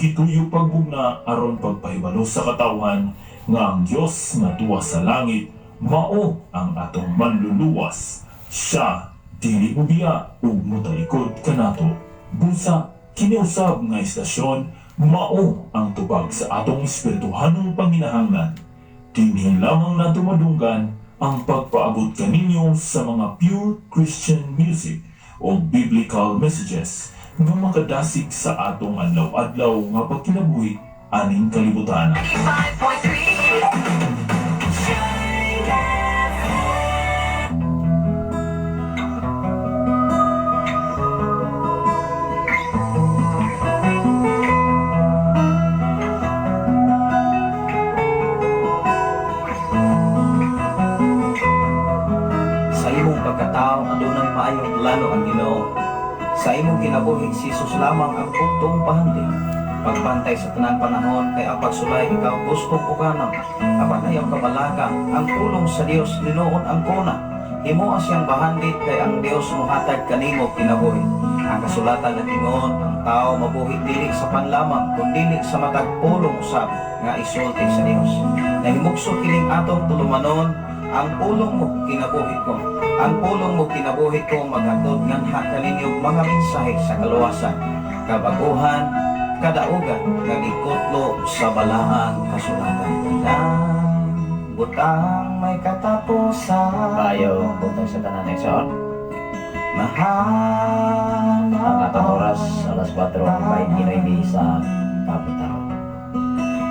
gituyo pagbugna aron pagpahibalo sa katawhan nga ang Dios nga tuwa sa langit mao ang atong manluluwas. Siya dili ubiya ug motalikod kanato. Busa kiniusab nga istasyon mao ang tubag sa atong espirituhanong panginahanglan. Dinhi lamang nato madunggan ang pagpaabot kaninyo sa mga pure Christian music o biblical messages nga makadasig sa atong adlaw-adlaw nga pagkinabuhi aning kalibutan. 5.3 Sa imong pagkatao adunay maayong plano ang Ginoo. Sa imong kinabuhi si Jesus lamang ang bugtong pahanding. Pagbantay sa tanang panahon kay ang pagsulay ikaw gustong pukanang. Apan ayaw kabalaga ang pulong sa Dios linuon ang kuna. Himo siyang bahandit kay ang Dios mohatag kanimo kinabuhi. Ang kasulatan natingon ang tao mabuhi dili sa panlamang kundi sa matag pulong usab nga isulti sa Dios. Nahimugso kining atong tulumanon ang pulong mo kinabuhi ko. Ang pulong mo kinabuhi ko maghatod nganha kaninyong mga mensahe sa kaluwasan, kabaguhan, kadaugan nga gikutlo sa balaang kasulatan. Butang may katapusan. Bayo butang sa tanan ekson. Mahal Ang atong oras alas 4:29 sa kapital.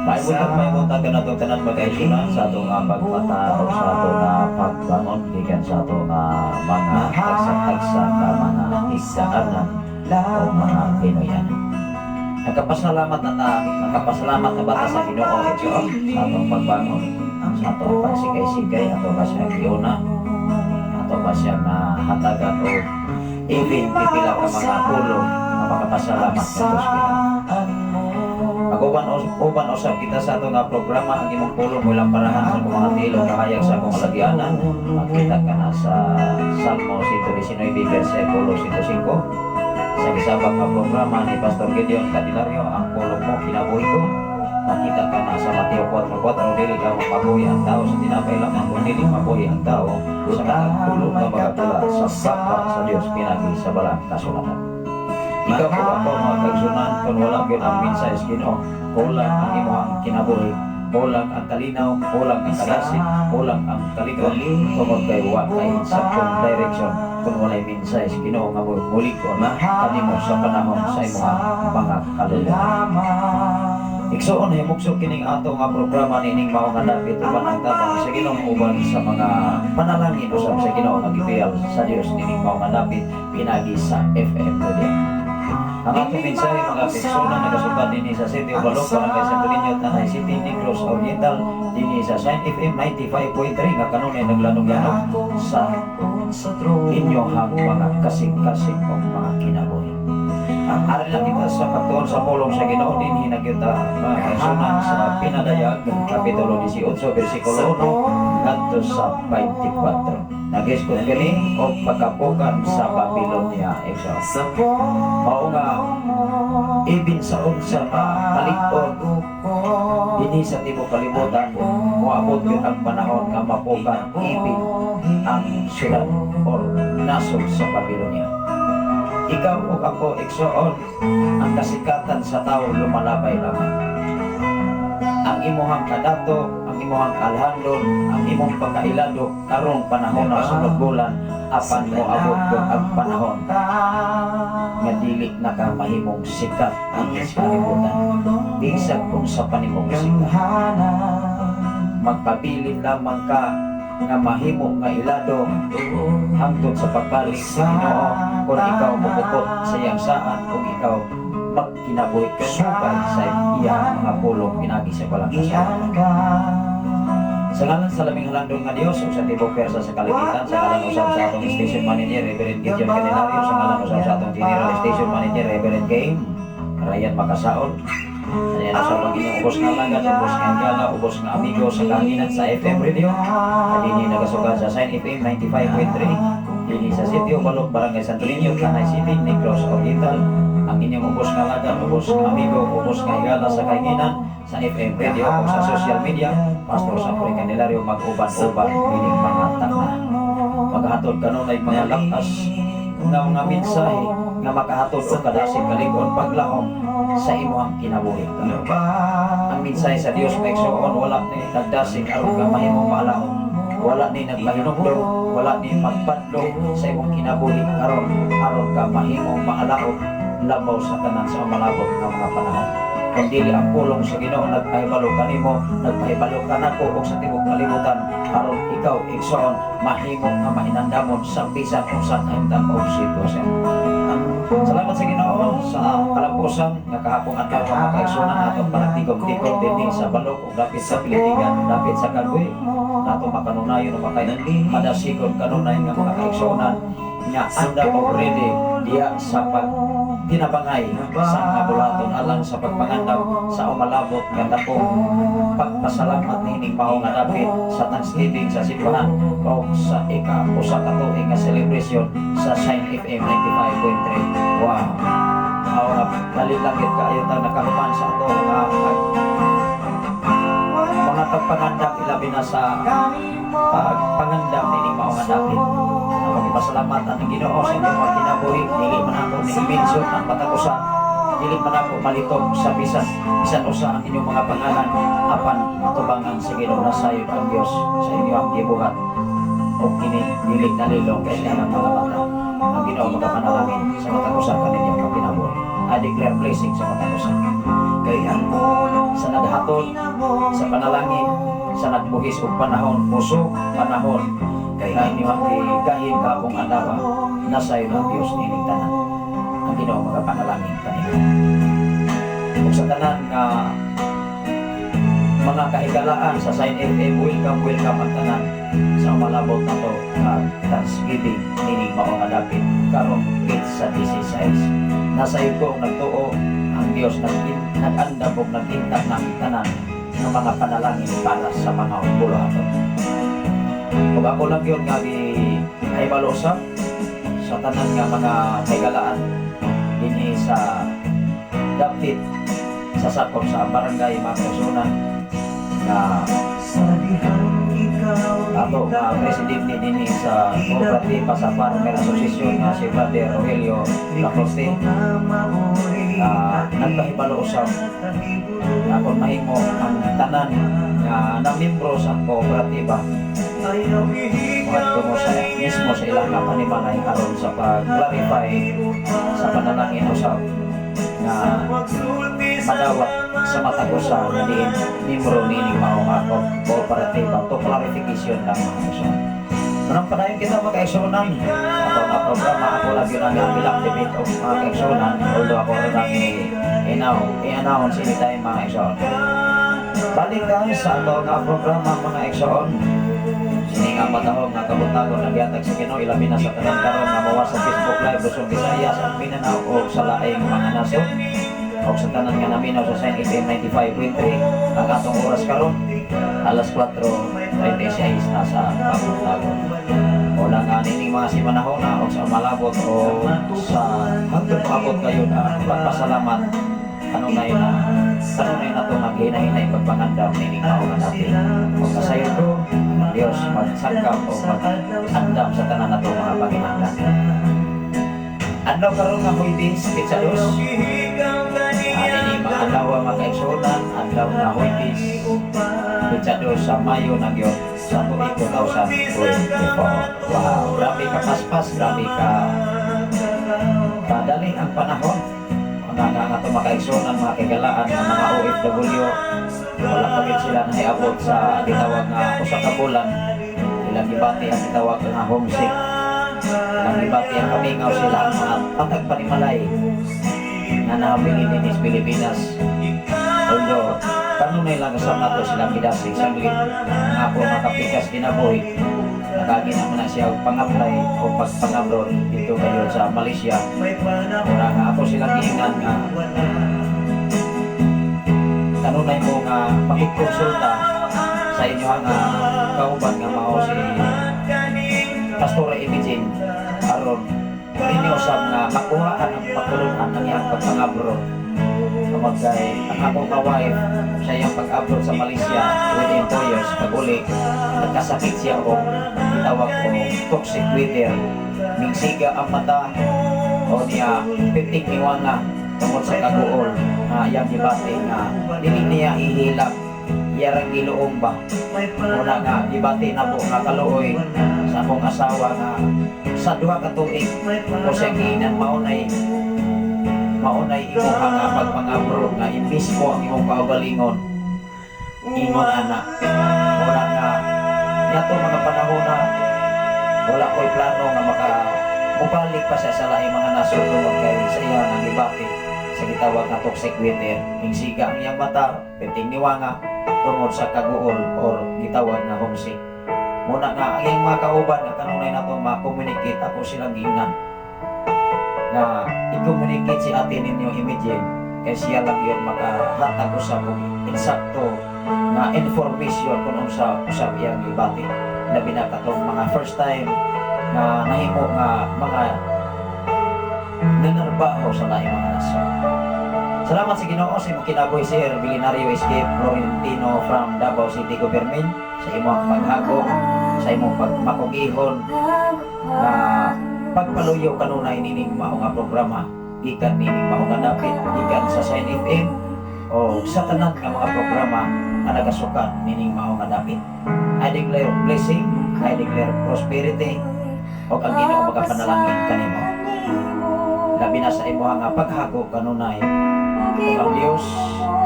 May butang ka na itong tanan magkaisunan sa atong pagmata o sa atong pagbangon gikan sa atong mga tagsa-tagsa ka mga higdaanan o mga Pinoyanan. Nagkapasalamat nakapasalamat na bata sa Ginoo ito sa atong pagbangon, sa atong pagsikay-sikay, atong kasyang giuna, atong kasyang hatagan o even pipila ka mga pulong na makapasalamat ng Diyos Uban usab kita sa atong programa ang imong pulong mo lang parahan sa mga tilo kahayag sa akong alagyanan. Makita ka na sa Salmo 119 versikulo 105. Sa gisabak nga programa ni Pastor Gideon Cadilario, ang pulong mo kinabuhi ko. Makita ka na sa Mateo 4:4, dili ka mapabuhi ang tao sa tinapay lamang kung dili mabuhi ang tao sa matagpulong nga magatula sa baka sa Dios pinagi sa balang kasulatan. Ikaw po ako mga kagsunan kung wala yun ang minsay sa Ginoo. Kulang ang imong kinabuhi, kulang ang kalinaw, kulang ang kadasig, kulang ang kalikon, tungod kay wa kay saktong direction kung walay minsay sa Ginoo nga muli ko kanimo sa panahon sa imong mga kaluluwa. Iksoon himugso kining ato nga programa nining mao nga dapit uban ang tabang sa Ginoo uban sa mga panalangin usab sa Ginoo nga gipiyal sa Dios nining mao nga dapit pinagi sa FM Radio. Ang atong mensahe mga persona nagasukat dinhi sa City of Balok, Barangay Santo Niño, Tanay City, Negros Oriental, dinhi sa Shine FM 95.3 nga kanunay naglanong-lanong sa inyong mga kasing-kasing o mga kinabuhi. Ari lang kita sa pagtuon sa pulong sa Ginoo dinhi nagyuta mga persona sa Pinadayag kapitulo 18 bersikulo 1 ngadto sa 24. Nag-iskot kini o pagkapukan sa Babylonia exo. Mao nga ibin sa unsa kalikod dinhi sa tibok kalibutan moabot gyud ang panahon nga mapukan ibin ang syudad or nasod sa Babylonia. Ikaw o ako igsuon ang kasikatan sa tao lumalabay lamang. Ang imuhang kadato, ang imuhang kalhandon, ang imong pagkailado karong panahon na sunod bulan apan mo abot kung ang panahon nga dili na ka mahimong sikat ang kalibutan. Bisag kung sa panimong sikat magpabilin lamang ka nga mahimo nga ilado hangtod sa pagbalik sa Ginoo kung ikaw mukupot sa iyang saan, kung ikaw magkinabuhi ka subay sa iyang mga pulong pinagi sa balang kasulatan. Sa ngalan sa laming halandon nga Dios ug sa tibok persa sa kalibutan, sa ngalan usab sa atong station manager Reverend Gideon Cadilario, sa ngalan usab sa atong general station manager Reverend Game Ryan Makasaon. Ayan sa pag-inyong ubos nga langan, ubos nga gala, ubos nga amigo sa kahanginan sa FM Radio. Dini nagasugat sa Shine FM 95.3. Dini sa City of Balok, Barangay Santo Niño, Tanay City, Negros Oriental. ang inyong ubos nga laga, ubos nga amigo, ubos nga higala sa kainginan sa FM radio o sa social media. Pastor Sapoy Candelario mag-uban-uban pining mga tana. Maghatod kanunay mga lakas nga mga mensahe nga makahatod o kadasig kalingon paglaom sa imong kinabuhi. Ang mensahe sa Dios maigsuon wala ni nagdasig aron ka mahimong maalaon. Wala ni nagpahinugdog, wala ni magpadlog sa imong kinabuhi aron ka mahimong maalaon labaw sa tanan sa malabot nga mga panahon. Kung dili ang pulong sa Ginoo nagpahibalo kanimo, nagpahibalo ka nako og sa tibuok kalibutan aron ikaw igsoon mahimo nga mainandamon sa bisan unsa kahimtang o sitwasyon. Salamat sa Ginoo sa kalampusan nga kahapon adlaw nga makaigsunan atong panagtigom-tigom dinhi sa balok ug dapit sa Pilitigan, dapit sa Kalboy. Nato makanunayon o madasigon kanunay nga mga kaigsunan nga anda already diya sa tinabangay sa mga bulaton alang sa pagpangandam sa umalabot nga dakong pagpasalamat nining mao nga dapit sa Thanksgiving sa simbahan o sa ika-usa ka tuig nga celebration sa Shine FM 95.3. Wow! Mao nga dalilangit kaayo ta nakahuman sa ato nga mga pagpangandam ilabi na sa pagpangandam nining mao nga dapit. Magpasalamat ang Ginoo sa inyong mga kinabuhi. Dili man ako ni-mention ang patakusa. Dili man ako malitog sa bisan usa ang inyong mga pangalan. Apan matubangan sa Ginoo na sayod ang Dios sa inyong gibuhat. O kini dili nalilong kay ang mga bata. Ang Ginoo magapanalangin sa matakusa kaninyong mga kinabuhi. I declare blessing sa matakusa. Kaya sa naghatod, sa panalangin, sa nagbuhis og panahon, puso, panahon, kaya inyo kahit kapong adawa nasa iyo ng Diyos nining tanan ang Ginoo magapanalangin kanila ug sa tanan nga mga kahigalaan sa Sign FM welcome ang tanan sa malabot na to nga Thanksgiving nining mao nga dapit karong gate sa 16 nasa iyo ko nagtuo ang Diyos nag-andam ug nagintag ng tanan ng mga panalangin para sa mga buluhaton. Kung ako lang yun nga ay malusap sa tanan nga mga kaigalaan dinhi sa dapit sa sakop sa barangay mga personan na ato nga presidente dinhi sa Cooperativa sa Farmer Association nga si Brother Rogelio Lacoste nagpahibalo usap akong mahimo ang tanan nga na-membro sa kooperatiba mo sa mismo sa ilang panimalay aron sa pag-clarify sa panalangin usap nga madawat sa matagusa na diin membro nining mao nga kooperatiba to clarification lang mga isyon. Anong padayon kita mga kaigsunan ato nga programa ako lagi na nag-activate og mga kaigsunan although ako rin ang i-announce anytime mga kaigsunan. Balikan sa ato nga programa mga kaigsunan. Sini nga matahong nga kabutagon nagyatag sa Ginoo ilabi na sa tanan karon nga mawa sa Facebook Live Luzon, Visayas ug Mindanao o sa laing mga nasod o sa tanan nga naminaw sa Sign FM 95.3 ang atong oras karon alas 4:36 na sa kabutagon. Wala nga nining mga simanahon na o sa malabot o sa hangtod maabot kayo na pagpasalamat kanunay na to maghinahinay pagpangandam nining mao nga dapit. O kasayon ko Dios magsangkap o mag-andam sa tanan nato mga panginahanglan. Adlaw karon nga Huwebes, Pizza Dos. Ani mga adlaw mga kaigsunan, adlaw nga Huwebes, Pizza Dos sa Mayo na gyud sa tuig 2024. Wow, grabe ka paspas, grabe ka padali ang panahon. Nga ito makaigsunan, mga kagalaan ng mga OFW wala kapit sila na iabot sa gitawag nga usa ka bulan ilang gibati ang gitawag nga homesick ilang gibati ang kamingaw sila ang mga patag panimalay na nakapili din is Pilipinas although kanunay lang kasama nato silang gidasig saglit nga ako makapikas kinabuhi nakagi naman na siya pang-apply o pag-abroad dito kayo sa Malaysia muna nga ako silang giingan nga kanunay mo nga makikkonsulta sa inyo nga kauban nga mao si Pastora Imagine aron inyo usab nga makuhaan ang patulunan ng iyang pagpangabro. Tungod kay ang akong ka-wife sa iyang pag-abroad sa Malaysia within 2 years pag-uli nagkasakit siya o itawag ko toxic weather. Mingsiga ang mata o niya pitik niwanga tungod sa kaguol na iyang gibati nga dili niya ihilak iyarang giluong ba. Muna nga gibati na po nga kaluoy sa akong asawa nga sa 2 ka tuig o siya giinan maunay imuha nga pagpangabro nga imbis mo ang imong kaugalingon ingon anak. Muna nga yato mga panahon na wala ko'y plano nga mupalik pa siya sa laing mga nasod tungod kay sa iya nga gibati sa gitawag nga toxic weather. Ingsiga ang iyang mata piting niwanga tungod sa kaguol or gitawag na homesick. Muna nga ang iyang mga kauban nga kanunay nato ma-communicate ako silang giingnan nga i-communicate si ate ninyo immediate kay siya lang yun makahatag ko sa insakto na information kung unsa usab iyang gibati. Labi na katong mga first time na nahimo nga mga nanarbaho sa laing mga nasod. Salamat sa Ginoo sa imong kinabuhi Sir Bilinario Escape Florentino from Davao City Government sa imong paghago, sa imong pagmakugihon na pagpaluyo kanunay nining mao nga programa gikan nining mao nga dapit gikan sa Sign FM o sa tanan nga mga programa nga nagasukat nining mao nga dapit. I declare blessing, I declare prosperity o ang Ginoo magapanalangin kanimo. Labi na sa imo nga paghago kanunay ug ang Dios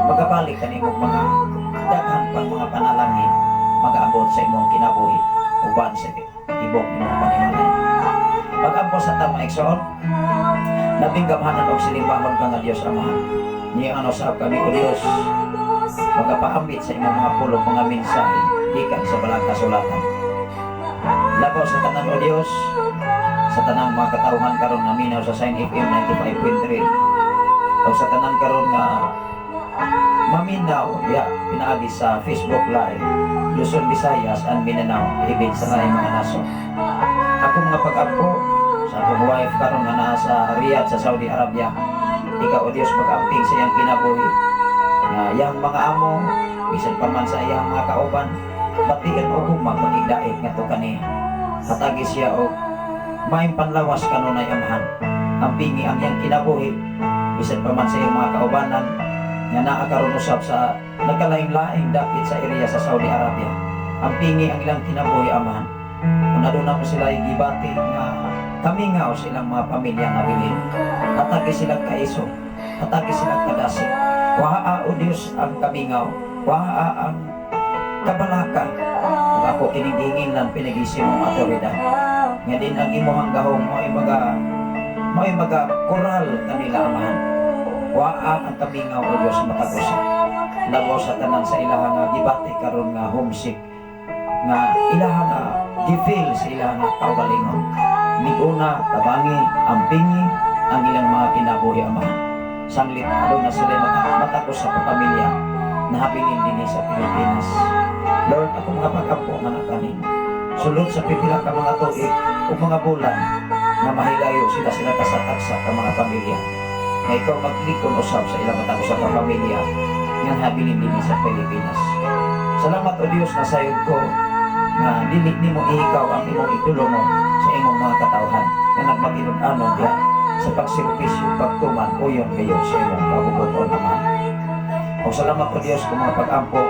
magabalik kanimo mga daghan pang mga panalangin mag-aabot sa imong kinabuhi uban sa ibong imong panimalay. Pag-ampo sa tama ekson labing gamhanan og sinimbahon ka nga Dios Amahan. Niya ano sa kami o Dios magapaambit sa imong mga pulong mga mensahe gikan sa balang kasulatan. Labaw sa tanan o Dios sa tanang mga katawhan karon na minaw sa Sign FM 95.3 o sa tanan karon nga maminaw pinaagi sa Facebook Live Luzon, Visayas and Mindanao ibig sa laing mga nasod. Ako mga pag-ampo sa akong wife karon nga nasa Riyadh sa Saudi Arabia. Ikaw o Dios pag-amping sa iyang kinabuhi nga iyang mga amo bisan pa man sa iyang mga kauban batian o huma pagigdait nga to kani hatagi siya o may panlawas kanunay Amahan. Ampingi ang iyang kinabuhi bisan pa man sa iyang mga kaubanan nga naa karon usab sa nagkalaing-laing dapit sa area sa Saudi Arabia. Ampingi ang ilang kinabuhi Amahan. Kung aduna mo sila gibati nga kamingaw silang mga pamilya nga bilin. Atake silang kaiso, atake silang kadasig. Waha o Dios ang kamingaw, waha ang kabalaka. Kung ako kinigingin lang pinag-isip mong autoridad. Nga din ang imuhang gahong mo'y maga koral kanila Amahan. Waha ang kamingaw o Dios matagusa. Labaw sa tanan sa ilaha nga gibati karon nga homesick nga ilaha nga gifeel sa ilaha nga kaugalingon. Miguna, tabangi, ampingi ang ilang mga kinabuhi Amahan. Sanglit alo na sila matagos sa pamilya na habilin din sa Pilipinas. Lord, ako mga pag-ampo nga nakanin. Sulod sa pipila ka mga tuig o mga bulan na mahilayo sila tasatagsa ka mga pamilya. Na ikaw maglikon usab sa ilang matagos sa pamilya nga habilin din sa Pilipinas. Salamat o Dios na sayod ko nga dili nimo ihikaw ang imong itulong sa imong mga katawhan nga nagmatinod-anon diha sa pagservisyo pagtuman uyon kayo sa imong kabubuton Amahan. O salamat o Dios kung mga pag-ampo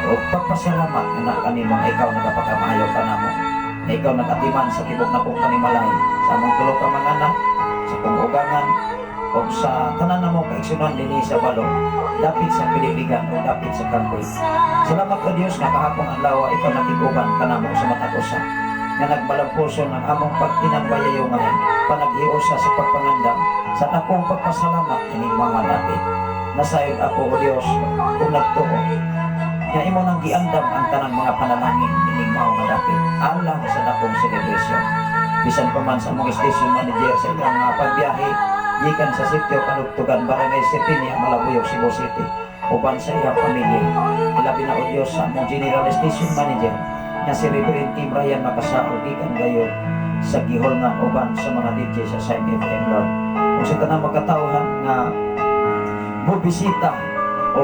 o pagpasalamat na kanimo nga ikaw nagapakamayo ka namo na ikaw nagatiman sa tibok na pong kanimalay sa among tulo ka mga anak sa pumugangan o sa tanan namo kaigsunan dinhi sa balong dapit sa Pilipigan o dapit sa country. Salamat o Dios nga kahapon adlaw ikaw natiguban kanamo sa matagusa nga nagbalampuson ang among pagtinambayayungan panaghiusa sa pagpangandam sa akong pagpasalamat kining mga dapit. Nasayod ako o Dios kung nagtuo nga imo nang giandam ang tanang mga panalangin kining mao nga dapit alang sa dakong celebration. Bisan pa man sa mga station manager sa ilang mga pagbiyahe gikan sa sitio Panugtugan, Barangay City niya Malabuyog, Cebu City uban sa iyang pamilya. Ilabi na o Diyos sa among General Station Manager na si Reverend Kim Ryan Makasaol gikan gayon sa gihulngan uban sa mga DJ sa Sign FM, Lord. Kung sa tanang magkatauhan nga mobisita o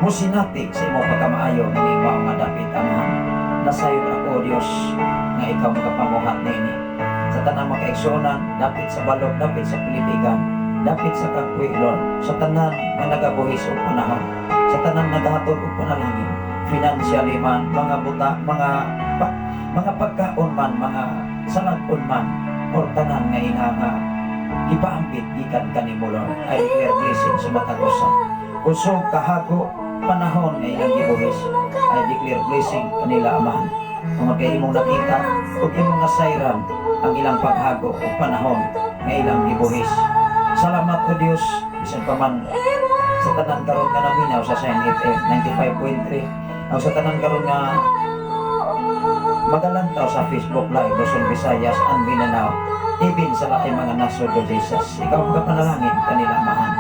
musinati sa imong pagkamaayo nini mao nga dapit amahan. Nasayon ako Dios nga ikaw makapamuhat nini. Sa tanang makaigsunan, dapit sa balog, dapit sa pilipigan, dapit sa kakwi, Lord. Sa tanan nga nagabuhis og panahon, sa tanan nagahatod og panalangin, financially man, mga buta, mga pagkaon man, mga salagkon man, or tanan nga inanga ipaambit gikan kanimo, Lord. I declare blessing sa matag usa. Usog kahago panahon nga ilang gibuhis, I declare blessing kanila amahan. Kung kay imong nakita ug imong nasayran ang ilang paghago o panahon nga ilang gibuhis. Salamat o Dios, bisan pa man sa tanan karon nga naminaw sa Sign FM 95.3, o sa tanan karon nga magalantaw sa Facebook Live, Luzon, Visayas, and Mindanao, even sa laking mga nasod o Jesus. Ikaw ang kapanalangin kanila amahan.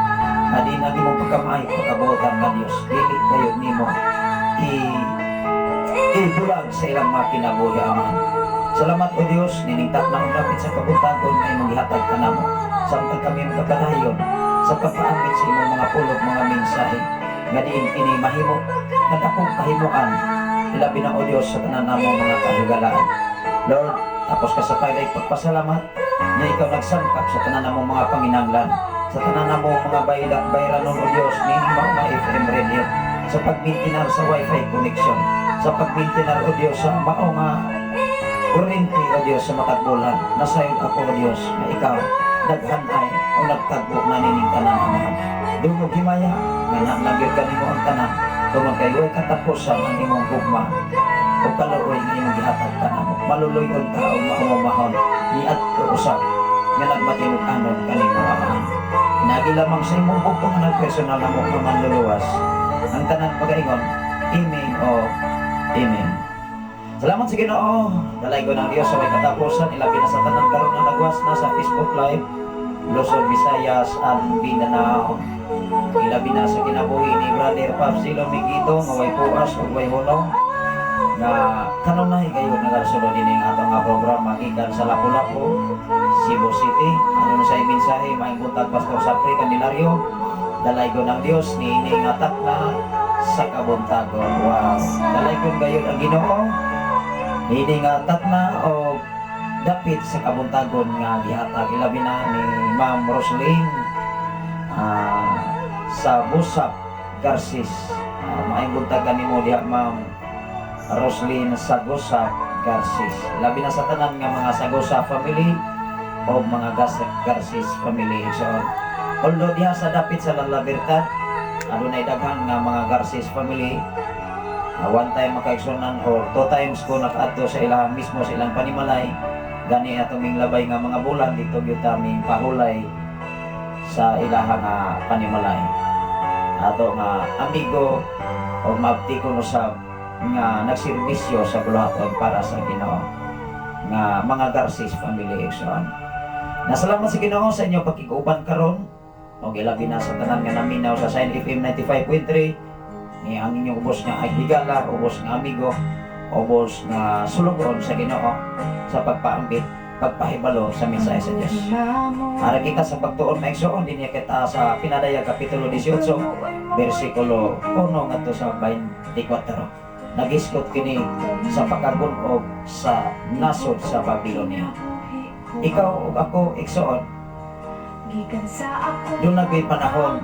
Na di na nimo pagkamay pagkabutan nga Dios, dili kayo nimo ibulag sa ilang mga kinabuhi amahan. Salamat o Dios, niningtap na ang lapit sa kabuntagon nga imong gihatag kanamo. Samtang kami magkapadayon sa pagpaamit sa imong mga pulog, mga mensahe nga diin kini mahimo nga dakong kahimuan. Ilabi na o Dios sa tanan namo mga kahigalaan. Lord, tapos ka sa paylay pagpasalamat na ikaw nagsangkap sa tanan namo mga panginanglan, sa tanan namo mga bayranon o Dios ni mga FM radio, sa pagmintinar sa wifi connection, sa pagmintinar o Dios sa mao nga kuryente o Dios sa matagbulan. Nasayon ako o Dios na ikaw naghanay o nagtagbo na nining tanan amahan. Dungog himaya nga nalagyo kanimo ang tanan, kung kayo'y katapusan ang imong gugma o kaluoy nga imong gihatag kanamo. Maluluyon ka o maumamahon ni adto usab nga nagmatimog anon kanimo amahan. Inagi lamang sa imong bugtong nga personal na mo manluluwas ang tanan pagaingon. Amen o Amen. Salamat sa Ginoo. Dalay ko ng Dios sa may katapusan. Ilabi na sa tanan karon nga nagwas na sa Facebook Live, Luzon, Visayas, and Mindanao. Ilabi na sa kinabuhi ni Brother Papsilo Miguito nga way puas ug way hulong na kanunay kayo nagasunod din ang atong nga programa gikan sa Lapu-Lapu, Cebu City. Ano sa mensahe maayong buntag Pastor Sapri Candelario. Dalay ko ng Dios ni iningatak na sa kabuntagon. Wow. Dalay ko gayon ang Ginoo. Iningatak na o dapit sa kabuntagon nga gihatag. Ilabi na ni Ma'am Roslyn sa Busap, Garcis. Maayong buntag kanimo diha Ma'am Roslyn sa Busap, Garcis. Labi na sa tanan nga mga Sagosa family o mga Garcis family. So, although diha sa dapit sa La Libertad, adunay daghan nga mga Garcis family. One time makaigsunan or 2 times ko nakaadto sa ilang mismo sa ilang panimalay. Gani atong labay nga mga bulan dito gyud kami pahulay sa ilaha nga panimalay. Ato nga amigo o mabtikon usab nga nagserbisyo sa buluhaton para sa Ginoo nga mga Garcis family igsoon. Nasalamat sa Ginoo sa inyo pagkikuban karon o ilabi na sa tanan nga naminaw sa Sign FM 95.3 ni ang inyong ubos nga higala, ubos nga amigo, ubos nga sulugon sa Ginoo sa pagpaambit, pagpahibalo sa mensahe sa Dios. Ara kita sa pagtuon maigsoon dinhi kita sa Pinadaya kapitulo 18 bersikulo 1 ngadto sa 24. Nagiskot kini sa pagkagunog sa nasod sa Babylonia. Ikaw ug ako igsoon doon nagay panahon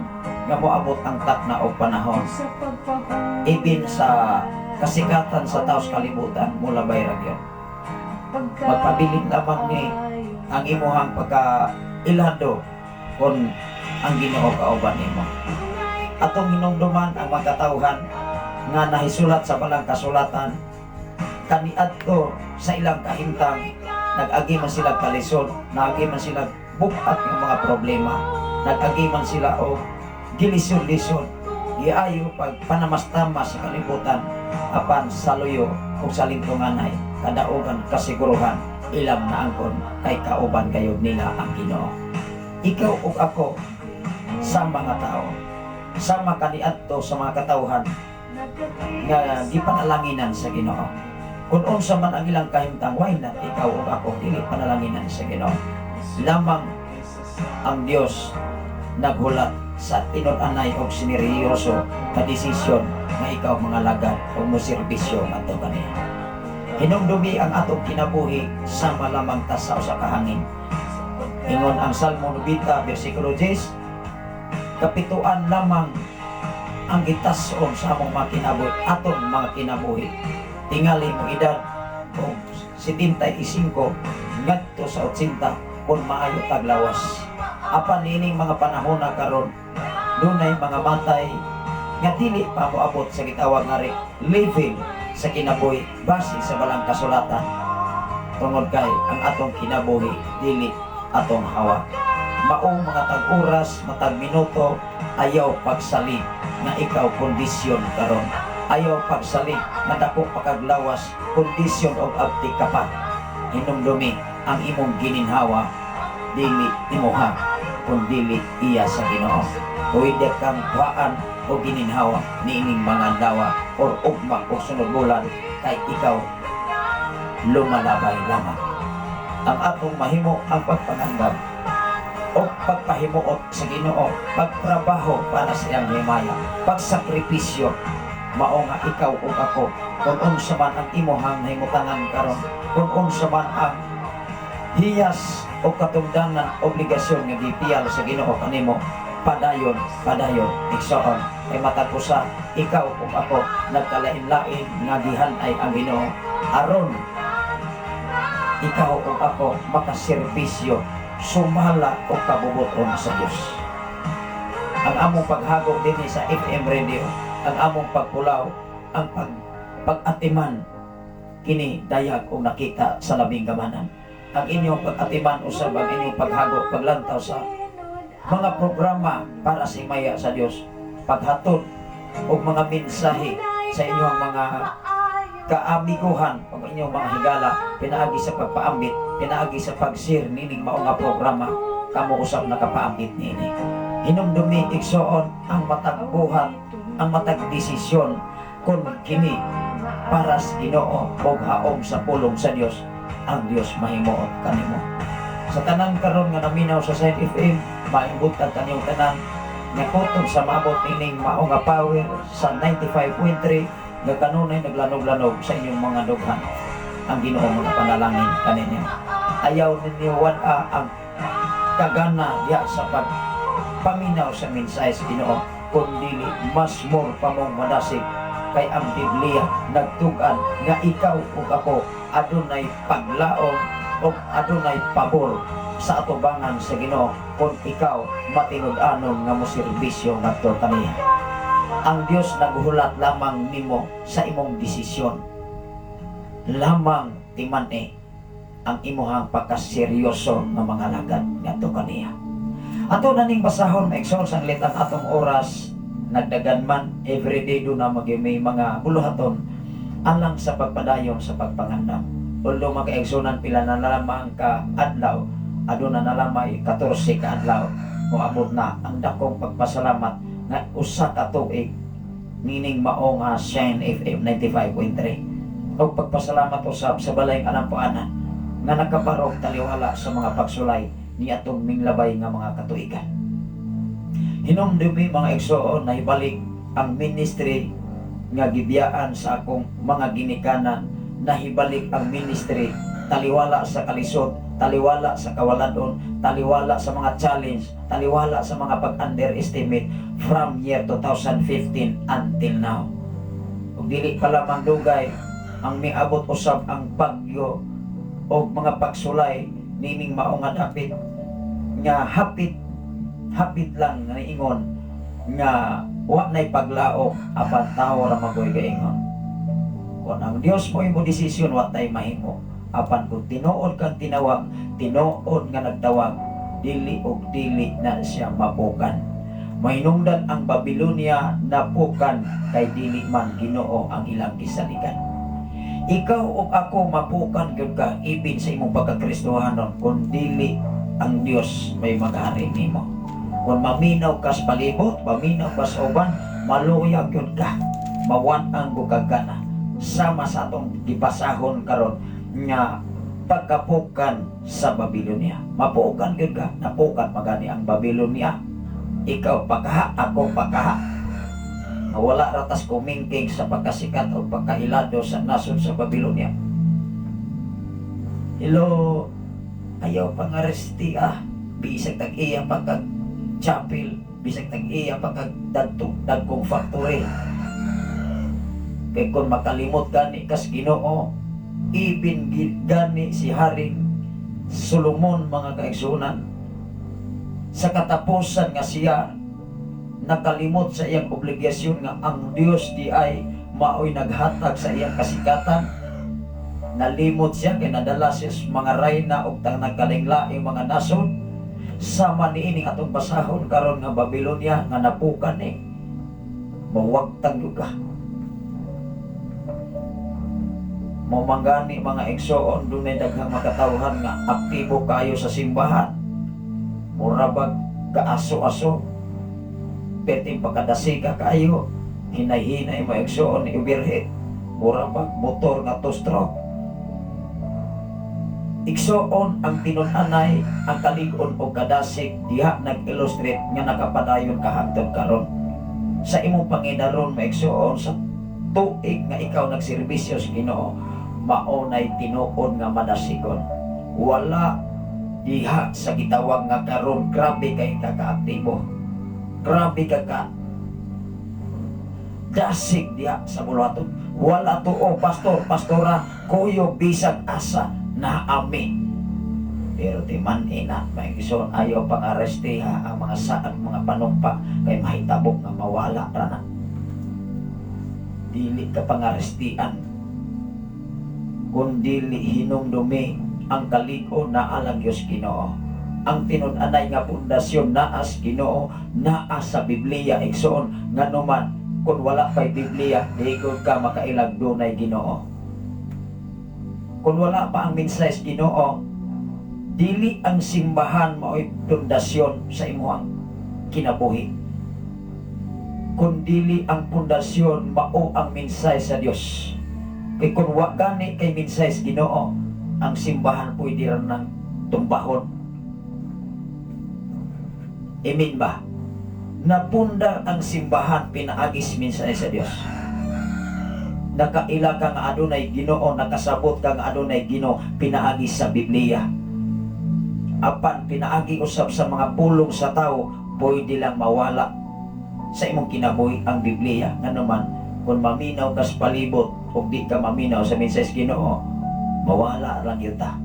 nga moabot ang takna o panahon. Ibin sa kasikatan sa taos kalibutan mula bayrag yun. Magpabiling lamang ni ang imuhang pagka-ilado kung ang Ginoo kauban nimo. Atong hinungduman ang magkatawhan nga nahisulat sa balang kasulatan kaniadto sa ilang kahimtang nag-agi man sila kalisod, nag-agi man sila bukat ng mga problema, nag-agi man sila o gilisod-lisod, giayo pag panamastamas sa kalibutan apan saluyo o sa lingkunganay kadaugan kasiguruhan ilang naangkon kay kauban kayo nila ang Ginoo. Ikaw ug ako sa mga tao, sama kaniadto sa mga katawhan nga gipanalanginan sa Ginoo. Kung unsa man ang ilang kahimtang, why not ikaw o ako dili panalanginan sa Ginoo. Lamang ang Dios naghulat sa tinud-anay og sineryoso na desisyon nga ikaw mga lagad o mo serbisyo ato kaniya. Hinumdumi ang atong kinabuhi sama lamang ta sa usa ka hangin. Ingon ang Salmo 90 bersikulo 10, kapituan lamang ang gitas-on sa among mga kinabuhi, atong mga kinabuhi. Tingali mo edad o 75 ngadto sa 80 kung maayo taglawas. Apan nining mga panahon na karon, dunay mga matay nga dili pa moabot sa gitawag nga living sa kinabuhi base sa balang kasulatan. Tungod kay ang atong kinabuhi dili atong hawak. Maong mga tag-oras, matag minuto, ayaw pagsalig nga ikaw kondisyon karon. Ayaw pagsalig nga dako pakaglawas, kondisyon og abti ka pa. Hinumdumi ang imong gininhawa, dili imuha, kundi iya sa Ginoo. Pwede kang waan o gininhawa niining mga dawa or ugma o sunod bulan kay ikaw lumalabay lamang. Ang atong mahimo ang pagpanandam o pagpahimuot sa Ginoo, pagtrabaho para sa iyang himaya, pagsakripisyo, mao nga ikaw ug ako, kung unsa man ang imuhang nahimutangan karon, kung unsa man ang hiyas o katungdanan, obligasyon nga gipiyal sa Ginoo kanimo, padayon, igsoon, kay matag usa, ikaw ug ako nagkalain-lain nga gihan-ay ang Ginoo aron ikaw ug ako makaserbisyo sumala o kabubuton sa Dios. Ang among paghagok dinhi sa FM radio, ang among pagpulaw, ang pag-atiman kini dayag o nakita sa labing gamanan. Ang inyong pag-atiman usab ang inyong paghagok, paglantaw sa mga programa para sa himaya sa Dios, paghatod og mga mensahe sa inyong mga kaamiguhan o inyong mga higala, pinaagi sa pagpaambit, pinaagi sa pag-share nining mao nga programa, kamo usab nakapaambit nini. Hinumdumi igsoon ang matagbuhat, ang matag desisyon kung kini para sa Ginoo o haom sa pulong sa Dios, ang Dios mahimuot kanimo. Sa tanan karon nga naminaw sa Side FM, maimbutag kaniyong tanan nga kutog sa maabot nining mao nga power sa 95.3 nga kanunay naglanog-lanog sa inyong mga dughan. Ang Ginoo mo na panalangin kaninyo. Ayaw ninyo wala ang kagana diya sa pagpaminaw sa mensahe sa Ginoo, kundi mas more pa mong madasig kay ang Biblia nagtugan nga ikaw ug ako adunay paglaom o adunay pabor sa atubangan sa Ginoo kung ikaw matinud-anon nga moserbisyo ngadto kaniya. Ang Dios naghulat lamang nimo sa imong desisyon. Lamang timane ang imuhang pagkaseryoso ng mga lagad ngadto kaniya. Ato na ning basahon maigsoon sa litang atong oras, nagdagan man everyday do na may mga buluhaton alang sa pagpadayon sa pagpangandam. Although makaigsunan pila na lamang ka adlaw, aduna na lamay 14 ka adlaw, moabot na ang dakong pagpasalamat nga usa ka tuig nining mao nga Shine FM 95.3 o pagpasalamat usab sa balay anampuanan nga nakaparog taliwala sa mga pagsulay ni atong minglabay nga mga katuigan. Hinumdumi mga igsoon na ibalik ang ministry nga gibiyaan sa akong mga ginikanan, na hibalik ang ministry taliwala sa kalisod, taliwala sa kawaladon, taliwala sa mga challenge, taliwala sa mga pag-underestimate from year 2015 until now. Ug dili pa lamang dugay ang miabot usab ang bagyo o mga pagsulay nining mao nga dapit nga hapit lang nga ingon nga wa nay paglaok apan tawo ra magoy gaingon. Kung ang Dios mo imo desisyon wa tay mahimo, apan kung tinuod kang tinawag, tinuod nga nagtawag, dili og dili na siya mapukan. Mahinungdan ang Babylonia napukan kay dili man Ginoo ang ilang gisaligan. Ikaw ug ako mapukan gyud ka ibin sa imong pagkakristohanon kung dili ang Dios may maghari nimo. Kung maminaw ka sa palibot, maminaw ka sa uban, maluyag gyud ka, mawan ang bukagana. sama sa atong gibasahon karon nga pagkapukan sa Babylonia. Mapukan gyud ka, napukan magani ang Babylonia. Ikaw pagkaha, ako pagkaha. Wala ratas kumingking sa pagkasikat o pagkailado sa nasod sa Babylonia. Hello, ayaw pangaresti bisag tag-iya pagkag chapel, bisag tag-iya pagkag dagkong factory. Kay kung makalimot gani kas Ginoo, ibin gani si Haring Solomon mga kaigsunan, sa katapusan nga siya nakalimot sa iyang obligasyon nga ang Dios di ay maoy naghatag sa iyang kasikatan. Nalimot siya kay nadala siya sa mga rayna ug tang nagkalinglaing mga nasod. Sama niini atong basahon karon nga Babylonia nga napukan ni mawagtang yuga. Mamanggani mga igsoon dunay daghang makatawhan nga aktibo kayo sa simbahan. Mura bag kaaso-aso, perting pagkadasiga kayo, hinay-hinay mga igsoon ni Ubirhe. Mura bag motor nga two-stroke. Igsoon ang tinun-anay, ang kalig-on o kadasig diha nag-illustrate nga nakapadayon kahangtod karon. Sa imong panginaron maigsoon sa tuig nga ikaw nagserbisyo sa Ginoo, maunay tinuon nga madasigon. Wala diha sa gitawag nga karon grabe kay kakaaktibo. Grabe ka dasig diha sa bulaton. Wala tuo pastor, pastora, kuyo bisag asa na ami. Pero di man ina, may gusto ayaw pang arestiha ang mga saad, mga panumpa kay mahitabok nga mawala ra na. Dili ka pang arestian, kundili hinumdumi ang kalig-o na alang Diyos Ginoo. Ang tinun-anay nga pundasyon naa sa Ginoo, naa sa Biblia. Igsoon nga numan kung wala pa'y Biblia, higod ka makailag dunay Ginoo. Kung wala pa ang mensahe sa Ginoo, dili ang simbahan mao'y pundasyon sa imuhang kinabuhi. Kung dili ang pundasyon mao ang mensahe sa Dios. Kay kung wa gani kay mensahe sa Ginoo, ang simbahan pwede rin ng tumbahon. Amen ba? Napundar ang simbahan pinaagis mensahe sa Dios. Nakaila ka nga adunay Ginoo, nakasabot ka nga adunay Ginoo, pinaagi sa Biblia. Apan pinaagi usab sa mga pulong sa tao, pwede lang mawala sa imong kinabuhi ang Biblia. Nga naman, kung maminaw ka sa palibot o di ka maminaw sa mensahe sa Ginoo, mawala lang yuta.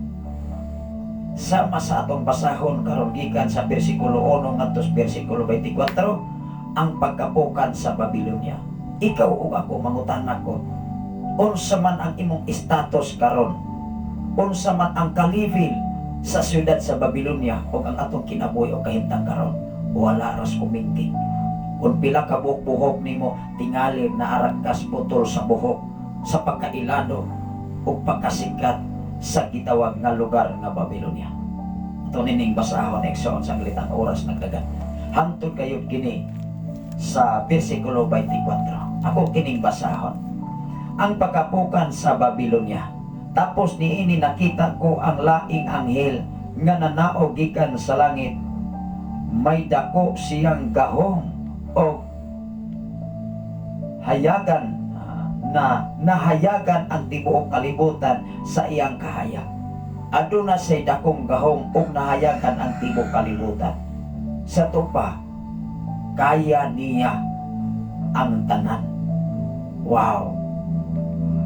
Sama sa atong basahon karon gikan sa bersikulo 1 ngadto sa bersikulo 24, ang pagkapukan sa Babylonia. Ikaw ug ako mangutan nako, unsa man ang imong status karon, unsa man ang kalivil sa syudad sa Babylonia o ang atong kinabuhi o kahimtang karon, wala ras kuminti. Kung pila ka buhok nimo tingali na aragkas putol sa buhok sa pagkailado o pagkasikat sa gitawag nga lugar nga Babylonia. Ito nining basahon ekson sa glitang oras nagdagan. Hantod kayo kini sa bersikulo 24. Ako kining basahon. Ang pagkapukan sa Babylonia. Tapos niini nakita ko ang laing anghel nga nanao gikan sa langit. May dako siyang gahong o hayagan na nahayagan ang tibuok kalibutan sa iyang kahayag. Aduna say dakong gahong ug nahayagan ang tibuok kalibutan. Sa tupa, kaya niya ang tanan. Wow!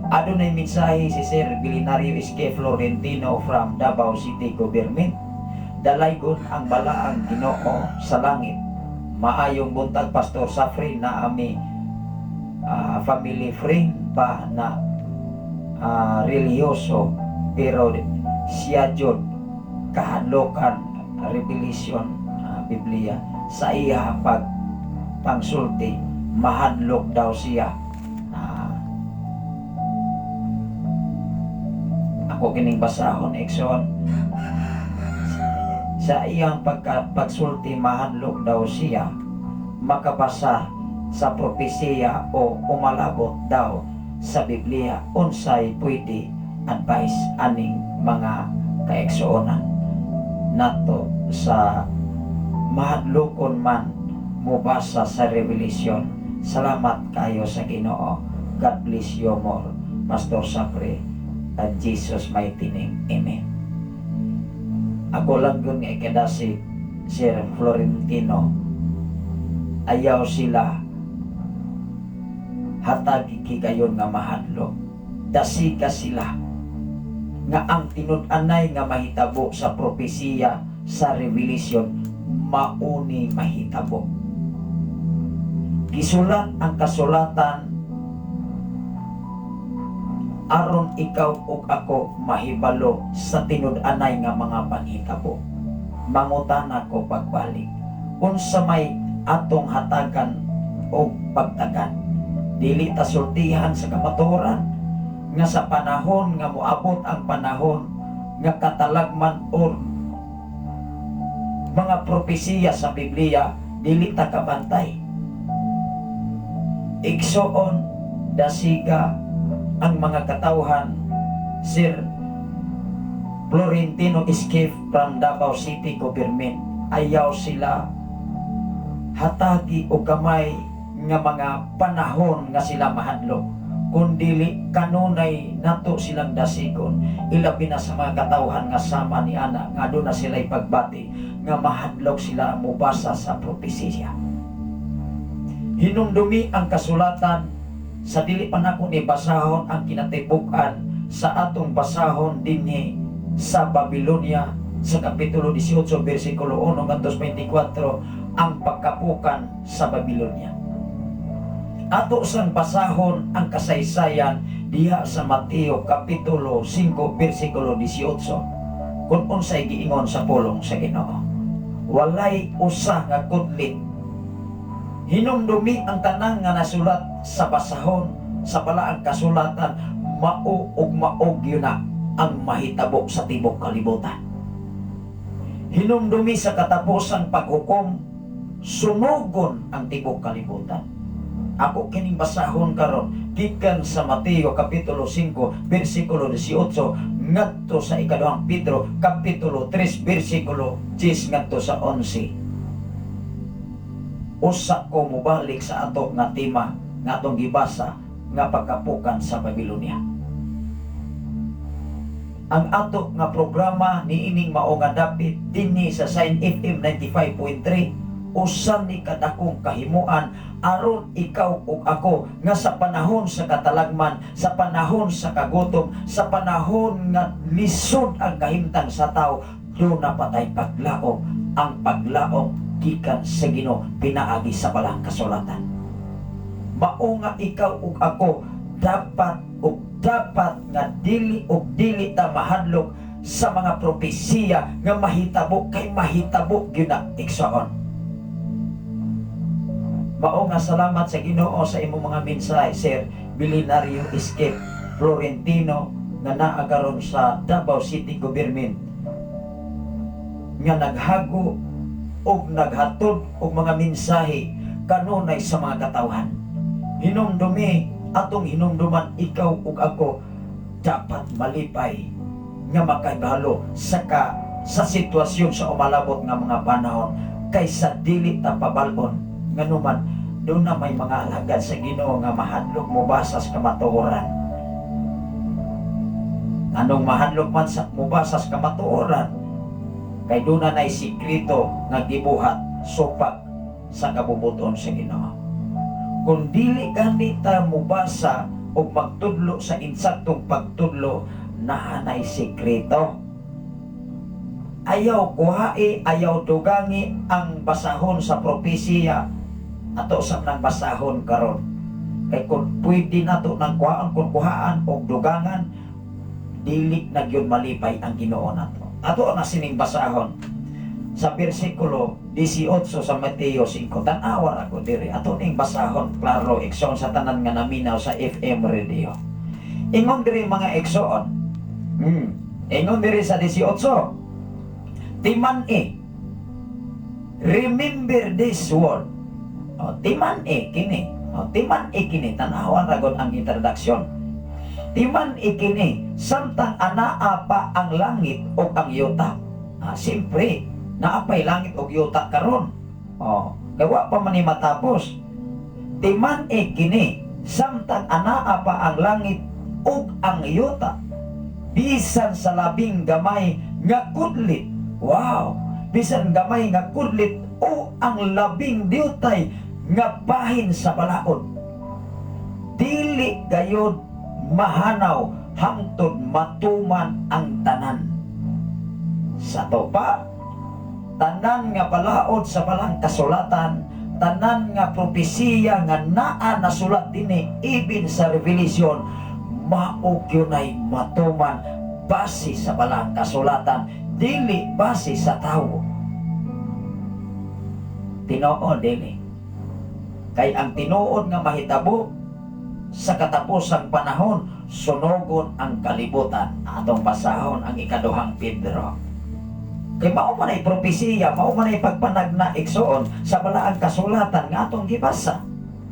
Adunay mensahe si Sir Bilinario Esque Florentino from Davao City Government. Dalaygon ang balaang Ginoo sa langit. Maayong buntag Pastor Safri na ami family friend pa na reliyoso, pero siya jud kahadlokan revelation Biblia sa iya pag pangsulti, mahadlok daw siya. Ako kining basahon ekson sa iyang pagsulti, mahadlok daw siya, makabasa sa propesiya o umalabot daw sa Biblia unsay pwede advice aning mga kaigsuonan nato sa mahadlokon man mubasa sa Revelation. Salamat kayo sa Ginoo. God bless you more, Pastor Sapre, at Jesus mighty name. Amen. Ako lang yun nga ikadasi Sir Florentino, ayaw sila hatagi kayon nga mahadlok. Dasi ka sila nga ang tinud-anay nga mahitabo sa propesiya sa Revelation mauni mahitabo. Gisulat ang kasulatan aron ikaw ug ako mahibalo sa tinud-anay nga mga panghitabo. Mangutana ko pagbalik, unsa may atong hatagan o pagtagan, dili ta sultihan sa kamatuoran nga sa panahon nga moabot ang panahon nga katalagman or mga propesiya sa Biblia dili ta kabantay. Igsoon dasiga ang mga katawhan. Sir Florentino escaped from Davao City government. Ayaw sila hatagi o gamay nga mga panahon nga sila mahadlok, kundili kanunay nato silang dasigon. Ilabi na sa mga katawhan nga sama ni ana nga doon na sila ipagbati nga mahadlok sila mubasa sa propesiya. Hinumdumi ang kasulatan sa dili pa nako ni basahon ang kinatibuk-an sa atong basahon dinhi sa Babilonia sa kapitulo 18 bersikulo 1 hanggang 24 ang pagkapukan sa Babilonia. Ato sang basahon ang kasaysayan diha sa Mateo kapitulo 5 bersikulo 18 kung unsay giingon sa pulong sa Ginoo. Walay usa nga kudlit. Hinumdumi ang tanang nga nasulat sa basahon sa balaang kasulatan, mao ug maog yun na ang mahitabo sa tibok kalibutan. Hinumdumi sa katapusang paghukom, sunugon ang tibok kalibutan. Ako kining basahon karon gikan sa Mateo kapitulo 5 bersikulo 18 ngadto sa ikaduhang Pedro kapitulo 3 bersikulo 10 ngadto sa 11. Usa ko mubalik sa ato nga tema nga atong gibasa nga pagkapukan sa Babilonia. Ang ato nga programa niining mao nga dapit dinhi sa Sign FM 95.3 usan ni kadakong kahimuan aron ikaw ug ako nga sa panahon sa katalagman, sa panahon sa kagutom, sa panahon nga lisod ang kahimtang sa tao, do na patay paglaom. Ang paglaom gikan sa Ginoo pinaagi sa balang kasulatan. Mao nga ikaw ug ako dapat nga dili ta mahadlok sa mga propesiya nga mahitabo kay mahitabo gyud na igsoon. Mao nga salamat sa Ginoo sa imong mga mensahe, Sir Billionario Escape Florentino nga naa karon sa Davao City Government nga naghago og naghatod og mga mensahe kanunay sa mga katawhan. Hinumdumi atong hinumduman ikaw ug ako dapat malipay nga makahibalo sa sitwasyon sa umalabot nga mga panahon kaysa dili ta pabalon nganuman doon na may mga alagad sa Ginoo nga mahadlok mubasa sa kamatuoran. Anong mahadlok man sa mubasa sa kamatuoran kay doon na sikreto nga gibuhat supak sa kabubuton sa Ginoo. Kung dili gani ta mubasa o magtudlo sa insaktong pagtudlo, naanay sikreto. Ayaw kuhai, ayaw dugangi ang basahon sa propesiya ato sa nang basahon karon. Kay kung pwede nato nang kuhaan kung kuhaan o dugangan, dili na gyud malipay ang Ginoo nato. Ato ang sining basahon sa bersikulo 18 sa Mateo 5. Tan-awar ako diri. Ato ning basahon klaro ekson sa tanan nga naminaw sa FM radio. Ingon diri mga ekson. Ingon diri sa 18. Timan-e. Remember this word. Timan-e kini. Timan ikini, tanawan ragon ang introduction. Timan ikini, samtang anaa pa ang langit o ang yuta. Siyempre, naapay langit o yuta karon. Gawa pa man ni matapos. Timan ikini, samtang anaa pa ang langit o ang yuta. Bisan sa labing gamay nga kudlit. Wow! Bisan gamay nga kudlit o ang labing diutay nga bahin sa balaod. Dili gayud mahanaw hangtod matuman ang tanan. Sa topa, tanan nga balaod sa balang kasulatan, tanan nga propesiya nga naa nasulat dinhi ibin sa Revelation, mao gyunay matuman base sa balang kasulatan, dili base sa tawo. Tinuod dili. Kay ang tinuod nga mahitabo sa katapusang panahon, sunogon ang kalibutan. Atong basahon ang ikaduhang Pedro. Kay mao man ay propesiya, mao man ay pagpanag na igsoon sa balaang kasulatan nga atong gibasa.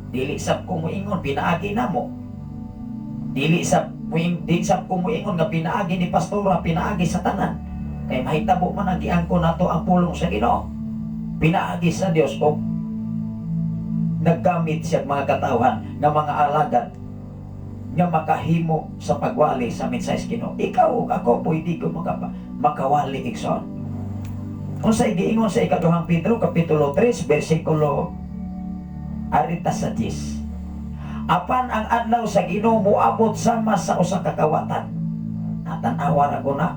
Dili sab kung moingon pinaagi namo. Dili sab kung moingon nga pinaagi ni pastora, pinaagi sa tanan. Kay mahitabo man ang giangkon nato ang pulong sa Ginoo. Pinaagi sa Dios o naggamit siya mga katawhan nga mga alagad nga makahimo sa pagwali sa mensahe Ginoo. Ikaw o ako pwede ko makawali igsoon. Kung sa giingon sa ikaduhang Pedro kapitulo 3 bersikulo arita sa 10. Apan ang adlaw sa Ginoo moabot sama sa usa ka kawatan. Natanawa ra ko na.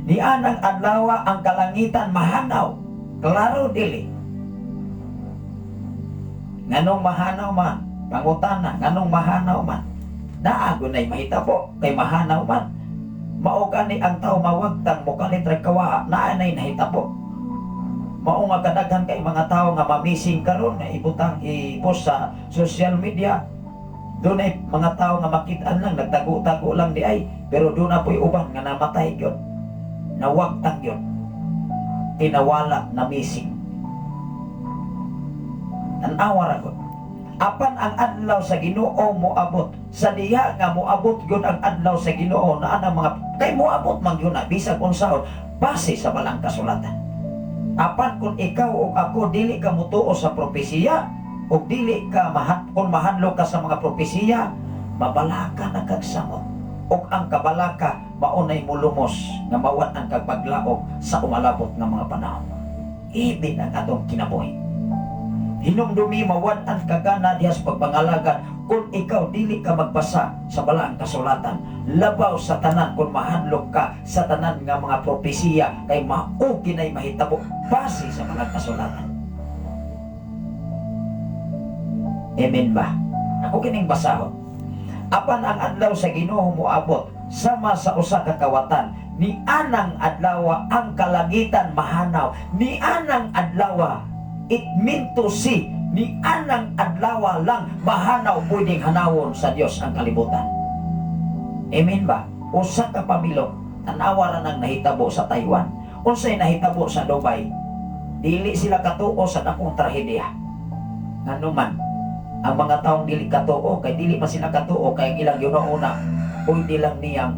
Di anang adlaw ang kalangitan mahanaw. Klaro dili. Nganong mahanaw man, pangutana, nganong mahanaw man. Naago na'y mahitabo, kay mahanaw man. Mao gani ang tao mawagtang mo kalitra kawa, naanay nahitabo. Mao nga kadaghan kay mga tao nga mamising karon nga ibutang i-post sa social media. Doon ay mga tao nga makitaan lang, nagtago-tago lang di ay, pero doon na po'y uban nga namatay yun. Nawagtang yun. Tinawala na missing. Tanawa ra ko. Apan ang adlaw sa Ginoo moabot. Sa diha nga moabot gyud ang adlaw sa Ginoo na ang mga kay moabot man gyud na bisag unsaon base sa balang kasulatan. Apan kung ikaw o ako dili ka mutuo sa propesiya o dili ka kung mahadlok ka sa mga propesiya, mabalaka na kagsamot. O ang kabalaka maunay mulumos nga mawat ang kagpaglaog sa umalabot nga mga panahon. Ibig ang atong kinabuhi. Hinumdumi mawat ang kagana diha sa pagpangalagan kung ikaw dili ka magbasa sa balaang kasulatan. Labaw sa tanan kung mahadlok ka sa tanan nga mga propesiya kay mao kinay mahitabo base sa balaang kasulatan. Amen ba? Ako kining basahon. Apan ang adlaw sa Ginoo moabot sama sa usa ka kawatan, ni anang adlaw ang kalangitan mahanaw, ni anang adlaw it meant to see, ni anang adlaw lang mahanaw pwedeng hanawon sa Dios ang kalibutan. Amen ba? Usa ka pamilok, tanawa ra nang nahitabo sa Taiwan, unsay nahitabo sa Dubai. Dili sila katuo sa dakong trahedya. Nganuman, ang mga taong dili katuo kay dili man sila katuo kay ilang una pwede lang niyang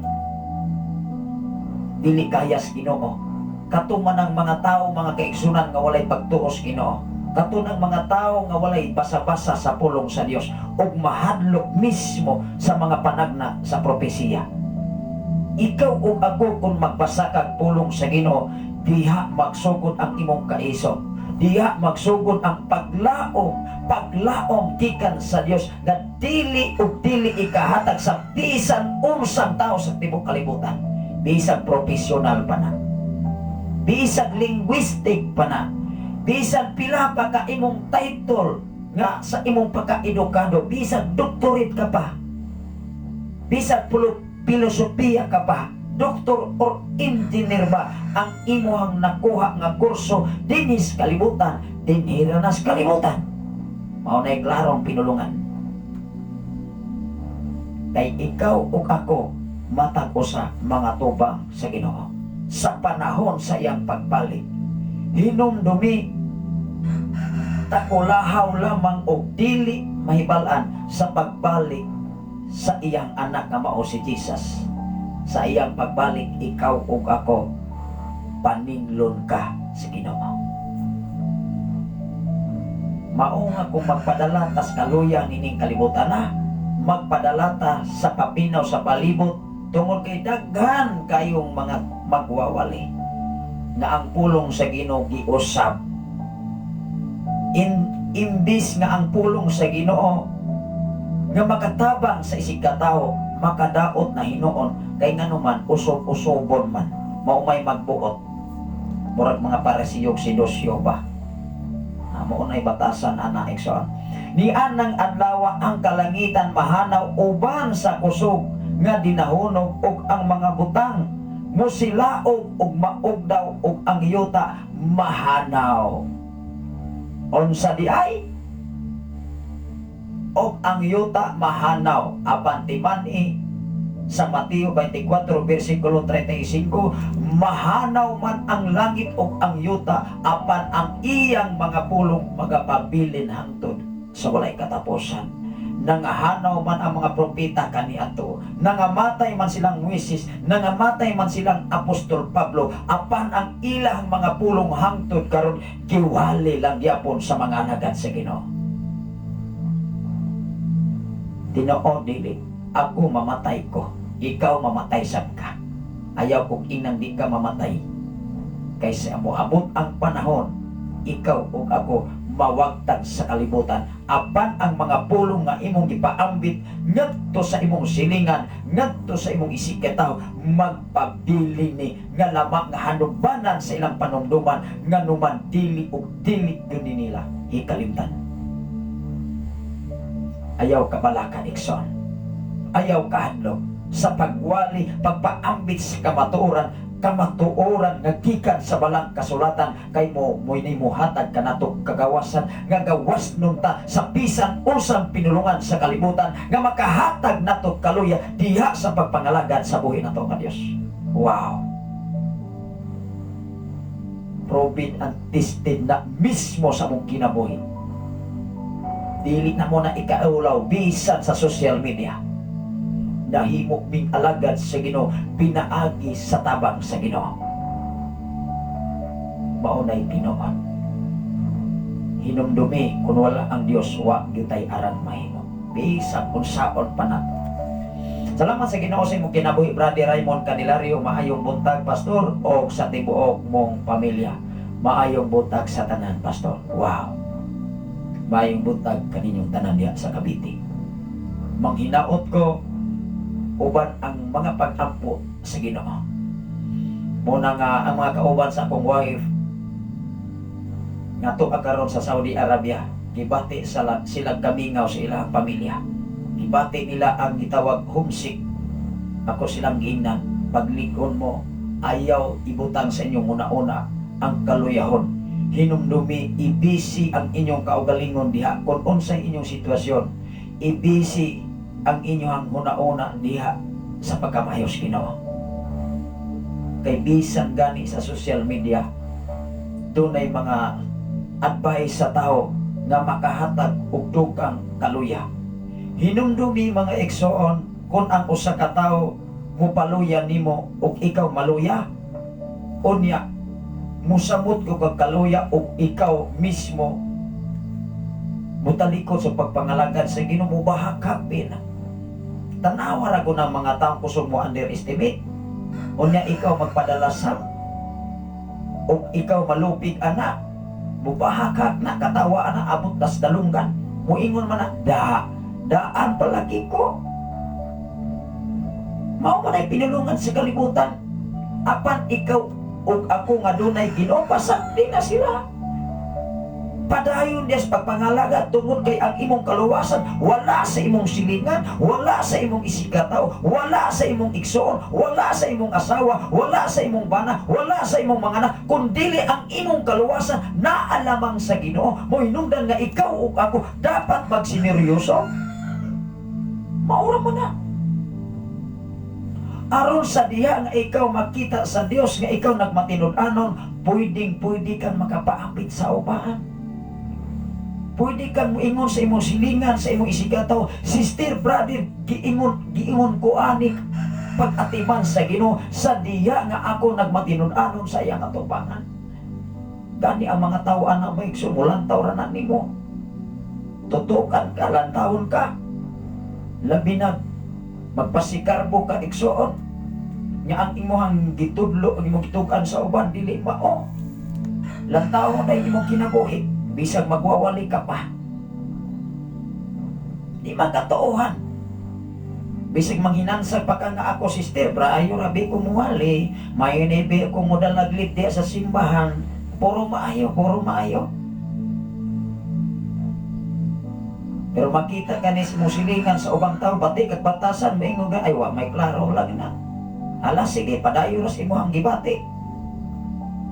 dili kayas Ginoo. Katuman ang mga tao, mga kaigsunan nga walay pagtuos Ginoo. Katunang mga tao nga walay basa-basa sa pulong sa Dios ug mahadlok mismo sa mga panagna sa propesiya. Ikaw ug ako kung magbasa kag pulong sa Ginoo, diha magsugod ang imong kaisog. Diha magsugod ang paglaom gikan sa Dios nga dili ug dili ikahatag sa bisan unsang tao sa tibuok kalibutan. Bisag profesional pa na. Bisag linguistic pa na. Bisag pila pa ka imong title nga sa imong pagka-edukado, bisag doctorate ka pa. Bisag filosofiya ka pa. Doktor or engineer ba ang imuhang nakuha nga kurso dinis kalibutan, dinhira nas kalibutan. Mao na'y klarong pinulungan. Kay ikaw o ako matag usa mga tubang sa Ginoo sa panahon sa iyang pagbalik. Hinumdumi nagtakulahaw lamang og dili mahibalan sa pagbalik sa iyang anak nga mao si Jesus. Sa iyang pagbalik, ikaw ug ako paninglon ka sa Ginoo. Mao nga kung magpadala tas kaluya nining kalibutan na, magpadala ta sa kapinaw sa palibot tungod kay daghan kayong mga magwawali nga ang pulong sa Ginoo giusab. Imbis nga ang pulong sa Ginoo nga makatabang sa isig katao, makadaot na hinuon kay nganuman usob-usobon man mao may magbuot murag mga paresiyog si Dosyo ba. Mao nay batasan ana ekson ni anang adlaw ang kalangitan mahanaw uban sa kusog nga dinahunog og ang mga butang musilaog og maugdaw og ang yuta mahanaw. Unsa di ay og ang yuta mahanaw apan timani sa Mateo 24 versikulo 35, mahanaw man ang langit o ang yuta apan ang iyang mga pulong magapabilin hangtod sa walay katapusan. Nangahanaw man ang mga propeta kaniadto, nangamatay man silang Moises, nangamatay man silang Apostol Pablo, apan ang ilang mga pulong hangtod karon kiwali lang gyapon sa mga alagad sa Ginoo. Tinoo dili, ako mamatay ko, ikaw mamatay sad ka. Ayaw kong inang di ka mamatay. Kaysa mo abot ang panahon, ikaw o ako mawagtag sa kalibutan. Apan ang mga pulong nga imong gipaambit ngadto sa imong silingan, ngadto sa imong isiketaw, magpabili ni nga lamang nga hanubanan sa ilang panumduman nga numan dili ug dili gyud nila hikalimtan. Ayaw ka bala ka Ikson, ayaw ka hadlok sa pagwali, pagpaambit sa kamatuoran nga gikan sa balang kasulatan kay mo ni muhatag kanato kagawasan nga gawas nun ta sa bisan unsang pinulungan sa kalibutan nga makahatag nato kaluya diha sa pagpangalagad sa buhi nato ka Dios. Wow, proven and tested na mismo sa mong kinabuhi. Dili na mo na ikaulaw bisan sa social media. Nahimo ming alagad sa Ginoo, pinaagi sa tabang sa Ginoo. Maunay tinuod. Hinumdumi kung wala ang Dios wa gyutay aran mahimo. Bisan unsaon pa nato. Salamat sa Ginoo sa imong kinabuhi, Brother Raymond Candelario. Maayong buntag, Pastor, o sa tibuok mong pamilya. Maayong buntag sa tanan, Pastor. Wow. Maayong buntag kaninyong tanan diha sa Cavite. Manghinaot ko uban ang mga pag-ampo sa Ginoo. Muna nga ang mga kauban sa akong wife nga tuwa karon sa Saudi Arabia, gibati sila kamingaw sa ilang pamilya. Gibati nila ang gitawag homesick. Ako silang giingnan, paglikon mo ayaw ibutang sa inyong una-una ang kaluyahon. Hinumdumi, ibisi ang inyong kaugalingon diha kung unsay inyong sitwasyon. Ibisi ang inyong una-una diha sa pagkamayos Ginoo. Kay bisan gani sa social media, dunay mga advice sa tao nga makahatag og dugang kaluya. Hinumdumi mga igsoon, kung ang usa ka tawo mupaluya nimo ug ikaw maluya, unya musamot ko kag kaluya ug ikaw mismo mutalikod sa pagpangalagad sa Ginoo, mubahakapin. Tanawa ra ko ng mga taong kusog mo underestimate. Unya ikaw magpadala sa ug ikaw malupig ana, mubahakak na katawa na abot das dalunggan. Muingon man na daan palagi ko. Mao man ay pinulungan sa kalibutan. Apan ikaw ug ako nga dunay Ginoo, pasakti na sila. Padayon des pagpangalaga tungod kay ang imong kaluwasan wala sa imong silingan, wala sa imong isikataw, wala sa imong igsoon, wala sa imong asawa, wala sa imong bana, wala sa imong mga anak, kundi ang imong kaluwasan naalamang sa Ginoo. Mo hinungdan nga ikaw ug ako dapat magsineryoso. Maura mo na. Aron sa diha nga ikaw makita sa Dios nga ikaw nagmatinud-anon, pwede kang makapaambit sa upahan. Pwede kang moingon sa imong silingan, sa imong isigataw, sister, brother, giingon ko ani pag-atiman sa Ginoo sa diya nga ako nagmatinud-anon sa iyang atubangan. Gani ang mga tao ana may sumulantaw ra na nimo. Tutukan ka, lantawon ka. Labi na magpasikarbo ka igsuon. Nga ang imuhang gitudlo, ang imong gitugan sa uban dili mao. Lantawon na imong kinabuhi, bisag magwawali ka pa. Di magkatoohan. Bisig manghinansag pa ka nga ako, sister, ayo rabi ko muwali, may nibi ko mo dalaglit diya sa simbahan, puro maayo, puro maayo. Pero makita ka ni musilingan sa ubang tao, bati kag batasan, maingon ka, ay wa, may klaro lang na. Hala, sige, padayo ras imo ang gibati.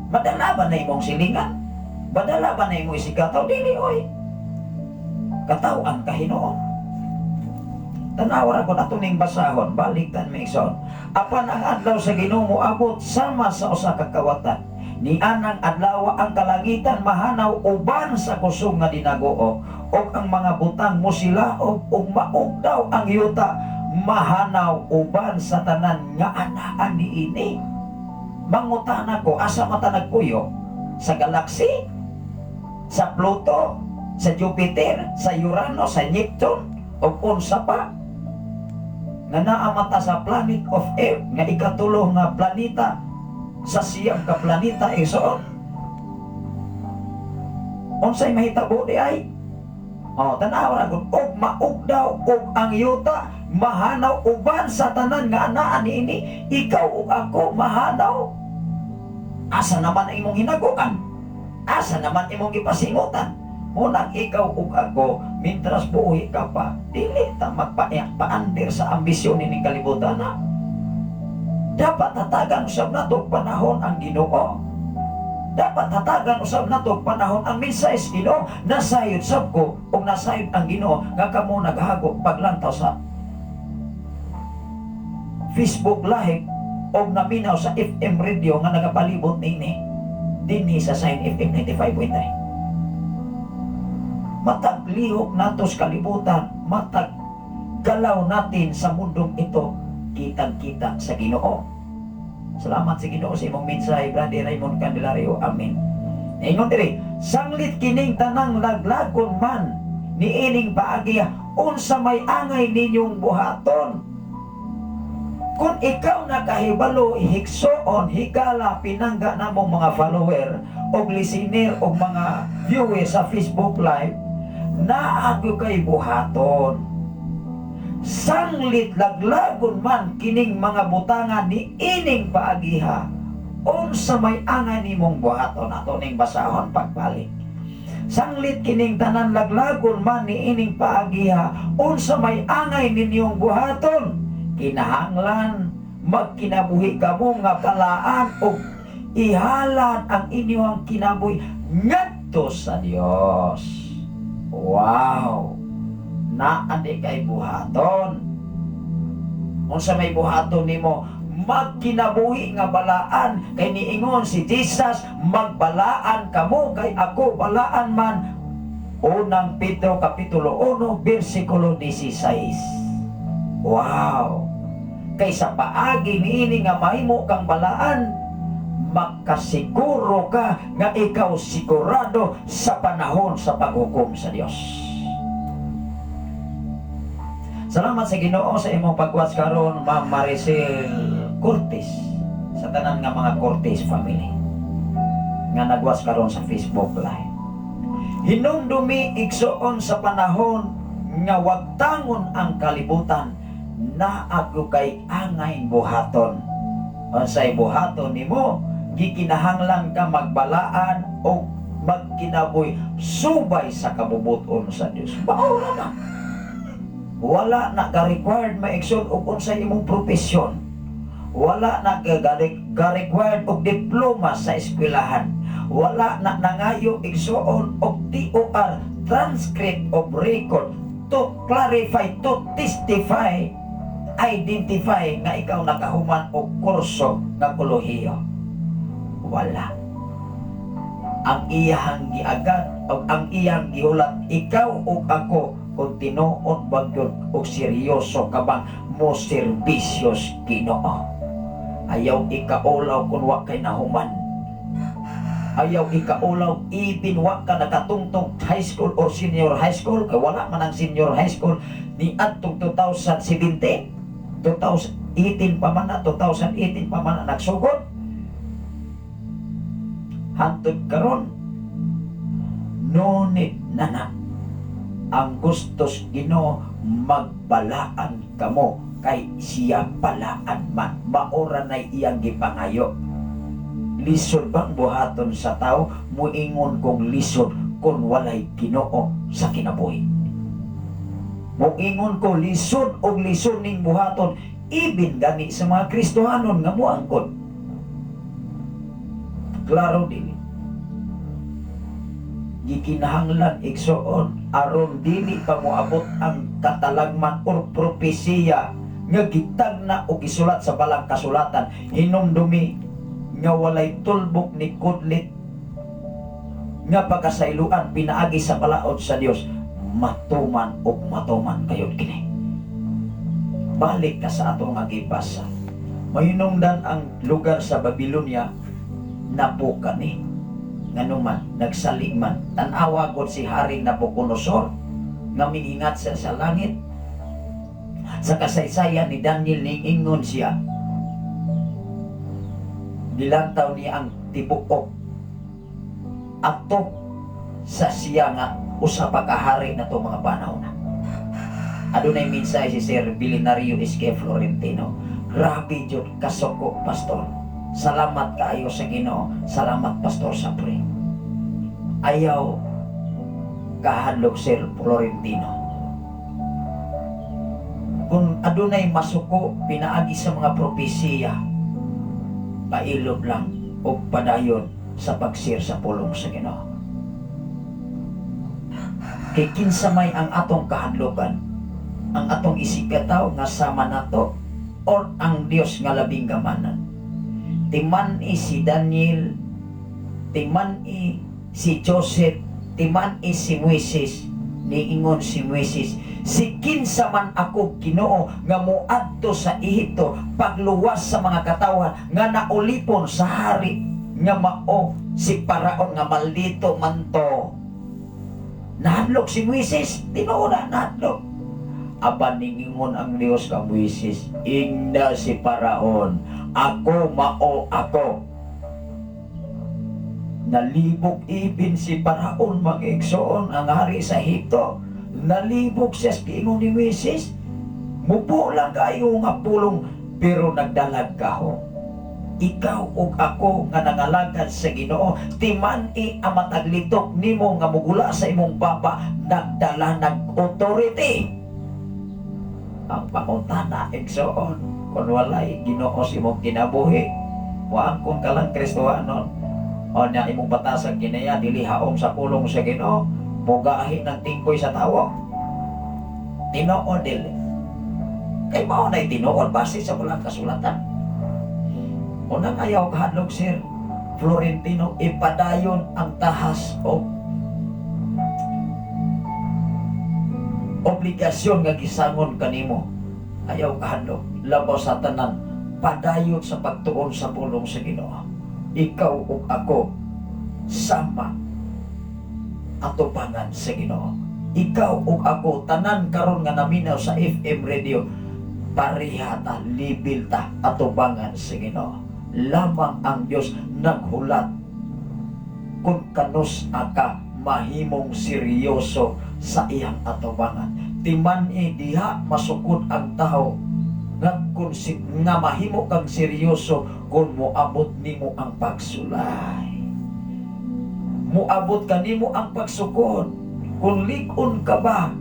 Madala ba na imong silingan? Badala ba na imong isigataw? Dili, oy. Katawan ka Hinoon. Tanawar ako na ning basahon, baliktan may ison. Apan ang adlaw sa Ginoo moabot sama sa usa ka kawatan. Ni anang adlaw ang kalangitan mahanaw uban sa kusog nga dinaguo, og ang mga butang musilaog ug maog daw ang yuta mahanaw uban sa tanan nga anaan niini. Mangutana ko, asa mata nagpuyo? Sa galaksi? Sa Pluto? Sa Jupiter? Sa Uranus? Sa Neptune? O unsa pa? Nga naa mata sa planet of Earth, nga ikatulo nga planeta sa siyam ka planeta isoon. Unsay mahitabo di ay? O, tanaw ra gud, og maog daw og ang yuta mahanaw uban sa tanan nga anaan niini. Ikaw ug ako mahanaw. Asa naman ang imong hinaguan? Asa naman imong gipasingutan? Munang ikaw ug ako, mintras buhi ka pa, dili ta magpaandir sa ambisyon ni kalibutan na. Dapat hatagan usab nato panahon ang Ginoo. Dapat hatagan usab nato panahon ang mensahe Ginoo. Nasayod sab ko ug nasayod ang Ginoo nga kamo naghago paglantaw sa Facebook Live o naminaw sa FM radio nga nagapalibot nini dinhi sa Sign FM 95.3. Matag lihok nato sa kalibutan, matag galaw natin sa mundong ito, kitang-kita sa Ginoo. Salamat sa Ginoo sa imong mensahe, Brother Raymond Candelario. Amen. Ingon diri, sanglit kining tanang laglagon man niining paagi, unsa may angay ninyong buhaton. Kung ikaw nakahibalo, hiksoon, higala, pinangga na mong mga follower o listener o mga viewers sa Facebook Live, naagyo kay buhaton. Sanglit laglagon man kining mga butangan ni ining paagiha, unsa may angay nimong buhaton. Ato ning basahon pagbalik. Sanglit kining tanan laglagon man ni ining paagiha, unsa may angay ninyong buhaton. Kinahanglan magkinabuhi kamo nga balaan o ihalan ang inyong kinabuhi ngadto sa Dios. Wow! Naandi kay buhaton. Unsa may buhaton nimo? Magkinabuhi nga balaan. Kay niingon si Jesus, magbalaan kamo kay ako balaan man. Unang Pedro kapitulo 1 bersikulo 16. Wow! Kaysa paagi niini nga mahimo kang balaan, makasiguro ka nga ikaw sigurado sa panahon sa paghukom sa Dios. Salamat sa Ginoo sa imong pagwatch karon, Ma'am Maricel Cortez, sa tanan nga mga Cortez family nga nagwatch karon sa Facebook Live. Hinumdumi igsuon sa panahon nga wagtangon ang kalibutan, na ako kay angay buhaton. Unsay buhaton nimo? Gikinahanglan ka magbalaan o magkinabuhi subay sa kabubuton sa Dios. Maura na. Wala na ka-required maigsoon og unsay imong profesyon. Wala na ka-required og diploma sa eskwelahan. Wala na nangayo igsoon og TOR, transcript of record, to clarify, to testify, identify nga ikaw nakahuman og kurso nga kolohiyo. Wala. ang iyang giagad o ang iyang gihulat, ikaw o ako kung tinuod ba gyud og seryoso ka bang mo serbisyos Ginoo. Ayaw ikaulaw kung wa kay nahuman. Ayaw ikaulaw even wa ka nakatungtong high school or senior high school, kay wala man ang senior high school ni adtong 2017, 2018 pa man na, 2018 pa man na nagsugod. Hantod karon, no need na ang gustos Ginoo magbalaan kamo kay siya balaan man, maora na iyang gipangayo. Lisod bang buhaton sa tao, muingon kong lisod kung walay Ginoo sa kinabuhi. Muingon ko lisod og lisod ning buhaton ibin gani sa mga Kristohanon nga muangkon. Klaro dili. Gikinahanglan igsoon aron dili pa moabot ang katalagman or propesiya nga gitagna o gisulat sa balang kasulatan, hinumdumi nga walay tulbok ni kudlit nga pagkasailuan pinaagi sa balaod sa Dios, matuman o matuman kayod kini. Balik ka sa atong agibasa. Mahinungdan ang lugar sa Babylonia napuka ni nganuman nagsalig man tan-awa gud si Haring Nabucodonosor nga mingingat sa langit. Sa kasaysayan ni Daniel ning ingon siya, nilantaw niya ang tibuok ato sa siya nga usa pa ka hari na to mga panahon na. Adunay minsay si Sir Bilinario Isque Florentino. Grabe jud kasoko pastor. Salamat kaayo sa Ginoo. Salamat pastor sa pray. Ayaw kahadlok Sir Florentino. Kung adunay masuko pinaagi sa mga propesiya, pailob lang o padayon sa pagsir sa pulong sa Ginoo. Kay kinsa may ang atong kahadlokan, ang atong isikataw nga sama nato or ang Dios nga labing gamanan. Timan-i si Daniel, timan-i si Joseph, timan-i si Moises, niingon si Moises, si kinsa man ako Ginoo nga moadto sa Ehipto pagluwas sa mga katawan nga naulipon sa hari nga mao si Paraon nga maldito man to. Nahadlok si Moises, tinuod na nahadlok. Aba ningingon ang Dios ka Moises, ingna si Paraon, ako mao ako. Nalibog ibin si Paraon mag-igsoon ang hari sa Ehipto. Nalibog siya sa kiingon ni Moises. Mupo lang kayo nga pulong pero nagdalag ka ho. Ikaw ug ako nga nangalagad sa Ginoo, timan-i ang mataglitok nimo nga mugula sa imong papa, nagdala nag-authority. Ang pangutana igsoon, kung walay Ginoo sa imong kinabuhi, waangkon ka lang Kristohanon, o na imong batasag kinaya dili haom sa pulong sa Ginoo, mugahin ng tingkoy sa tawo. Tinuod dili. Kay mao na'y tinuod base sa bulang kasulatan. Unang ayaw kahadlok Sir Florentino, ipadayon ang tahas o obligasyon nga gisangon kanimo. Ayaw kahadlok labaw sa tanan, padayon sa pagtuon sa pulong sa Ginoo. Ikaw ug ako sama atubangan sa Ginoo. Ikaw ug ako tanan karon nga naminaw sa FM radio, pareha ta, libil ta atubangan sa Ginoo. Lamang ang Diyos naghulat kung kanus aka mahimong seryoso sa iyang atubangan. Timan-i diha masukod ang tao nga nga mahimo kang seryoso kung moabot nimo ang pagsulay. Moabot kanimo ang pagsukod kung lig-on ka ba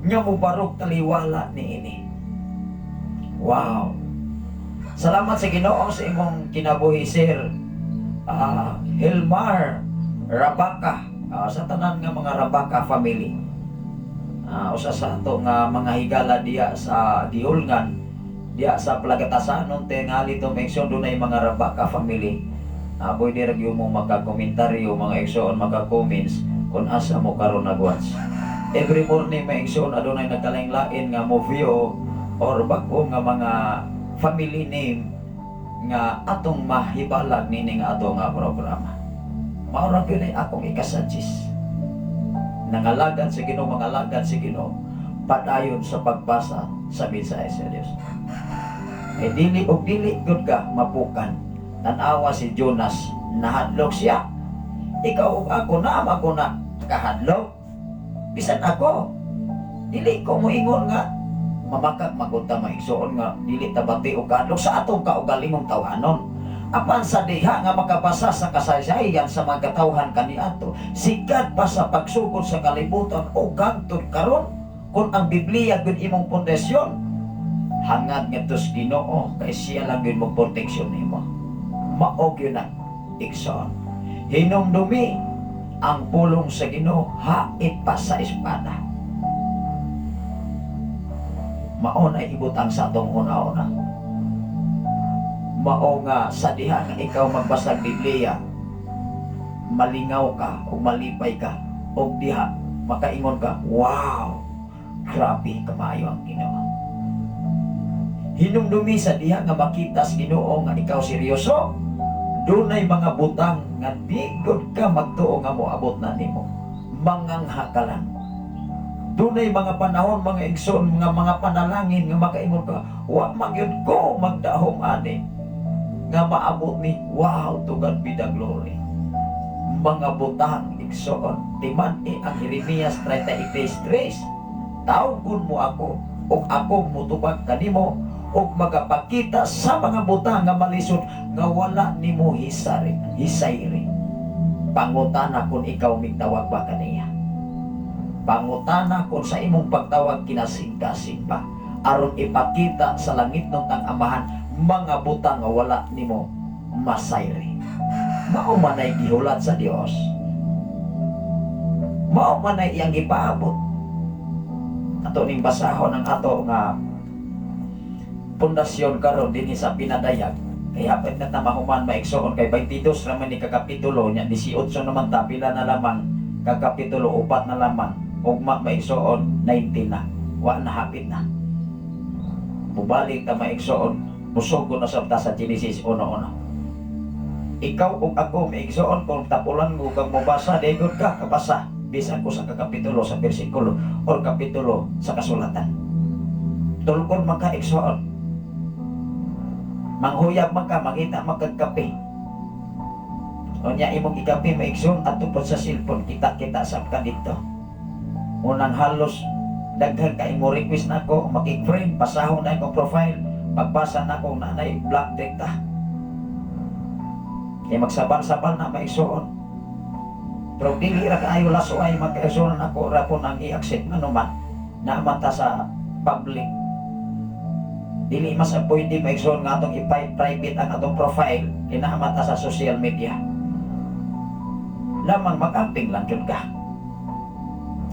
nga mubarog taliwala niini. Wow. Salamat sa Ginoo sa imong kinabuhi Sir Hilmar Rabaka, sa tanan nga mga Rabaka family. Usa sa ato nga mga higala diya sa Gihulngan, diya sa Plagatasanon tingali to mention dunay mga Rabaka family Pwede rin yung mo makakomentaryo mga igsoon, maka-comments kung asa mo karon nag-watch. Every morning may igsoon adunay nagkalain-lain nga movie or bago nga mga family name nga atong mahibalag nini nga ato nga programa. Maura gyud ay akong ikasuggest. Nangalagad sa Ginoo, mangalagad sa Ginoo padayon sa pagbasa sa mensahe sa Dios. Dili gud ka mapukan. Tanawa si Jonas, nahadlok siya. Ikaw ug ako naama ko na kahadlok. Bisan ako, dili ko mo ingon nga mamakag magunta maigsoon nga dili tabati og kadlok sa atong kaugalingong tawanon. Apan sa diha nga makabasa sa kasaysayan sa mga katawhan kaniadto, sikat pa sa pagsugod sa kalibutan o gangtod karon kung ang Biblia gud imong pundasyon. Hangad ngadto sa Ginoo kay siya lang gyud mo proteksyon nimo. Mao gyud na igsoon. Hinumdumi ang pulong sa Ginoo hait pa sa espada. Mao na ibutang sa atong una-una. Mao nga sa diha nga ikaw magbasa Biblia, malingaw ka o malipay ka o diha makaingon ka, wow, grabe kamayo ang Ginoo. Hinumdumi sa diha nga makita sa Ginoo nga ikaw seryoso. Dunay mga butang nga bigod ka magtuo nga moabot na nimo. Mangangha ka lang. Dunay mga panahon, mga igsoon, mga panalangin nga makaingon ka, wa magyud ko magdahom ani nga maabot ni wow, to God be the glory. Mga butang igsoon, timan ang Jeremias 33:3. Tawgon mo ako ug ako mutubag kanimo ug magapakita sa mga butang nga malisod nga wala nimo hisayri. Pangutana kung ikaw migtawag ba kaniya. Pangutana kung sa imong pagtawag kinasing-kasing ba aron ipakita sa langit ng tang amahan mga butang nga wala nimo masayri. Mao man ay gihulat sa Dios. Mao man ay iyang gipaabot. Ato ning basahon ang ato nga pundasyon karon dinhi sa pinadayag. Kaya hapit na tamahuman maigsoon kay 22 raman ni kakapitulo nya 18 naman ta pila na lamang kakapitulo 4 na lamang ugma maigsoon 19 na. Wa na hapit na. Mubalik ta maigsoon musugo na sabta sa Genesis 1:1. Ikaw ug ako maigsoon kung tapulan mo kang mobasa daygon ka kabasa bisan ko sa kakapitulo sa bersikulo o kapitulo sa kasulatan. Tulkon man ka igsoon. Manghuyab man ka, makita magkagkape. O niya imong ikape maigsoon at tupod sa cellphone kita sab ka dito. Unang halos daghan kay mo request nako makig-friend pasahon na akong profile pagbasa nako nanay black data. Kaya magsabal-sabal na maigsoon. Pero dili ra kaayo laso ay magkaigsoon ako ra po nang i-accept manuman na mata sa public. Dili mas pwede maigsoon nga atong i-private ang atong profile kinamata sa social media. Lamang mag-amping lang yun ka.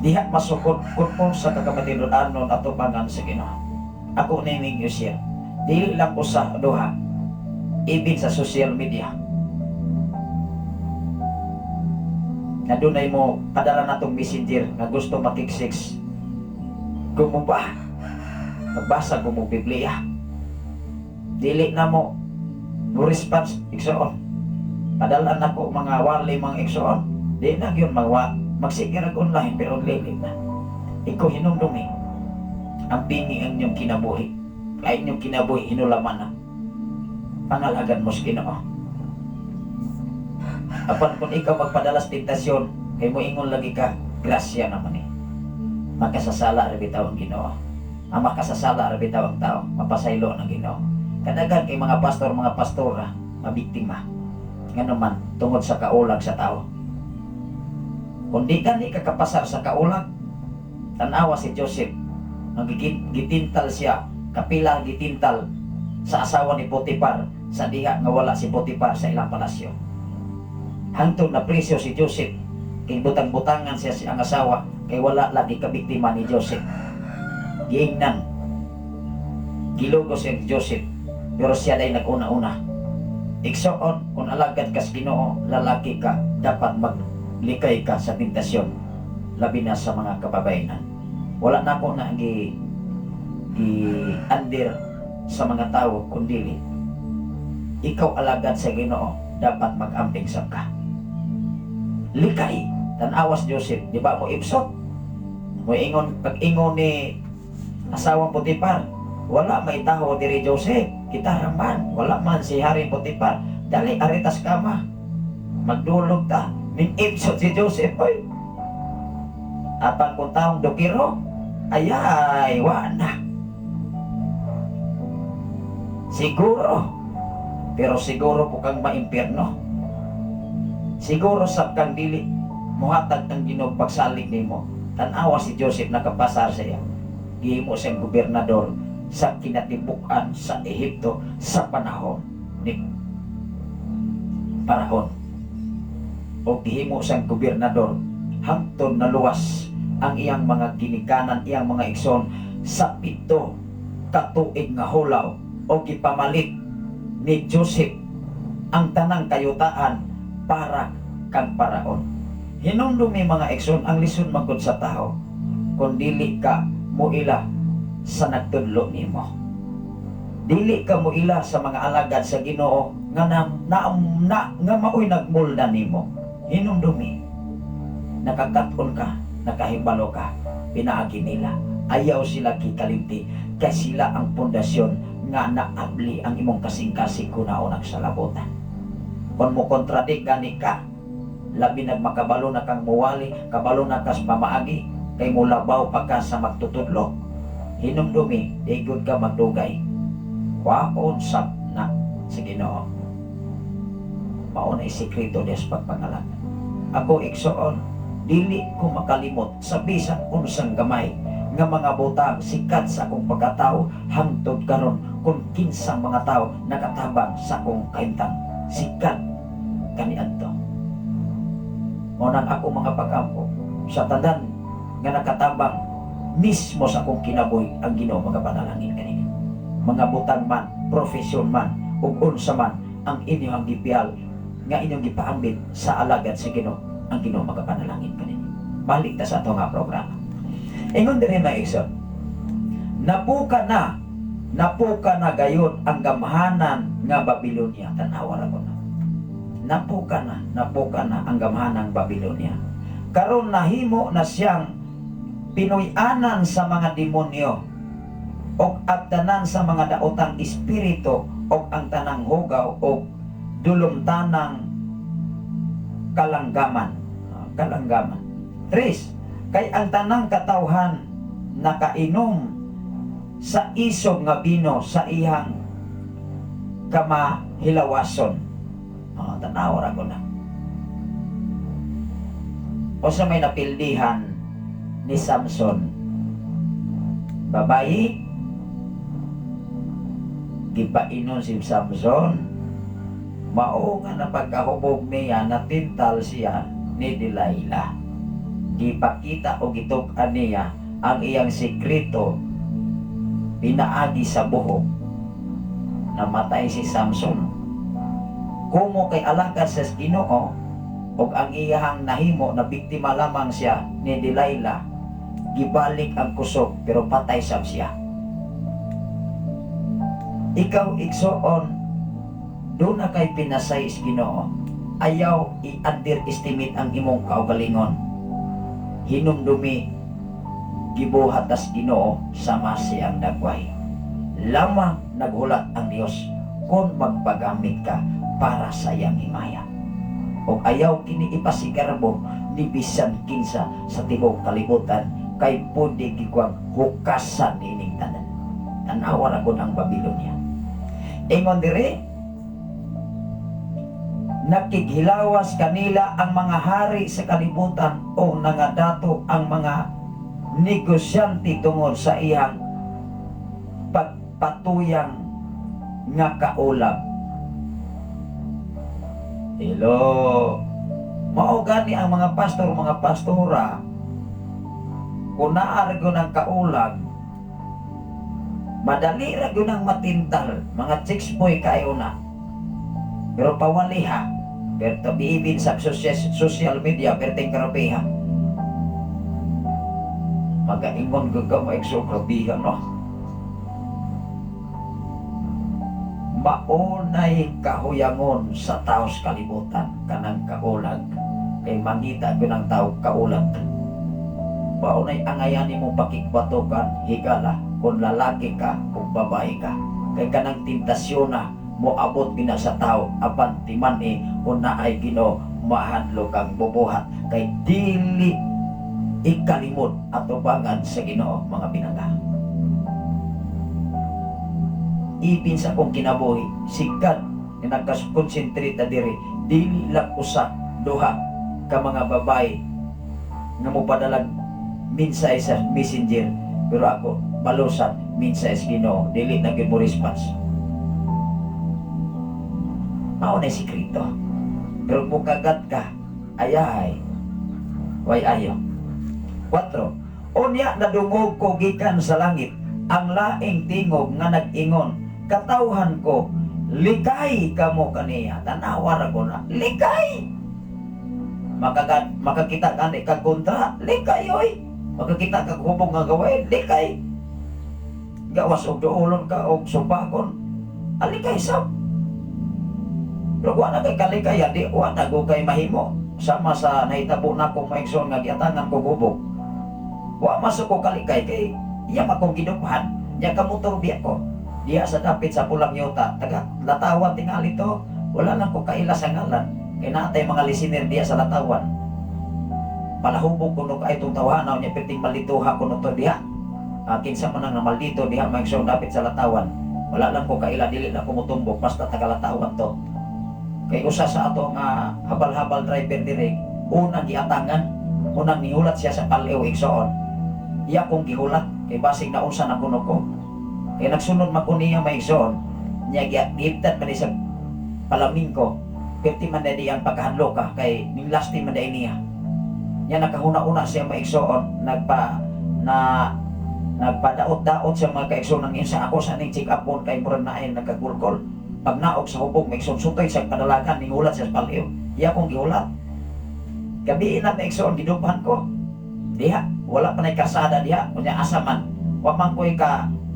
Diha masukod kung sa kakamatinudanon at tubangan sa Ginoo. Ako nining share. Dili lang usa duha. Ibig sa social media. Na dunay mo padala natong messenger nga gusto makig-sex. Gumuba. Magbasa ko mo Biblia. Dili na mo response igsoon. Padala na ko mga wali mga igsoon. Di na yun magsigir online pero lilit na. Ikaw hinumdumi. Ang pingi ang inyong kinabuhi. Kaya inyong kinabuhi hinulaman na. Pangalagan mo sa Ginoo. Apan kung ikaw magpadalas tentasyon, kay mo ingon lagi ka, grasya naman eh. Makasasala rin bitaw ang Ginoo. Ang makasasala rin bitaw ang tao, mapasaylo ng Ginoo. Kadagan kay mga pastora, mabiktima. Nga naman, tungod sa kaulag sa tao. Kung di ka kakapasar sa kaulag, tanawa si Joseph, gitintal siya, kapila gitintal sa asawa ni Potiphar, sa diha nga wala si Potiphar sa ilang palasyo. Hangtod na presyo si Joseph, kay butang-butangan siya ang asawa, kay wala lagi kabiktima ni Joseph. Giingnan, gilugo siya ni Joseph, pero siya day nag-una-una. Igsoon, kung alagad ka sa Ginoo, lalaki ka, dapat maglikay ka sa tentasyon, labi na sa mga kababayanan. Wala na ako na andir sa mga tao, kundi ikaw alagad sa Ginoo, dapat mag-amping sab ka. Likay, tanawas Joseph, di ba mo ipsot? Pag-ingon ni asawang Potiphar, wala may taho diri Joseph, kita raman, wala man si Hari Potiphar, dali aritas kama, magdulog ta, ning ipsot si Joseph, oy. Apang kung taong dokiro, ayay, wana. Siguro, pero siguro po kang maimpyerno. Siguro sa kang dili, muhatag ang Ginoo pagsalig nimo. Tanawa si Joseph nakapasar sa iya. Gihimo siyang gobernador sa kinatibukan sa Ehipto sa panahon ni Paraon. O gihimo siyang gobernador hangtod naluwas ang iyang mga ginikanan, iyang mga igsoon sa 7 katuig nga hulaw, o gipamalit ni Joseph ang tanang kayutaan para kang Paraon. Hinumdumi mga igsoon, ang lisod magod sa tao kung dili ka muila sa nagtudlo nimo. Dili ka muila sa mga alagad sa Ginoo nga nga maoy nagmulda nimo. Hinumdumi, nakakaton ka, nakahibalo ka, pinaagi nila. Ayaw sila kikalimti kay sila ang pundasyon nga naabli ang imong kasing-kasing kunaon sa labotan. Kung mo kontradik gani ka, labi nagmakabalo na kang muwali, kabalo na kas pamaagi, kay mulabaw pa ka sa magtutudlo. Hinumdumi, digod ka magdugay. Waon sab na sa Ginoo. Mao na isikreto des pagpangalan. Ako igsoon, dili ko makalimot sa bisan unsang gamay nga mga butang sikat sa akong pagkatao hangtod karon kung kinsang mga tao nakatabang sa akong kaimtang sikat kaniadto. Unang ako mga pag-ampo sa tanan nga nakatabang mismo sa akong kinabuhi ang Ginoo magapanalangin kanini. Mga butang man, profesyon man, ug unsa man ang inyong gipiyal nga inyong gipaambit sa alagad sa Ginoo, ang Ginoo magapanalangin kanini. Balik ta sa ato nga programa. Ingon diri na igsoon, napuka na gayon ang gamhanan nga Babilonia. Tanawa ra ko na. Napuka na ang gamhanang Babilonia. Karon nahimo na siyang pinuy-anan sa mga demonyo o at tanan sa mga daotang espiritu o ang tanang hugaw o dulumtanang kalanggaman. 3. Kay ang tanang katawhan nakainom sa isog nga bino sa iyang kamahilawason. Tanawa ra ko na. O sa may napildihan ni Samson, babayi, gipainon si Samson, mao nga na pagkahubog niya, natintal siya ni Delilah. Gipakita o gituk-an niya ang iyang sikreto, pinaagi sa buhok, namatay si Samson. Kumo kay alagad sa Ginoo og ang iyang nahimo na biktima lamang siya ni Delilah, gibalik ang kusog pero patay sab siya. Ikaw igsoon, doon na kay pinasay sa Ginoo, ayaw i-underestimate ang imong kaugalingon. Hinumdumi, gibuhat as Ginoo sama siyang dagway. Lamang naghulat ang Dios kung magpagamit ka para sa iyang himaya. O ayaw kini ipasigarbo ni bisan kinsa sa tibuok kalibutan kay pwede gigwang hukasan nining tanan. Tanawa ra kun ang Babilonia. Ingon diri, nakighilawas kanila ang mga hari sa kalibutan o nangadato ang mga negosyante tungod sa iyang pagpatuyang nga kaulab. Hello. Mao gani ang mga pastor, mga pastora, kung naargo ng kaulag, madali ra gyud ang matintal, mga chicks boy kayo na. Pero pawaliha. Pero tabiibin sa social media, perting karabiha. Magaingon ka maigso karabiha, no? Maunay kahuyangon sa taos kalibutan kanang kaulag. Kay mangita ko ng tao kaulag. Maunay angayanin mo pakikbatokan, higala, kung lalaki ka, kung babae ka. Kay kanang tentasyon na mo abot gina sa tao, apan timan kung naay Ginoo mahadlo kang bubuhat. Kay dili ikalimot at ubangan sa Ginoo mga pinangga. Ipin sa kong kinabuhi, sikat na nagkonsentrita diri, dili lang usa, duha ka mga babae nga mo padalag minsay sa messenger, pero ako balusan minsay sa Ginoo, dili na gyud mo response. Mao na sikreto. Pero kung kagat ka, ayay, way ayo. 4. Unya nadungog ko gikan sa langit ang laing tingog nga nag-ingon, katawhan ko, likay kamo kaniya. Tanawa ra ko na, likay. Makakita ka ni kag kontra, likay oy. Makakita ka hubog nga gawin, likay. Gawas og duolon ka og sumpakon, alikay sab. Pero wala kay kalikay, di wala ko kay mahimo. Sama sa nahitabo na kong maigsoon nga giatangan ko hubog. Wa masuk ko kalikay kay iya akong gidupahan. Diya ka motor biya ko. Diya sa dapit sa pulang yuta. Taga latawan tingali to. Wala lang ko kaila sa ngalan. Kay natay mga listener diya sa latawan. Palahubog ko no kay itong tawhanaw niya perting malituha ko no to diya. Kinsa man nga maldito diha maigsoon dapit sa latawan. Wala lang ko kaila, dili na ko mutumbok basta taga latawan to. Kay usa sa ato nga habal-habal driver diri, unang giatangan, unang nihulat siya sa paliw igsoon. Iya kong gihulat kay basig na unsa na kuno ko. Kay nagsunod man ko niya may igsoon, niya giptat man sa palaming ko. Perti man na diyang pagkahanlo ka kay ning lasti man dai niya. Niya nakahuna-una siya may igsoon, nagpadaot-daot siya mga kaigsoon nang sa ako sa ning check up on kay murag naay nagkagulkol. Pag naog sa hubog may igsoon sutoy sa padalagan ning hulat siya sa paliw. Iya kong gihulat. Gabi na may igsoon gidupan ko. Diha, wala pa na kasada diha, kunya asaman, wa man ko'y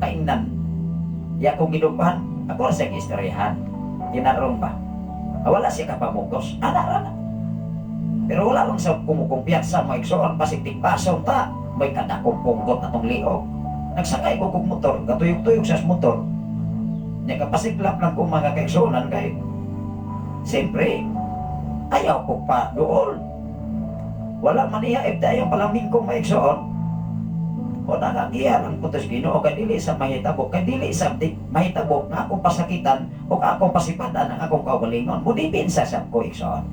kaingnan. Iya kong gidupan, ako sa istoryahan, ginarong pa. Wala siya kapamugos, ana. Pero wala lang sa kumukumpiyansa, mo igsoon, pasiktik pasong ta, may kadakong punggot na tong liog. Nagsakay ko kong motor, katuyog-tuyog sa motor. Nya kapasiklap lang kong mga kaigsonan kay, siyempre, ayaw ko pa doon. Wala man niya yung palaming kong maigsoon. O nakagiya lang putos Ginoo kay dili sa mahitabok, kay dili sa mahitabok nga akong pasakitan o akong pasipadan ang akong kaugalingon. Mudi pinsa sa ko igsoon.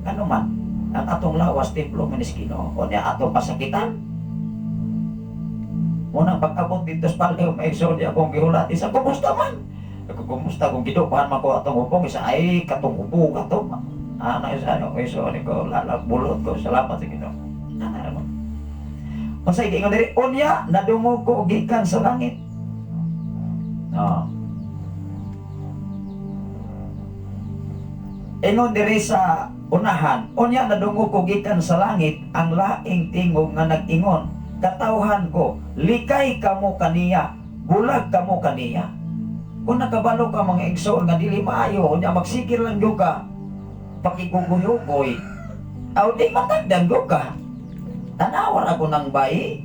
Ano man, ang atong lawas templo manis Ginoo o niya atong pasakitan. Unang pag-abot dito sa paliw maigsoon niya akong gihulati sa kumusta man. Ako kumusta kung gidupahan man ko atong upong isa ay katong upo katong ana isa ano igsoon ko lalak bulot ko salamat sa Ginoo. Ana mo. Unsay giingon diri unya nadungog ko gikan sa langit. Ingon diri sa unahan, unya nadungog ko gikan sa langit ang laing tingog nga nag-ingon, katawhan ko, likay kamo kaniya, bulag kamo kaniya. Kung nakabalo ka mga igsoon nga dili maayo, unya magsikir lang gyud ka. Pakiguguyogoy. Aw di matagdan gyud ka. Tanawar ako ng bayi,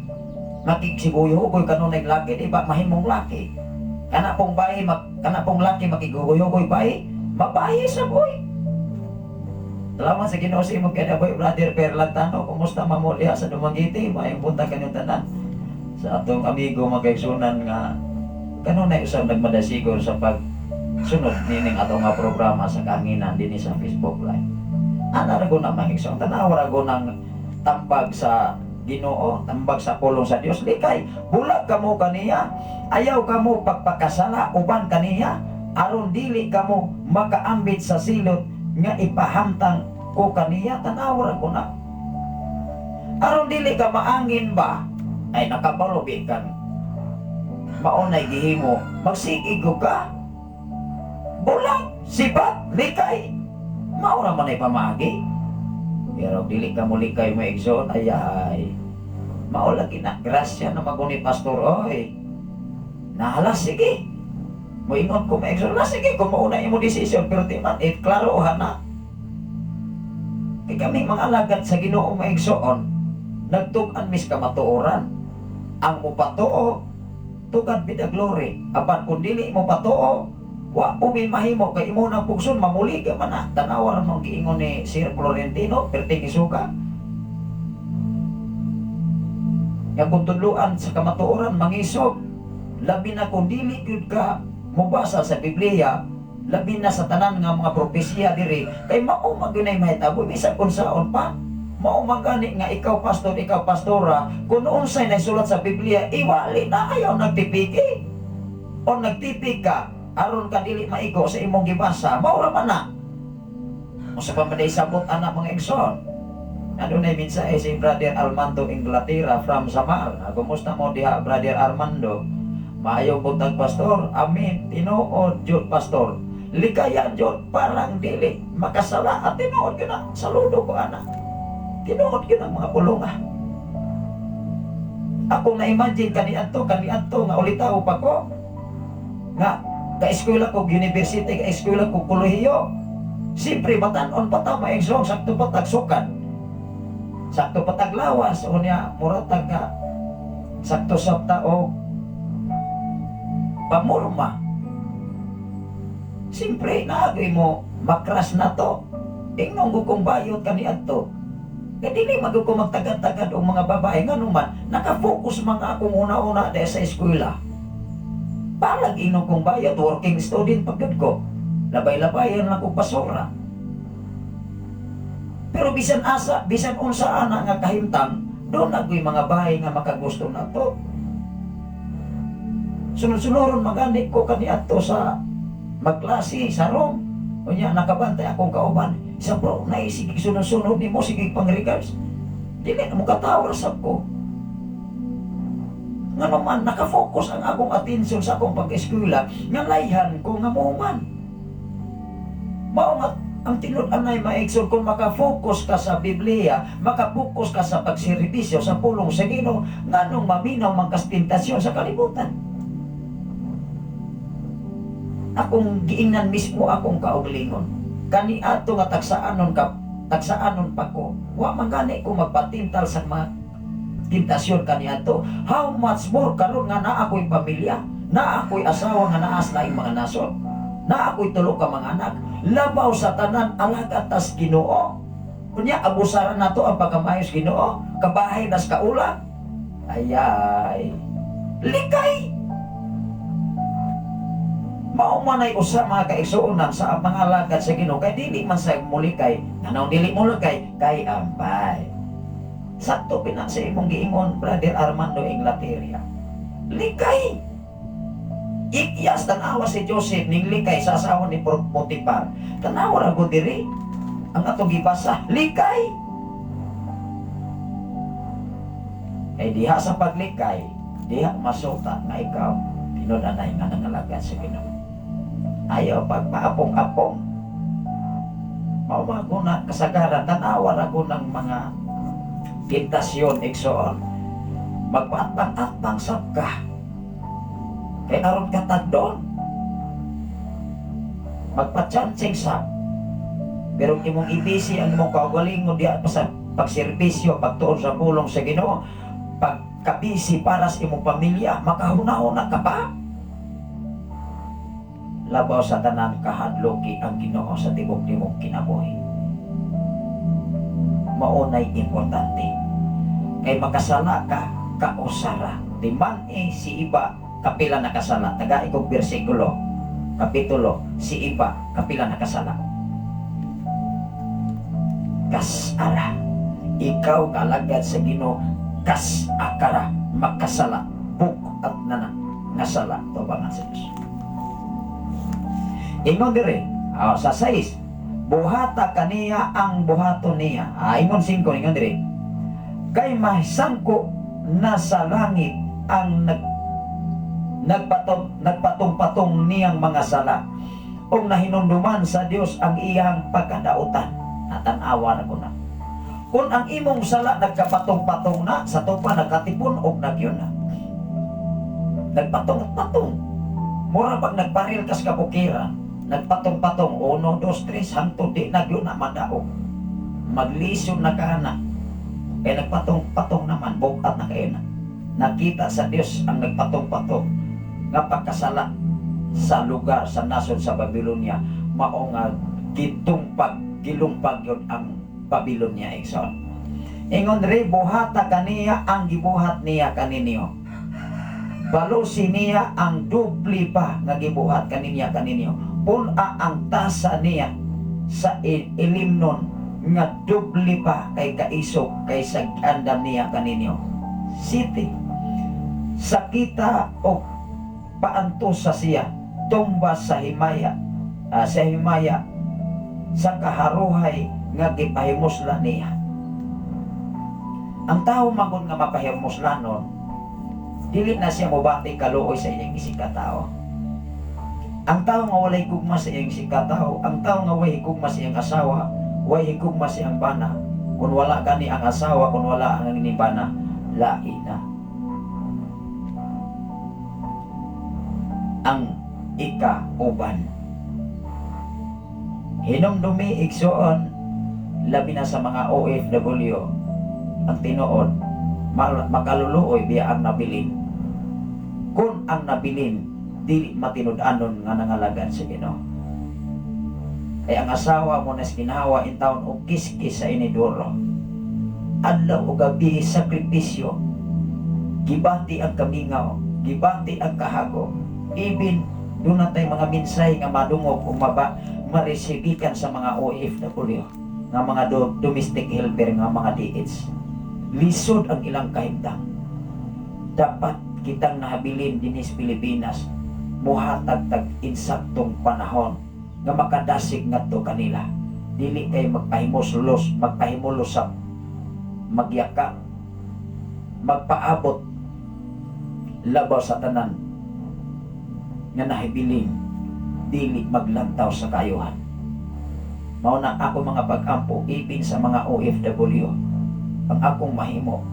makikiguyogoy kanunay laki, di ba mahimong laki. Kana pong bayi, kana pong laki makiguyogoy bayi, mabayi sa boy. Salamat sa Ginoo sa imong kada boy, brother Perlantano, kumusta mamulya sa Dumaguete, maayong punta kanyang tanan. Sa atong amigo magkaigsunan nga kanunay usab nagmadasigor sa pagsunod nining atong nga programa sa kanginan dinhi sa Facebook Live. Ana ra go na maigsoon, tanaw ra go nang tambag sa Ginoo, tambag sa pulong sa Dios. Likay, bulag kamo kaniya, ayaw kamo pagpakasala uban kaniya, aron dili kamo makaambit sa silot nga ipahamtang ko kaniya. Tanaw ra ko na. Aron dili ka maangin ba, ay nakabalubi kan maunay gihimo, magsigig ka. Bulag, sipat, likay. Maura man ay pamagi. Pero dili ka mo likay mo igsoon, ay. Maulagi na, grasya na maguni pastor, oy. Nahala, sige. Moingon ko maigsoon, sige, kung mauna mo desisyon, pero di man, klaro na. Kaya kami mga alagad sa Ginoo maigsoon, nagtugan mis kamatuoran. Ang mo patuo, tugan bida glory. Apan kung dili mo patuo, wa umimahimo kay imo nang pugson mamuli ka man na. Tanawar mo giingon ni Sir Florentino, perting isuka. Yang kung tuluan sa kamatuoran mangisog, labi na kung dili gyud ka mubasa sa Biblia, labi na sa tanan nga mga propesya diri, kay mao magunay mahitabo bisan kung saon pa. Mao magani nga ikaw pastor, ikaw pastora, kung unsay naisulat sa Biblia, iwali na ayaw nagtipiki. O nagtipik ka, aron ka dili maigo sa imong gibasa, maura man na. O sa pamaday sabot anak mga igsoon. Ano na minsan si Brother Armando Inglaterra from Samar. Kumusta mo diha Brother Armando? Maayo buntag pastor, amin, tinuod jud pastor. Likaya jud parang dili makasala at tinuod ko na, saludo ko anak. Tinuod ko ng mga pulunga. Ako na-imagine kaniadto nga ulitaw pa ko. Nga, ka-eskwela ko, university, ka-eskwela ko, kolehiyo. Siyempre, matanon pa tama yung song, sakto pa tagsukan. Sakto pa taglawas, o niya, muratag ka, sakto sa tao, pamurma. Siyempre, naagay mo, makras na to. Ingnon ko kung bayot kaniadto. Kaya dili ko magtagad-tagad o mga babae nga naman, nakafocus mga akong una-una dahil sa eskwela. Palag inong kong bayad, working student pagod ko. Labay-labayan lang ko pasora. Pero bisan asa, bisan unsa ana nga kahimtang, doon nagoy mga bahay nga makagusto na to. Sunod-sunuron magani ko kaniadto sa magklase sa room. O niya, nakabantay akong kauban. Isa bro, naisig sunod-sunod ni mo, sige pang regards. Dili na mo katawar sa ko. Nga naman, nakafocus ang akong atensyon sa akong pag-eskwela, nga layhan ko nga muman. Maungat, ang tinod-anay maigsoon, kung makafocus ka sa Biblia, makafocus ka sa pagservisyo, sa pulong sa Ginoo, nga nung maminaw magkastintasyon sa kalibutan. Akong giingnan mismo akong kaugalingon. Kani ato nga tagsaanon pa ko. Wa man gani ko magpatintal sa mga tentasyon kani ato. How much more karon nga naa ako'y pamilya, naa ako'y asawa nga naas laing mga nasod, naa ako'y tulo ka mga anak, labaw sa tanan alagad tas Ginoo. Kunya abusaran nato ang pagkamayos Ginoo, kabahay nas kaula. Ayay. Likay. Mao man ay usa mga kaigsuonan sa mga alagad sa Ginoo, kay dili man sa mulikay. Anong dili mulikay? Kay ampay. Sakto pina sa imong giingon, Brother Armando Inglaterra. Likay. Ikyas tanawa si Joseph ning likay sa asawa ni Potiphar. Tanawa ra gud diri. Ang atong gibasa, likay. Ay diha sa paglikay, diha masuta nga ikaw tinod-anay nga nangalagad sa Ginoo. Ayaw pagpaapong-apong. Maumago na kasagaran, tanawa ra ko ng mga tentasyon, igsoon. Magpaatbang-atbang sab ka. Kaya aron ka tagdoon. Magpatsansing sab. Pero imong ibisi ang imong kaugalingon diya pa sa pagserbisyo, pagtuon sa pulong sa Ginoo, pagkabisi para sa imong pamilya, makahuna-huna ka pa. Labaw sa tanan kahadloki ang Ginoo sa tibok nimong kinabuhi. Maunay importante. Kay makasala ka, kausara. Di man si iba kapila nakasala. Taga ikong bersikulo, kapitulo, si iba kapila nakasala. Kasara. Ikaw kalagad sa Ginoo, kasakara, makasala, buk at nana, nasala, tubangan sa Diyos. Ingon dire, sa 6, buhata kaniya ang buhaton niya. Ingon 5, ingon dire, kay mahsangko na sa langit ang nagpatong-patong niyang mga sala. o nahinumduman sa Dios ang iyang pagkadautan. Natanawa na ko na. Kung ang imong sala nagkapatong-patong na, sa tupa nagkatipon o nagyon na. Nagpatong-patong. Mura pag nagparil kas kabukiran, nagpatong-patong, 1, 2, 3, hangtod di nagyon na madaog. Maglisod na kaana. Eh nagpatong-patong naman, bukat na kaina. Nakita sa Dios ang nagpatong-patong nga pagkasala sa lugar, sa nasod sa Babylonia, mao nga gilumpag yun ang Babylonia, Ikson. Ingon re, buhata kaniya ang gibuhat niya kaninyo. Balusi niya ang dubli pa nga gibuhat kaninya kaninyo. Puna ang tasa niya sa ilimnon nga dubli pa kay kaisog kay sagandam niya kaninyo. City. Sakita o paantos sa siya, tumbas sa himaya, sa kaharuhay nga gipahimuslan niya. Ang tao magod nga mapahimuslanon, dili na siya mobati kaluoy sa iyang isikatao. Ang tao nga walay higugma sa iyang isikatao, ang tao nga way higugma sa iyang asawa, way higugma sa iyang bana. Kung wala gani ang asawa, kung wala ang inibana, lain na. Ang ikauban. Hinumdumi igsuon, labi na sa mga OFW, ang tinuod, makaluluoy biya ang nabilin. Kung ang nabilin, dili matinud-anon nga nangalagan sa Ginoo. Ay ang asawa mo na ginawa in taon o kiskis sa inidoro. Adlaw o gabi sakripisyo, gibati ang kamingaw, gibati ang kahago. Even doon natay mga minsay nga madungog o maresibikan sa mga OFW, nga mga domestic helper, nga mga DH. Lisod ang ilang kahimtang. Dapat kitang nahabilin dinis Pilipinas, muhatag tag insaktong panahon nga makadasig ngadto kanila. Dili kay magpahimulos magyaka, magpaabot labaw sa tanan nga nahibilin, dili maglantaw sa kayuhan. Mao na ako mga pag-ampo ibin sa mga OFW. Ang akong mahimo,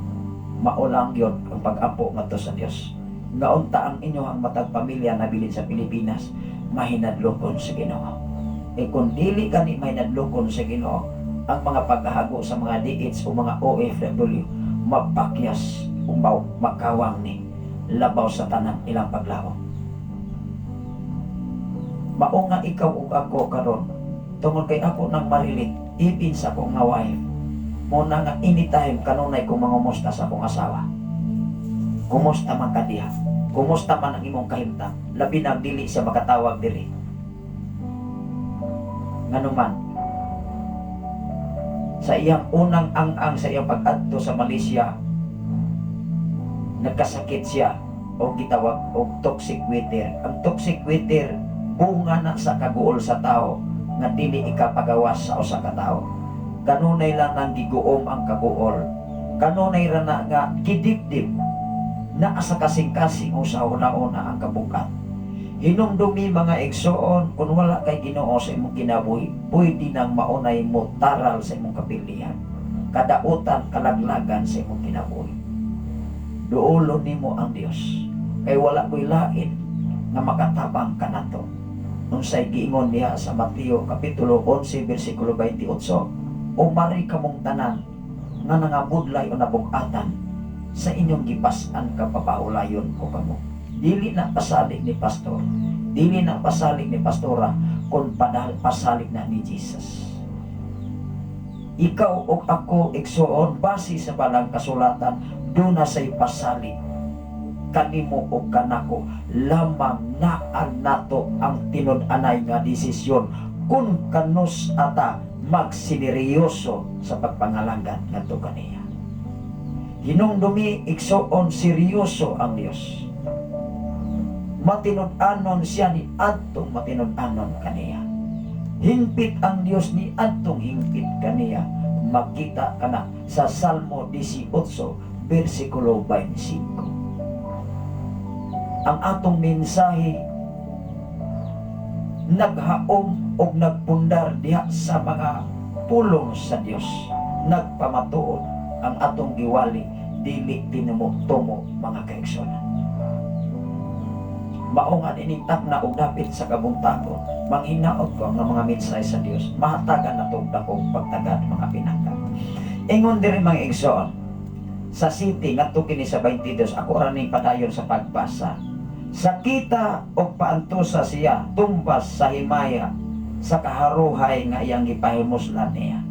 maulang yun ang pag-ampo ngadto sa Dios. Nga unta ang inyong matag pamilya na bilin sa Pilipinas, mahinadlokon sa Ginoo. E kung dili kani mahinadlokon sa Ginoo, ang mga paghahago sa mga DH o mga OFW, mapakyas umbaw, makawang ni labaw sa tanan ilang paglawong. Mao nga ikaw ug ako karon, tungod kay ako nang marilit, ipin sa akong nga wife, muna nga anytime kanunay kung mangumusta sa akong asawa. Kumusta man ka diha? Kumusta man ang imong kahimtang? Labi na dili siya makatawag diri. Nganuman, sa iyang unang ang sa iyang pag-adto sa Malaysia, nagkasakit siya o gitawag og toxic water. Ang toxic water bunga na sa kaguol sa tao nga dili ikapagawas sa usa ka tao. Kanunay lang nang giguom ang kaguol. Kanunay ra na nga kidibdib na asa kasing-kasing usa una-una ang kabukat. Hinumdumi mga igsoon, kung wala kay Ginoo sa imong kinabuhi, pwede nang maunay mo taral sa imong kapilihan, kadautan, kalaglagan sa imong kinabuhi. Duolon nimo ang Dios, kay wala ko'y lain na makatabang ka nato. Unsay giingon niya sa Mateo kapitulo 11 bersikulo 28, umari kamong tanan nga nangabudlay o nabugatan sa inyong gipas-an kapapahulayon ko kamo. Dili na pasalig ni pastor, dili na pasalig ni pastora, kung pasalig na ni Jesus. Ikaw o ako igsuon base sa balang kasulatan, doon na say pasalig kanimo o kanako, lamang naan nato ang tinud-anay nga desisyon kung kanus ata magsineryoso sa pagpangalanggan ngadto kaniya. Hinumdumi igsuon seryoso ang Dios. Matinud-anon siya ni adtong matinud-anon kaniya. Hingpit ang Dios ni adtong hingpit kaniya. Makita kana sa Salmo 18 bersikulo 25. Ang atong mensahe naghaom og nagpundar diha sa mga pulong sa Dios, nagpamatuod ang atong giwali dili tinumo-tumo mga kaigsoon. Maungan initap na og dapit sa kabuntagon, manghinaot ko ang mga mensahe sa Dios, mahatagan na itong dakong pagtagad mga pinangga. Ingon diri mga igsoon, sa city ngadto kini sa 22, ako ra ning padayon sa pagbasa. Sakita og paantusa siya tumbas sa himaya sa kaharuhay nga iyang gipahimuslan niya.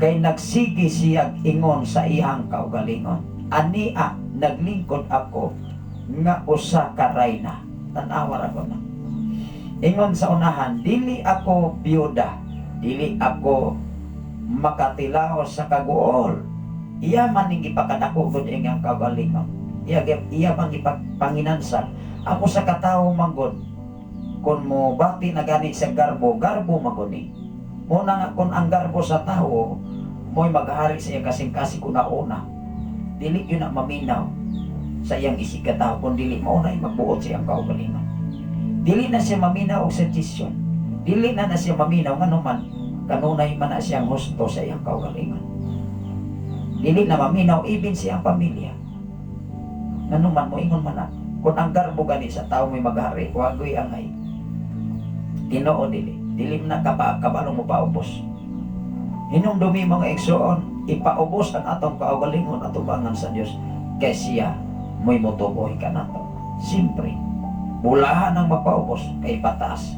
Kay nagsigi siya ingon sa iyang kaugalingon, ania naglingkod ako nga usa ka rayna. Tanawa ra ko na. Ingon sa unahan, dili ako biyuda, dili ako makatilaw sa kaguol. Iya man ning gipakadako gud iyang kaugalingon. Iya man gipanginansal. Ako sa katawo manggod, kung mo bati na gani sa garbo, garbo maguni. Muna nga kung ang garbo sa tao, mo'y maghari sa iyang kasing-kasi kuna-una. Dili yun na maminaw sa iyang isikataw, kung dili maunay magbuot sa iyang kaugalingon. Dili na siya maminaw og suggestion. Dili na siya maminaw nga naman, kanunay man na siyang husto sa iyang kaugalingon. Dili na maminaw even sa iyang pamilya. Nga naman mo ingon man na, kung ang garbo gani sa tao may maghari, wagoy angay. Tinoo dili na kabalo mo paubos. Hinumdumi mga igsoon, ipaubos ang atong kaugalingon at tubangan sa Dios kay siya mo'y motuboy ka nato. Simpre, bulahan ang magpaubos kay pataas,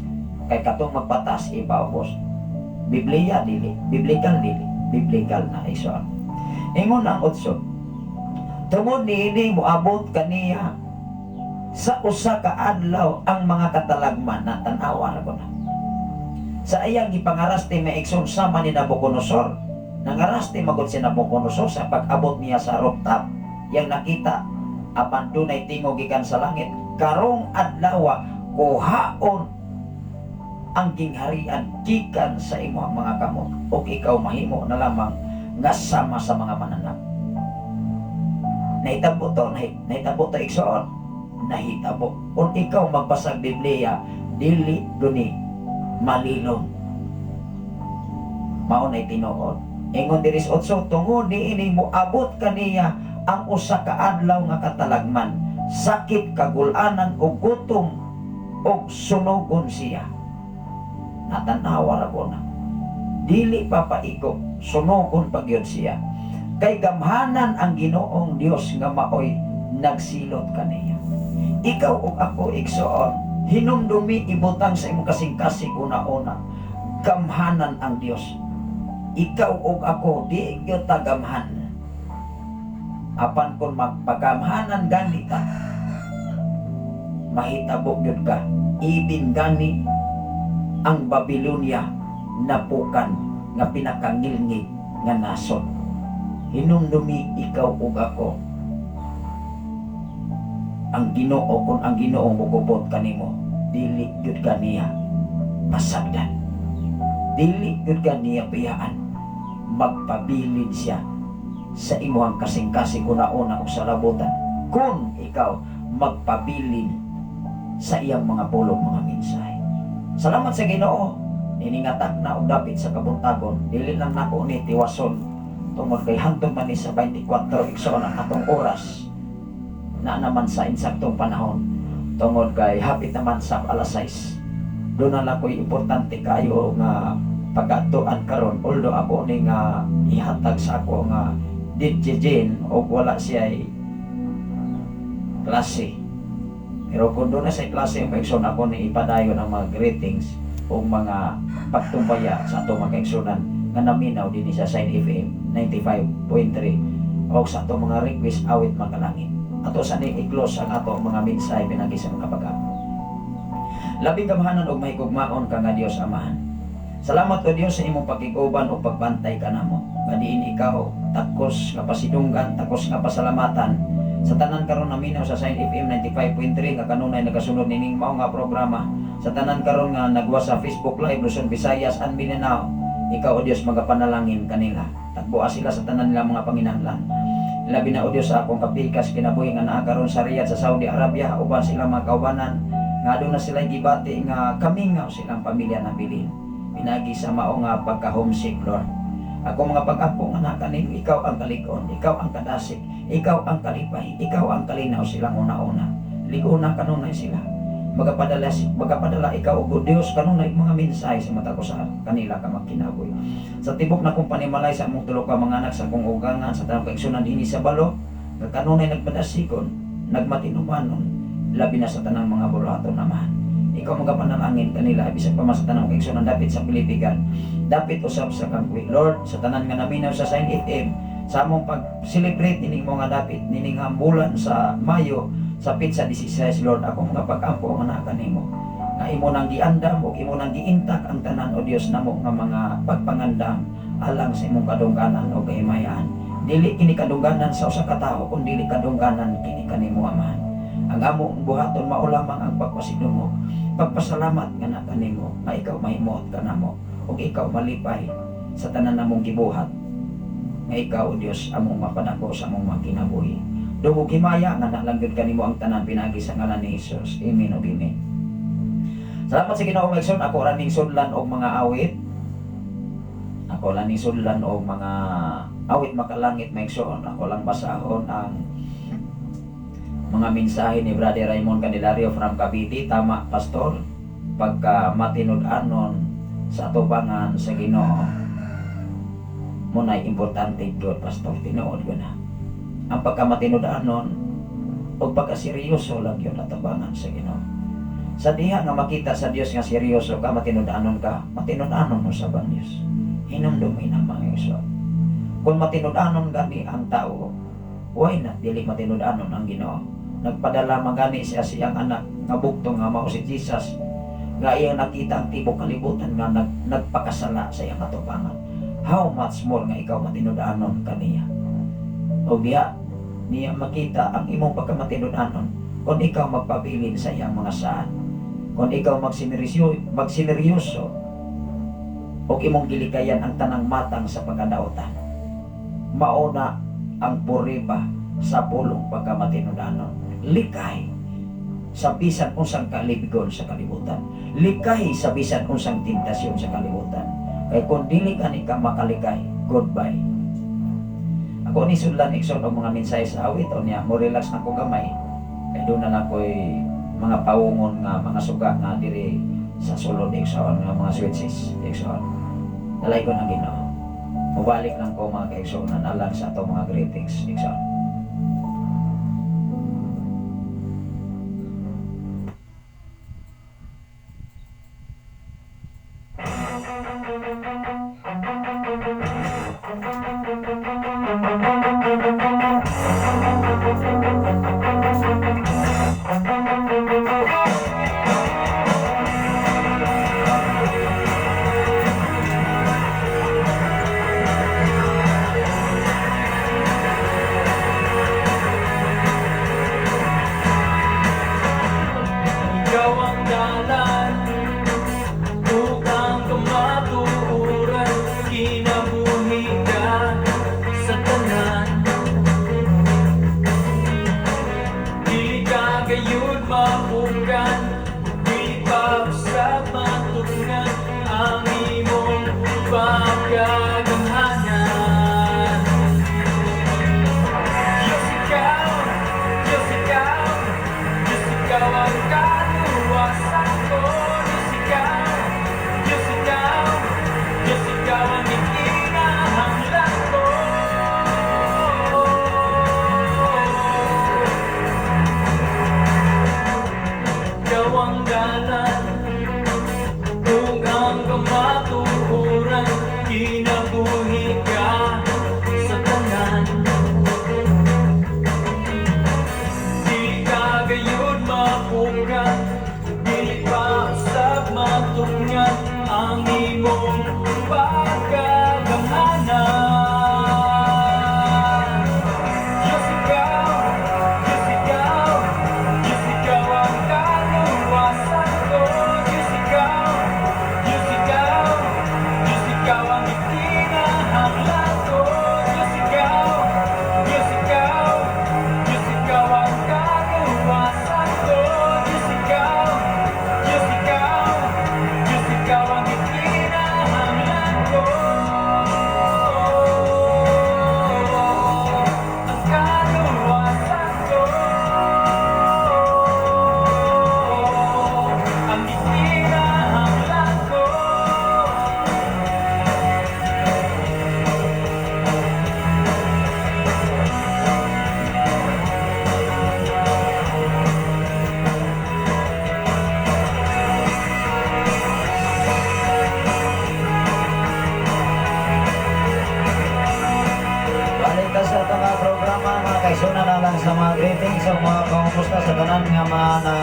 kay katong magpataas ipaubos. Biblia dili, biblical na igsoon. Ingon ang 8, tungod niini moabot kaniya sa usa ka adlaw ang mga katalagman na tan-awa ra ko na. Sa iyang gipangaraste maigsoon sama ni Nabucodonosor. Nangaraste magod si Nabucodonosor sa pag-abot niya sa rooftop. Yang nakita apan dunay tingog gikan sa langit. Karong adlaw kuhaon ang gingharian gikan sa imong mga kamot ug ikaw mahimo na lamang nga sama sa mga mananap. Nahitabo to igsoon. Nahitabo. Kung ikaw magbasa Biblia, dili guni malilong. Maunay tinuod. Ingon diri sa 8, tungod niini moabot kaniya ang usa ka adlaw nga katalagman, sakit, kagulanan ug gutom ug sunugon siya. Natanawa ra ko na. Dili papaiko, sunugon pagyud siya. Kay gamhanan ang Ginoong Dios nga maoy nagsilot kaniya. Ikaw ug ako igsoon, hinumdumi ibutang sa imong kasing-kasing una-una, gamhanan ang Dios. Ikaw ug ako di gyud ta gamhan. Apan kung magpagamhanan gani ka, mahitabo gyud ka. Ibin gani ang Babylonia napukan nga pinakangilngig nga nasod. Hinumdumi ikaw ug ako, ang Ginoo, kung ang Ginoo mugubot kanimo, dili gyud kaniya pasagdan, dili gyud kaniya biyaan. Magpabilin siya sa imuhang kasing-kasing una-una o sa labutan kung ikaw magpabilin sa iyang mga pulong mga mensahe. Salamat sa Ginoo, niningatak na og dapit sa kabuntagon, dili lang nako ni tiwason tungod kay hangtod man ni sa 24 igsoon ang atong oras na naman sa insaktong panahon, tungod kay hapit naman sa alas 6. Doon na lang ko'y importante kayo nga pagkatuan karon, although ako ni nga ihatag sa ako nga DJ o wala siya klase. Pero kung doon na sa klase ang kaigsoon, ako ni ipadayon ang mga greetings o mga pagtumbaya sa atong mga kaigsunan nga naminaw din sa Sign FM 95.3 o sa atong mga request awit magalangin. Ato sa ning i-close ang ato mga mensahe pinagi sa mga pag-amo. Labing gamhanan og mahigugmaon ka nga Dios Amahan. Salamat o Dios sa imong pagkiguban o pagbantay ka namo. Gadiin ikaw takos nga pasidunggan, takos nga pasalamatan sa tanan karon naminaw sa Sign FM 95.3 nga kanunay nagasunod nining mao nga programa. Sa tanan karon nga nagwa sa Facebook Live Luzon, Visayas and Mindanao, ikaw o Dios magapanalangin kanila. Takboa sila sa tanan nila mga panginahanglan. Labi na o Diyos sa akong kapikas kinabuhi nga naa karon sa Riyadh sa Saudi Arabia, uban sila mga kaubanan nga doon na sila gibati nga kamingaw silang pamilya na bilin. Pinagi sa mao nga pagka-homesick, Lord. Ako mga pag-apo nga nakanin, ikaw ang kalikon, ikaw ang kadasik, ikaw ang kalipay, ikaw ang kalinaw silang una-una. Liguna kanunay sila. Magapadala ikaw o Diyos kanunay mga mensahe sa mata ko sa kanila ka magkinaboy. Sa tibok na kong panimalay sa among tulo ka mga anak sa kong ugangan sa tanong kaigsunan dinhi sa balo, nga kanunay nagpadasikon, nagmatinumanon, labi na sa tanang mga bulato naman. Ikaw magapanalangin kanila bisag pa mas tanang kaigsunan dapit sa pilipigan. Dapit usab sa kangwi. Lord, sa tanan nga naminaw sa Sign FM, sa among pag-celebrate nining mga dapit nining bulan sa Mayo sa pizza 16, Lord, ako mga pag-ampo nga nakanimo nga imo nang giandam o imo nang giintak ang tanan o Dios namo nga mga pagpangandam alang sa imong kadungganan o kahimayan. Dili kini kadungganan sa usa ka tawo kundi dili kadungganan kini kanimo Amahan. Ang among buhaton mao lamang ang pagpasidungog, pagpasalamat nga na kanimo nga ikaw mahimot kanamo ug ikaw malipay sa tanan namong gibuhat nga ikaw o Dios among mapadako sa among mga kinabuhi. Dugog himaya nga nalanggod kanimo ang tanan pinagi sa ngalan ni Jesus. Amen ug amen. Salamat sa Ginoo Maigsoon. Ako ra ning sudlan og mga awit. Ako lang ning sudlan og mga awit makalangit Maigsoon. Ako lang basahon ang mga mensahe ni Brother Raymond Candelario from Cavite. Tama, Pastor. Pagka matinud-anon sa atubangan sa Ginoo, munay importante gyud, Pastor. Tinuod ko na. Ang pagkamatinud-anon o pagkaseryoso lang yun atabangan sa Ginoo. Sa diha nga makita sa Dios nga seryoso ka, matinud-anon ka, matinud-anon mo sa Diyos. Hinumdumi na mga iso. Kung matinud-anon gani ang tao, why not dili matinud-anon ang Ginoo? Nagpadala magani siya siyang anak nga bugtong nga mao si Jesus, nga iyang nakita ang tibok kalibutan nga nagpakasala sa iyang atubangan. How much more nga ikaw matinud-anon kaniya? O diya niya makita ang imong pagkamatinud-anon kung ikaw magpabilin sa iyang mga saan, kung ikaw magsineryoso o imong gilikayan ang tanang matang sa pagkadautan. Mauna ang puriba sa pulong pagkamatinud-anon. Likay sa bisan unsang kalibigon sa kalibutan. Likay sa bisan unsang tentasyon sa kalibutan. Kay kung dili ka makalikay, goodbye. Ako ni sudlan ikson og mga mensahe sa awit o niya mo relax na ko gamay kay doon na ko'y mga pawungon nga mga suga nga diri sa sulod ikson nga mga switches ikson dalay ko na Ginoo. Mubalik lang ko mga kaigsunan alang sa ato mga greetings ikson. Ikaw ang dalan upang kamatuuran, kinabuhi ka sa tanan. Dili ka gayud mapukan, di pa sa matunan ang imong pagkagamhanan. Diyos ikaw, Diyos ikaw, Diyos ikaw ang kaluwasan ko. Diyos ikaw, Diyos ikaw, Diyos ikaw ang ikinahanglan ko. Ikaw ang dalan ug ang kamatuoran, makaisuna na lang sa mga greetings sa mga kumusta sa tanan nga mga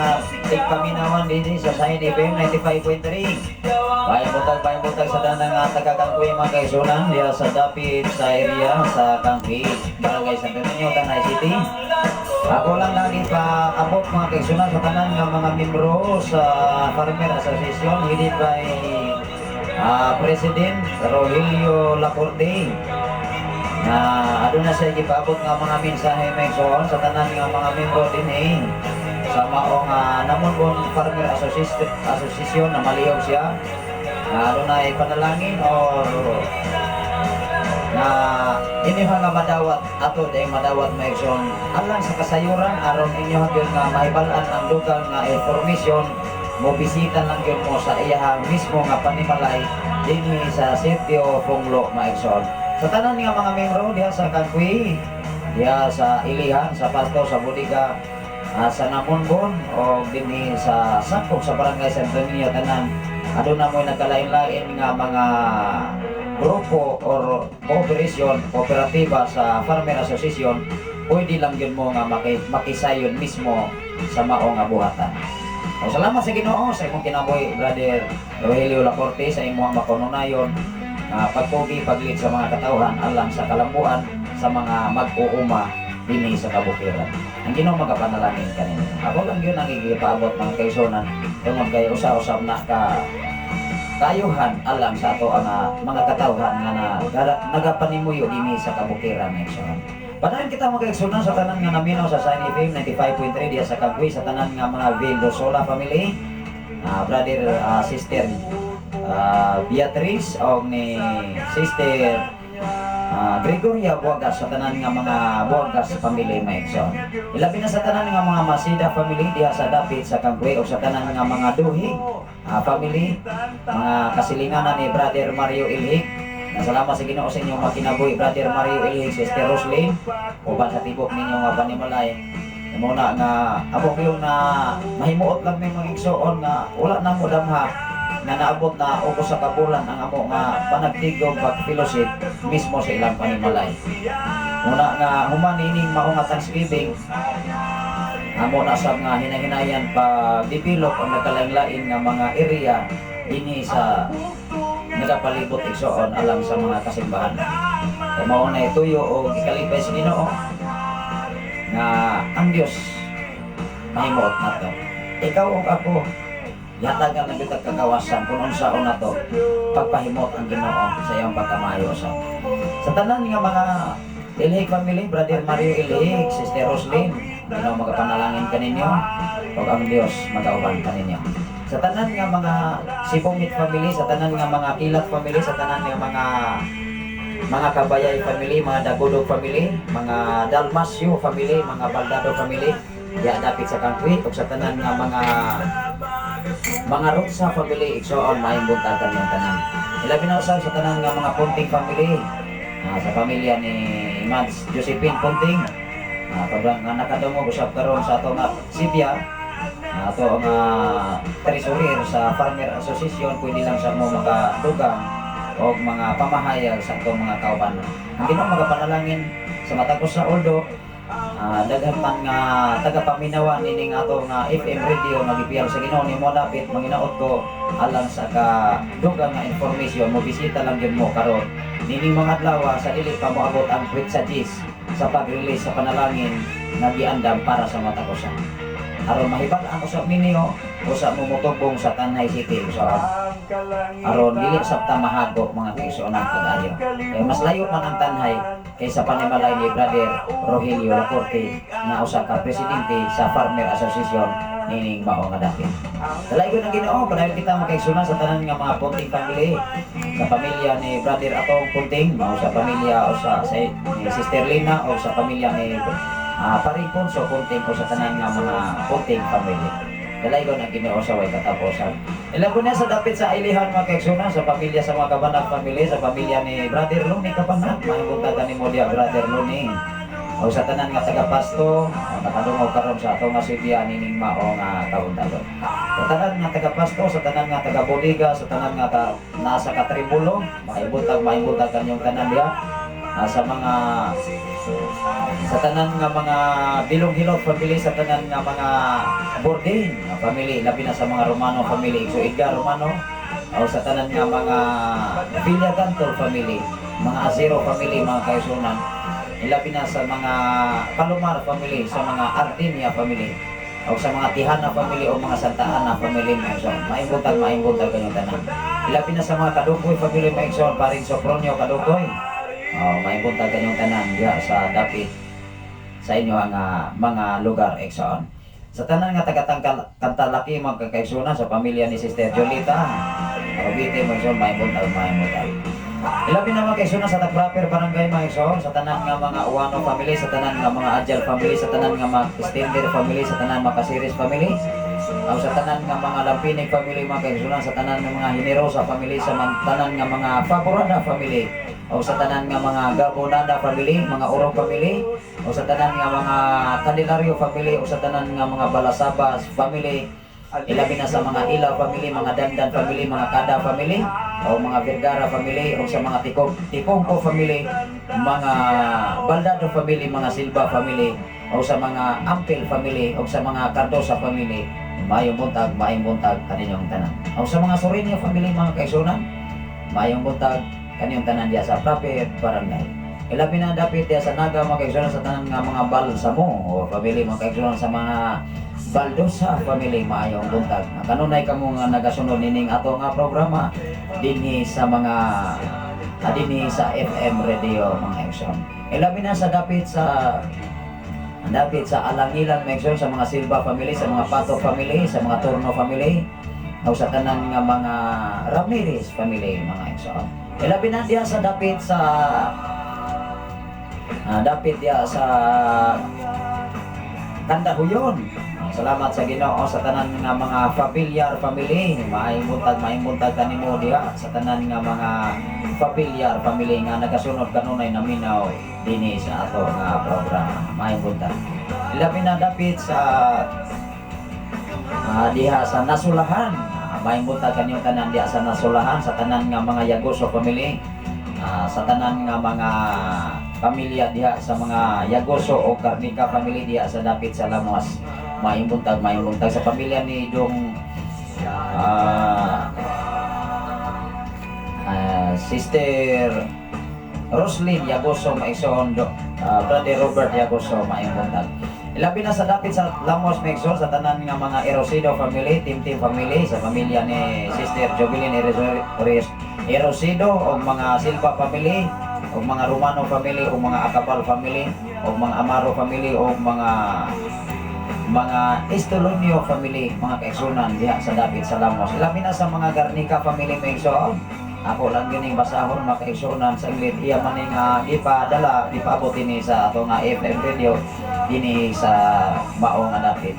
tigpaminawan din sa Sign FM 95.3. Bayan butag sa tanan nga taga-Kangkuy mga kaisunan diya sa Dapit sa area sa Kangkuy. Barangay Santo Niño, Tanay City. Ako lang lagi pa abot mga kaisunan sa tanan nga mga membro sa Farmer Association headed by President Rogelio Lacorte. Aduna siya gipaabot nga mga mensahe may soon sa tanan nga mga membro din sa maong Namonbon Farmer Association na maliyog siya. Aduna ay panalangin or na inyo nga madawat ato dahil madawat may soon alang sa kasayuran aron inyo gyud nga mahibalan ang dugang nga information mo bisita lang yun mo sa iya mismo nga panimalay dinhi sa sitio Punglo Maigsoon. Sa tanan nga mga membro diha sa Kangkuy, diha sa Ilihan, sa Pasto, sa Budiga, sa Namonbon o dinhi sa Sakop sa Barangay Santo Niño tanan aduna mo nagkalain-lain nga mga grupo or kooperatiba sa Farmer Association, pwede lang yun mo nga makisayon mismo sa maong buhatan. O, salamat sa Ginoo sa imong kinabuhi, Brother Rogelio Lacorte, sa imong makonunayon pagpugi paglit sa mga katawhan alang sa kalambuan sa mga mag-uuma dinhi sa kabukiran. Ang Ginoo magapanalangin kanina. Ako lang yun ang igipaabot mga kaisunan tungod kay usa-usab na kayuhan alam sa ato ang mga katawhan nga nagapanimuyo dinhi sa kabukiran na igsoon. Panahin kita mga kaigsunan sa tanan nga naminaw sa Sign FM 95.3 diya sa Kangkuy sa tanan nga mga Vildosola family, brother, sister Beatrice o ni sister Gregoria Buagas sa tanan nga mga Buagas family maigsoon. Ilabi na sa tanan nga mga Masida family diha sa Dapit sa Kangkuy o sa tanan nga mga Duhi family, mga kasilinganan ni Brother Mario Ilhik. Salamat sa Ginoo sa inyong makinabuhi, Brother Mario Ilhik, Sister Roslyn, uban sa tibok ninyo nga panimalay. Muna nga abong yung na mahimuot lang may mga igsoon nga wala na mo damha nga naabot na uko sa kabulan ang amo nga panagtigom pag-fellowship mismo sa ilang panimalay. Muna nga human ining maong Thanksgiving, amo na sab nga hinahinayan pag-develop ang nagkalain-lain nga mga area dinhi sa nagapalibot igsoon alang sa mga kasimbahan. Kaya mao na ituyo o gikalipay sa Ginoo nga ang Dios mahimuot nato. Ikaw o ako yatagan na bitag kagawasan kung unsaon nato pagpahimot ang Ginoo sa iyong pagkamayo sa tanan nga mga Ilhik family, Brother Mario Ilhik, Sister Roslyn, Ginoo magapanalangin kaninyo o ang Dios magauban kaninyo. Sa tanan nga mga Sipongit family, sa tanan nga mga Kilat family, sa tanan nga mga Kabayay family, mga Dagudog family, mga Dalmasyo family, mga Baldado family, diya dapit sa Kangkuy, o sa tanan nga mga Rosa family, igsoon maayong buntagan yung tanan. Ilabi na usab sa tanan nga mga Punting family, sa pamilya ni Mads Josephine Punting, nga nakadungog usab karon sa ato nga Sibya, ato ang treasurer sa Farmer Association, pwede lang sa mo makadugang o mga pamahayag sa ato mga kauban. Ang Ginoo magapanalangin sa matagos sa Oldo, daghan man nga tagapaminawan nining ato nga FM radio nagipiyal sa Ginoo nimo dapit manginaot ko alang sa kadugang nga information mo bisita lang gyud mo karon nining mga adlaw sa dili pa moabot ang messages sa pag-release sa panalangin nga giandam para sa matagosan. Aron mahibal-an usab ninyo usa mo motubong sa Tanay City so aron dili sabta mahago mga kaigsuonan kadayo. Kay mas layo man ang Tanhay kaysa panimalay ni Brother Rogelio Lacorte na usa ka presidente sa Farmer Association nining mao nga dapit. Dalaygon ang Ginoo panayon kita makaigsunan sa tanan nga mga Punting family, sa pamilya ni Brother Atong Punting, mao sa pamilya o sa ni Sister Lina o sa pamilya ni Paripon so Punting o sa tanan nga mga Punting family. Dalaygon ang Ginoo sa way katapusan. Ilagon na sa dapit sa Ilihan mga kaigsunan, sa pamilya sa mga Kabanag family, sa pamilya ni Brother Luni Kabanag, mahibuntagan ni mo diya Brother Luni. O sa tanan nga taga-Pasto, nakadungog karon sa ato nga Sibya nining mao nga taon-taon. Sa tanan nga taga-Pasto, sa tanan nga taga-Budiga, sa tanan nga nasa Katribulo, mahibutag kanyong tanan diya. sa mga sa tanan nga mga bilong-hilot family, sa tanan nga mga Bourdain nga family, labi na sa mga Romano family, so Edgar Romano, o sa tanan nga mga Villagantol family, mga Azero family, mga kaisunan, labi na sa mga Palomar family, sa mga Artemia family, o sa mga Tihana family o mga Santa Ana family, so maimbuntag kanyang tanan. Labi na sa mga Kadugoy family, mga igsoon, paring Sopronio Kadugoy, maimbuntag kanyang tanan diya sa dapit sa inyo ang mga lugar igsoon. Sa tanan nga taga-Kantalaki, mga kakaigsunan, sa pamilya ni Sister Jolita, Robite, mga igsoon, maimbuntag. Ilabi na mga kaigsunan sa Tag-Proper Barangay, mga igsoon, sa tanan nga mga Uwano family, sa tanan nga mga Adjal family, sa tanan nga mga Extender family, sa tanan mga Casiris family, sa tanan nga mga Lampinig family, mga kaigsunan, sa tanan nga mga Hinerosa family, sa tanan nga mga Favorada family, o sa tanan nga mga Gabonada family, mga Urong family, o sa tanan nga mga Candelario family, o sa tanan nga mga Balasabas family, ilabi na sa mga Ilaw family, mga Dandan family, mga Kada family, o mga Vergara family, o sa mga Tipongko family, mga Baldado family, mga Silva family, o sa mga Ampel family, o sa mga Cardosa family, maayong buntag kaninyong tanan. O sa mga Soreño family, mga kaisunan, maayong buntag kaninyong tanan diya sa Proper Barangay. Ilabi na dapit diya sa Naga, mga kaisunan, sa tanan nga mga Balsamo o family, mga kaisunan, sa mga Baldosa family, maayong buntag. Kanunay kamo nga nagasunod nining ato nga programa dinhi sa mga dinhi sa FM radio, mga igsoon. Ilabi na sa dapit sa Alangilan, mga igsoon, sa mga Silva family, sa mga Pato family, sa mga Turno family, o sa tanan nga mga Ramirez family, mga igsoon. Ilabi na diya sa dapit sa Kandahuyon. Salamat sa Ginoo sa tanan nga mga Familiar family, maayong kanimo diha sa tanan nga mga Familiar family nga nagasunod kanunay naminaw dinhi sa ato nga programa. Maayong buntag. Ilabi na dapit sa diha sa Nasulahan. Maayong buntag kanyong tanan diha sa Nasulahan, sa tanan nga mga Yagoso family, sa tanan nga mga pamilya diha sa mga Yagoso o Carnica family diha sa dapit sa Lamuas. Maayong buntag sa pamilya ni Dong Sister Roslyn Yagoso, maigsoon, Brother Robert Yagoso, maayong buntag. Ilabi na sa dapit sa Lamuas, maigsoon, sa tanan nga mga Erosido family, Tim family, sa pamilya ni Sister Jovelyn Erosido o mga Silva family, o mga Romano family, o mga Acapal family, o mga Amaro family, o mga Estolonio family, mga kaigsunan diha sa dapit sa Lamos. Ilabi na sa mga Garnica family, maigsoon. Ako lang gining basahon, mga kaigsunan, sa Ingrid iya maning ipaabot ini sa ato nga FM radio dinhi sa Mao nga dapit.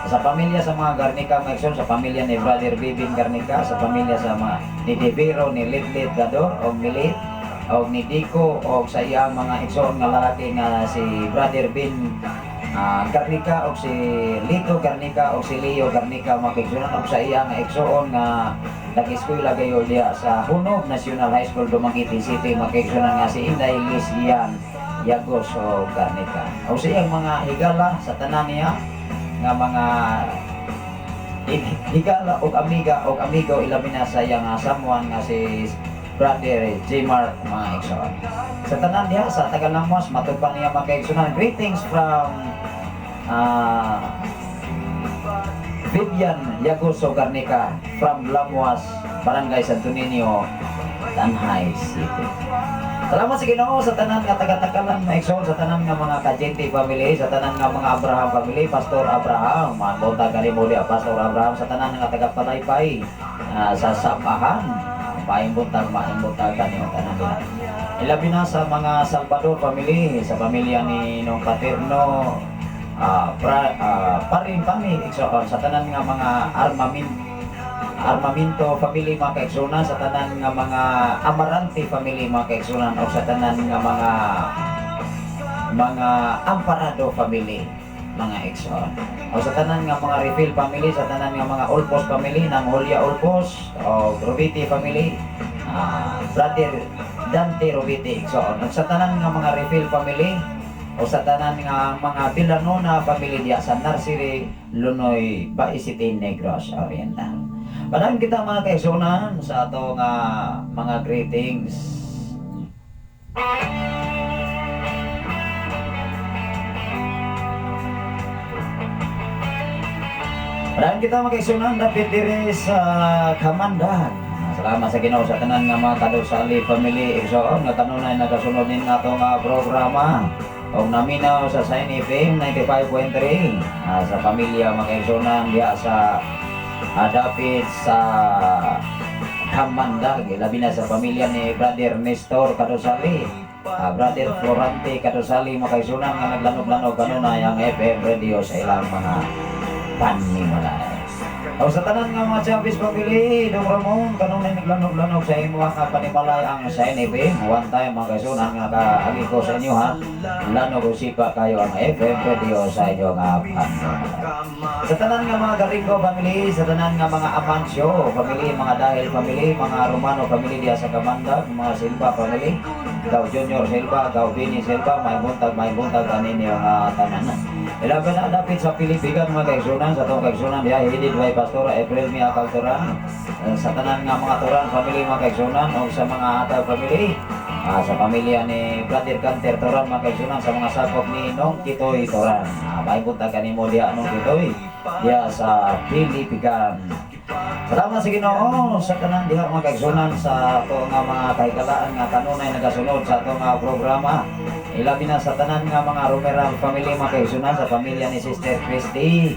Sa pamilya sa mga Garnica, maigsoon, sa pamilya ni Brother Bibing Garnica, sa pamilya sa mga ni Devero, ni Litlit Gador, o Milit, o ni Dico, o sa iyang mga igsoon nga lalaki nga si Brother Bin Garnica, o si Lito Garnica, o si Leo Garnica, mga kaigsunan, o sa iyang igsoon nga nag-eskwela gayo diya sa Hunog National High School, Dumaguete City, mga kaigsunan nga si Inday Liz Ian Yagos o Garnica, o sa iyang mga higala sa tanan niya nga mga higala o amigo, ilabi na sa iyang someone nga si Brother J-Mark, mga igsoon. Sa tanan diha sa Tagalangwas, matugpan niya mga kaigsunan. Greetings from Vivian Yagoso Garnica from Lamuas, Barangay Santo Niño, Tanhay City. Salamat sa Ginoo sa tanan nga taga-Takalan, mga igsoon, sa tanan nga mga Kajente family, sa tanan nga mga Abraham family, Pastor Abraham, magbota kanimo diha Pastor Abraham, sa tanan nga taga-Palaypay, sa Sapahan, maimbuntag kanimo tanan diha. Ilabi na sa mga Salvador family, sa pamilya ni Nong Paterno, Paring Pami, sa tanan nga mga Armamento family, mga kaigsunan, sa tanan nga mga Amarante family, mga kaigsunan, o sa tanan nga mga Amparado family, mga igsoon, o sa tanan nga mga Refill family, sa tanan nga mga Olpos family, ng Julia Olpos, o Robiti family, Brother Dante Robiti Igsoon. At sa tanan nga mga refill family o sa tanan nga mga Villanona family diya sa Narsiri, Lunoy, Baisitin, Negros Oriental. Padaan kita mga kaigsunan sa ato nga mga greetings. Padaan kita mga kaigsunan dapit diri sa Kamandan. Salamat sa Ginoo sa tanan nga mga kadusali family igsoon nga kanunay nagasunod nin nato nga programa. O naminaw sa Sign FM 95.3 sa pamilya mga kaigsunan diya sa dapit sa Kamandag, labi na sa pamilya ni Brother Nestor Kadusali, Brother Florante Kadusali, mga kaigsunan nga naglanog-lanog kanunay ang FM radio sa ilang mga panimalay. O sa tanan nga mga Chavez family, Dong Ramon, kanunay naglanog-lanog sa imo nga panimalay ang Sign FM. One time mga kaigsunan nga kaagi ko sa inyo ha, lanog usipa kayo ang FM radio sa inyo nga panimalay. Sa tanan nga mga Garingo family, sa tanan nga mga Amancio family, mga Dahil family, mga Romano family diya sa Kamandag, mga Silva family, Gaw Junior Silva, Gaw Bini Silva, may buntag kanin yung tanan. Ilaban na dapit sa Pilipigan mga kaigsunan, sa itong kaigsunan diya, hidid by Pastora April Mia Calturan, sa tanan nga mga Turan family mga kaigsunan, o sa mga Ataw family, sa pamilya ni Brother Canter Turan mga kaigsunan, sa mga sakop ni Nong Kitoy Turan. May buntag kanimo diya Nong Kitoy, diya sa Pilipigan. Salamat sa Ginoo sa tanan diha mga kaigsunan sa ato nga mga kahikalaan nga kanunay nagasunod sa ato nga programa. Ilabi na sa tanan nga mga Romeral family mga kaigsunan, sa pamilya ni Sister Christy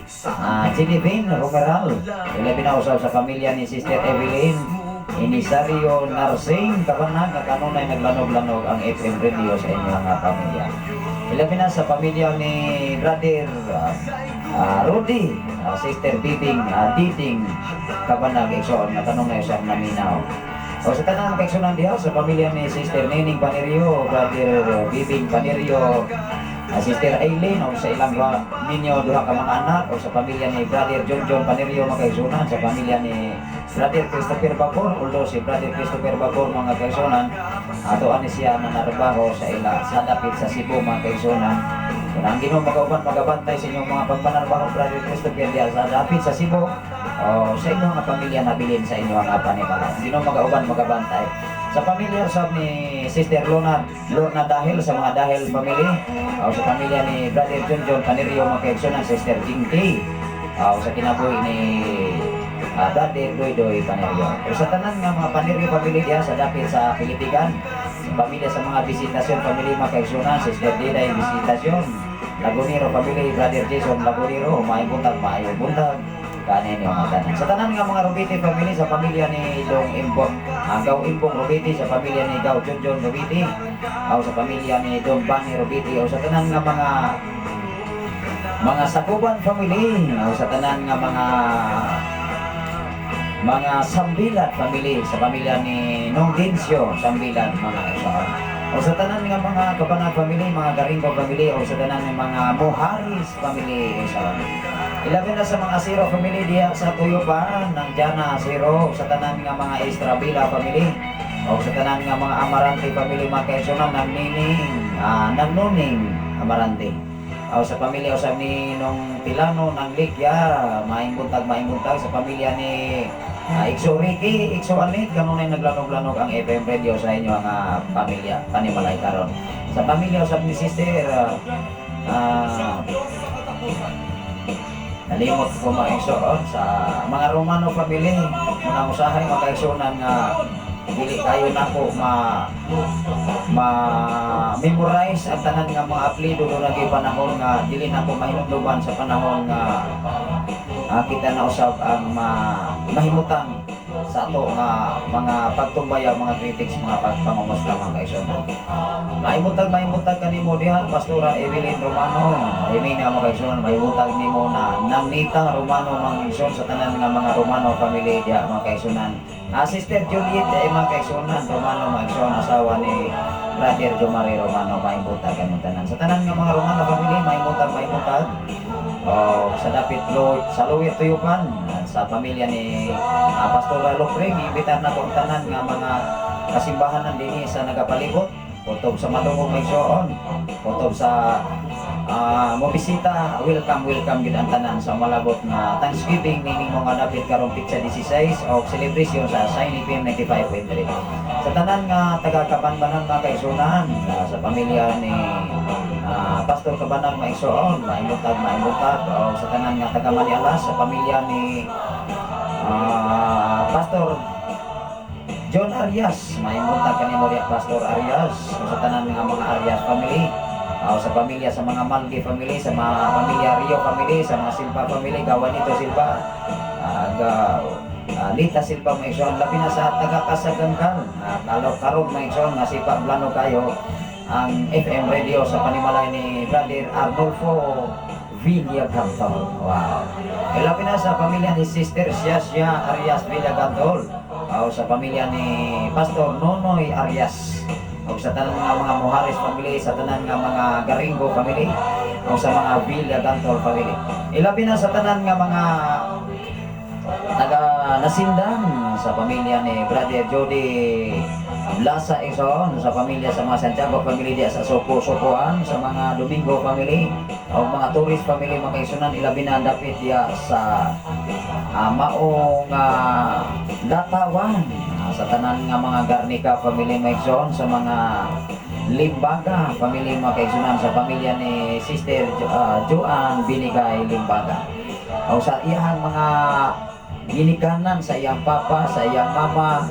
Ginevin Romeral. Ilabi na usab sa pamilya ni Sister Evelyn Inisario Narsing Kabanag nga kanunay naglanog-lanog ang FM radio sa inyong pamilya. Ilabi na sa pamilya ni Brother Rudy, Sister Bibing Titing Kabanag Igsoon nga kanunay sa naminaw. O sa tanang kaigsunan diha sa pamilya ni Sister Nining Panerio, Brother Bibing Panerio, Sister Aileen, o sa ilang ninyo duha ka mga anak, o sa pamilya ni Brother John Panerio mga kaigsunan, sa pamilya ni Brother Christopher Babor, although si Brother Christopher Babor mga kaigsunan, ato ani siya na narbaho sa dapit sa Cebu mga kaigsunan. Kung ang Ginoo magauban magabantay sa inyong mga pagpanarbaho Brother Christopher diya sa dapit sa Cebu, o sa inyong mga pamilya nabilin sa inyong mga panimalay. Ginoo magauban magabantay. Sa pamilya sab ni Sister Lorna Dahil, sa mga Dahil family, o sa pamilya ni Brother John Panerio mga kaigsunan, Sister Jinky, o sa kinabuhi ni Brother Doy Panerio. O sa tanan nga mga Panerio family diya sa dapit sa Pilipigan, sa pamilya sa mga Visitasyon family mga kaigsunan, Sister Diday Visitasyon, Laguniro family, Brother Jason Laguniro, maayong buntag kanin yung mga tanan. Sa tanan nga mga Robiti family, sa pamilya ni Dong Imbong, Gaw Imbong Robiti, sa pamilya ni Gaw John Robiti, o sa pamilya ni Dong Bani Robiti, o sa tanan nga mga Sakuban family, o sa tanan nga mga Sambilat family, sa pamilya ni Nong Dinsyo Sambilat mga kaigsunan. O sa tanan nga mga Kabanag family, mga Garingo family, o sa tanan nga mga Moharis family kaigsunan. Ilabi na sa mga Siro family diya sa Tuyupan, ng Jana Siro, sa tanan nga mga Estrabila family, o sa tanan nga mga Amarante family mga kaigsunan, ng Nuning Amarante. O sa pamilya usab ni Nong Tilano ng Likya, maing buntag sa pamilya ni Ikso Ricky, Ikso Anit, kanunay naglanog-lanog ang FM radio sa inyo ang pamilya panimalay karon. Sa pamilya usab ni Sister nalimot ko mga igsoon sa mga Romano family, mga usahay mga kaigsunan nga dili kayo nako memorize ang tanan nga mga apelyido do lagi panahon nga dili nako mahinumduman sa panahon nga kita na usab ang mahimutang sa ato nga mga pagtumbaya, mga critics, mga pagpangumusga mga kaigsunan. Mahimutag kanimo diha Pastora Evelyn Romano, Emina mga kaigsunan, mahimutag nimo na Nita Romano mga kaigsunan, sa tanan nga mga Romano family diha mga kaigsunan. Sister Juliet mga kaigsunan, Romano mga kaigsunan, asawa ni Brother Jomari Romano, mahimutag kanimo tanan. Sa tanan nga mga Romano family, mahimutag. Sa dapit sa Luwit Tuyupan, sa pamilya ni Pastora Lopring, iibitar na kong tanan nga mga kasimbahanan dinhi sa nagapalibot, kutob sa madungog may igsoon, kutob sa mobisita, welcome gid ang tanan sa malabot na Thanksgiving nining mga dapit karong pitsa 16 o celebration sa Sign FM 95.3. Sa tanan nga taga Kabanbanan mga kaigsunan, sa pamilya ni Pastor Kabanang Maigsoon, maimutag o sa tanan nga taga Manialas, sa pamilya ni Pastor John Arias, maimutag kanimo diya Pastor Arias, o sa tanan nga mga Arias family, sa pamilya sa mga Malgi family, sa mga pamilya Rio family, sa mga Silva family, Gawanito Silva, Lita Silva Maigsoon, labi na sa taga Kasagangkan, karog Maigsoon nga si Pablano kayo ang FM radio sa panimalay ni Brother Arnulfo Villagantol. Wow. Labi na sa pamilya ni Sister Siasya Arias Villagantol, sa pamilya ni Pastor Nonoy Arias, o sa tanan nga mga Mohares family, sa tanan nga mga Garingo family, o sa mga Villagantol family. Ilabi na sa tanan nga mga taga Nasindan, sa pamilya ni Brother Jody Blasa Ison, sa pamilya sa mga Santiago family diya sa Sopuan, sa mga Domingo family, o mga tourist family mga kaigsunan. Ilabi na dapit diya sa maong Datawan, sa tanan nga mga Garnica family Maigsoon, sa mga Limbaga family mga kaigsunan, sa pamilya ni Sister Joan Binigay Limbaga, o sa iyang mga ginikanan, sa iyang papa, sa iyang mama,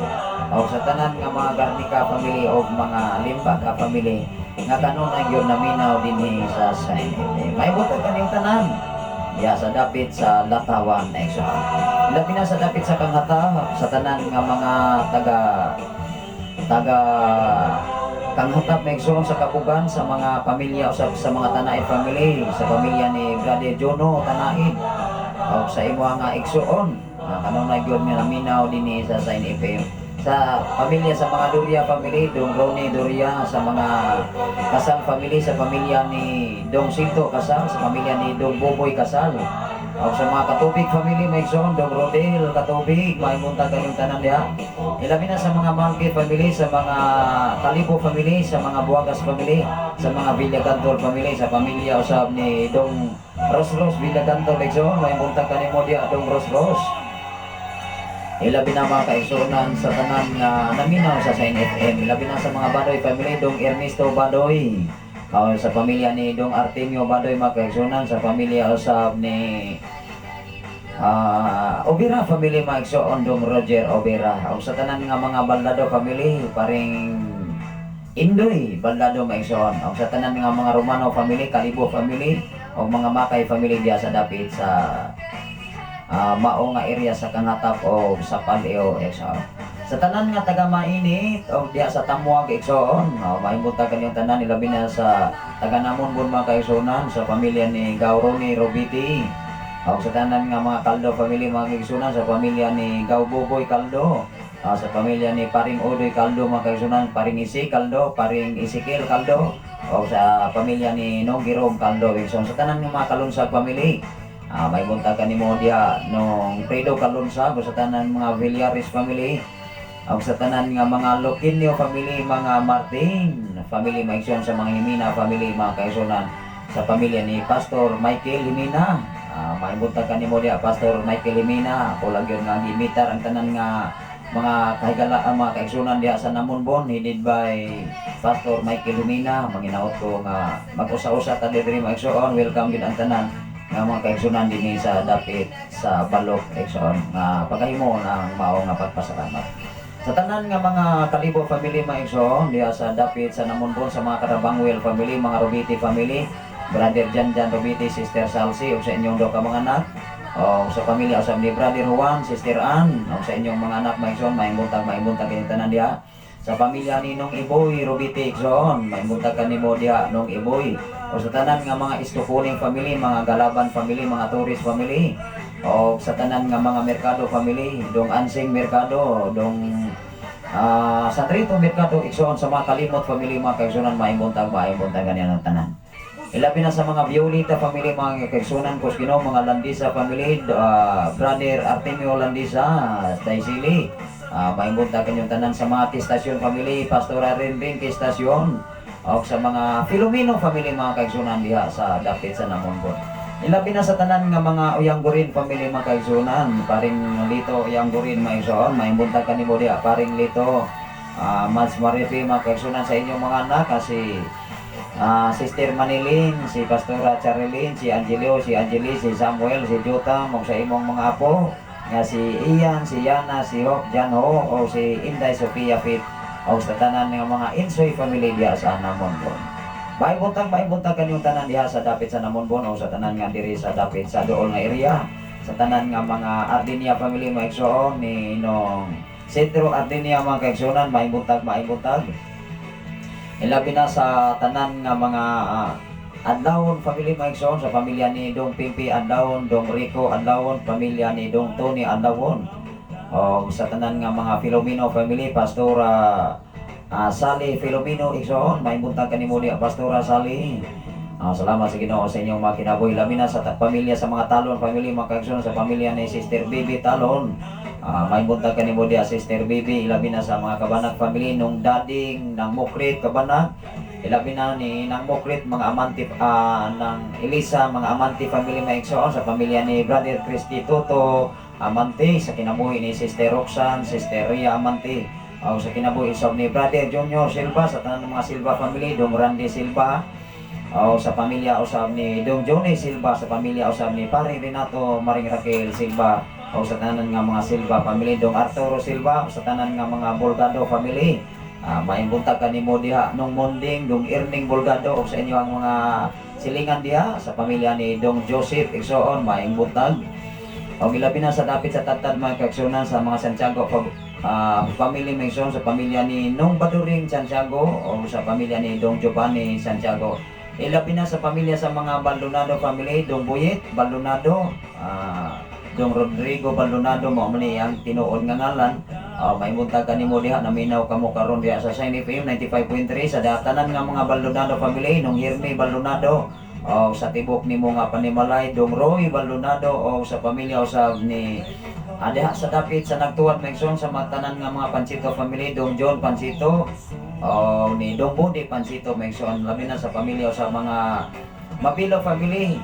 o sa tanan nga mga Garnica family o mga Limbaga family nga kanon ang yun naminaw dinhi sa Sign FM. May butag kaniyong tanan ya sa dapit sa Latawan Maigsoon. Labi na sa dapit sa Kanghata, sa tanan nga mga taga Kanghata Maigsoon, sa Kapugan, sa mga pamilya o sa mga Tanaid family, sa pamilya ni Brother Jono Tanaid, o sa imo nga igsoon kanon na gyud naminaw dinhi sa Sign FM. Sa pamilya sa mga Doria family, Dong Ronnie Doria, sa mga Kasal family, sa pamilya ni Dong Sinto Kasal, sa pamilya ni Dong Boboy Kasal, o sa mga Katubig family Maigsoon, Dong Rodel Katubig, maimunta kayong tanan diha. Ilabi na sa mga Malgi family, sa mga Talibo family, sa mga Buagas family, sa mga Villagantol family, sa pamilya usab ni Dong Rosros Villagantol Maigsoon, maimunta kanimo diha Dong Rosros. Ilabi na mga kaigsunan sa tanan na naminaw sa Sign FM. Ilabi na sa mga Badoy family, Dong Ernesto Badoy, sa pamilya ni Dong Artemio Badoy mga kaigsunan, sa pamilya usab ni Obera family mga kaigsunan, Dong Roger Obera, o sa tanan nga mga Baldado family, paring Indoy Baldado mga kaigsunan, o sa tanan nga mga Romano family, Calibo family, o mga Makay family diya sa dapit sa mao nga area sa Kangatap o sa Paleo Exo. Sa tanan nga taga Mainit o diya sa Tamuag Exoon, maimunta kaniyong tanan, ilabi na sa taga Namonbon mga kaigsunan, sa pamilya ni Gauroni Robiti, o sa tanan nga mga Kaldo family mga kaigsunan, sa pamilya ni Gauboboy Kaldo, sa pamilya ni Paring Odoy Kaldo mga kaigsunan, Paring Isi Kaldo, Paring Isikil Kaldo, o sa pamilya ni Nongirong Kaldo Exoon. Sa tanan nga mga Kalunsag family, may bunta ka ni Modia nung Fredo Calunsa, sa tanan mga Villaris family, o sa tanan nga mga Loquinio family, mga Martin family Maigsoon, sa mga Himina family mga kaigsunan, sa pamilya ni Pastor Michael Himina, may bunta ka ni Modia Pastor Michael Himina, o lagyon nga gimitar ang tanan nga mga kahigalaan mga kaigsunan diha sa Namonbon, headed by Pastor Michael Himina. Manginaot ko nga mag-usa-usa ta diri Maigsoon, welcome gid ang tanan nga mga kaigsunan dinhi sa dapit sa Balok Exoon, nga pagahimo ng mao nga pagpasalamat. Sa tanan nga mga Kalibo family Maigsoon diha sa dapit sa Namonbon, sa mga Karabangwel family, mga Robiti family, Brother Jan Robiti, Sister Salsi, o sa inyong daw ka mga anak, o sa pamilya usab ni Brother Juan, Sister Ann, o sa inyong mga anak Maigsoon, maimuntag kini tanan diha. Sa pamilya ni Nong Iboy Robiti Exoon, maimuntag kanimo diha Nong Iboy, o sa tanan nga mga Istukuning family, mga Galaban family, mga Torres family, o sa tanan nga mga Mercado family, Dong Ansing Mercado, Dong Sanrito Mercado Exoon, sa mga Kalimot family mga kaigsunan, maimuntag ganyan ang tanan. Ilabi na sa mga Violeta family mga kaigsunan, Kuskino, mga Landisa family, Brother Artemio Landisa, Daisili, Maimbunta kanyong tanan sa mga Kistasyon family, Pastora Rinrin Kistasyon, o sa mga Filomeno family, mga kaigsunan diha sa dapit sa Namonbon. Ilabi na sa tanan nga mga Uyanggurin family, mga kaigsunan, paring Lito Uyanggurin maigsoon, maimbunta kanimo diha paring Lito, Mads Marifi, mga kaigsunan sa inyong mga anak, kasi Sister Manilin, si Pastora Charilyn, si Angelio, si Angelis, si Samuel, si Jota, mo sa imong mga apo, nga si Ian, si Yana, si Hope, Jan Ho, o si Inday Sofia Fit, o sa tanan ng mga Insoy family diha sa Namonbon. Maibuntag kanyong tanan diha sa dapit sa Namonbon, o sa tanan nga diri sa dapit sa dool nga area, sa tanan nga mga Ardinia family maigsoon ni nong Sentro Ardinia, mga kaigsunan, maibuntag. Ilabi na sa tanan nga mga Adlawon family maigsoon, sa pamilya ni Dong Pimpi Adlawon, Dong Rico Adlawon, pamilya ni Dong Tony Adlawon, o sa tanan nga mga Filomeno family, Pastora Sally Filomeno igsoon, maibuntag kanimo diha Pastora Sally. Salamat sa Ginoo sa inyong mga kinabuhi. Labi na sa pamilya sa mga Talon family, mga kaigsoon, sa pamilya ni Sister Bibi Talon, maibuntag kanimo diha Sister Bibi. Ilabi na sa mga Kabanag family, nung dading ng Mukrit Kabanag, ilabi na ni nang Mukrit, mga amanti ng Elisa, mga amanti family maigsoon, sa pamilya ni Brother Christy Toto Amante, sa kinabuhi ni Sister Roxanne, Sister Ria Amante, o sa kinabuhi usab ni Brother Junior Silva, sa tanan ng mga Silva family, Dong Randy Silva, o sa pamilya usab ni Dong Johnny Silva, sa pamilya usab ni Pare Renato Maring Raquel Silva, o sa tanan nga mga Silva family, Dong Arturo Silva, sa tanan nga mga Bolgado family. Maimbunta kanimo diha nung Monding, Dong Irning Bolgado, o sa inyo ang mga silingan diha sa pamilya ni Dong Joseph igsoon, maimbutag. O gilabi na sa dapit sa tatad, mga kaigsunan, sa mga Santiago family maigsoon, sa pamilya ni Nong Baduring Santiago, o sa pamilya ni Dong Giovanni Santiago. Ilabi na sa pamilya sa mga Baldonado family, Dong Buyet Baldonado, Dong Rodrigo Baldonado, mo man ang tinuod nga ngalan. Maibuntag kanimo diha, naminaw kamo karon diha sa Shine FM 95.3 sa datanan nga mga Baldonado family, nung Hirme Baldonado, o sa tibok nimo nga Panimalay, Dong Roy Baldonado, o sa pamilya usab ni diha sa dapit sa nagtuwad maigsoon sa mga tanan nga mga Pansito family, Dong John Pansito, o ni Dong Budi Pansito maigsoon. Labi na sa pamilya sa mga Mabilo family,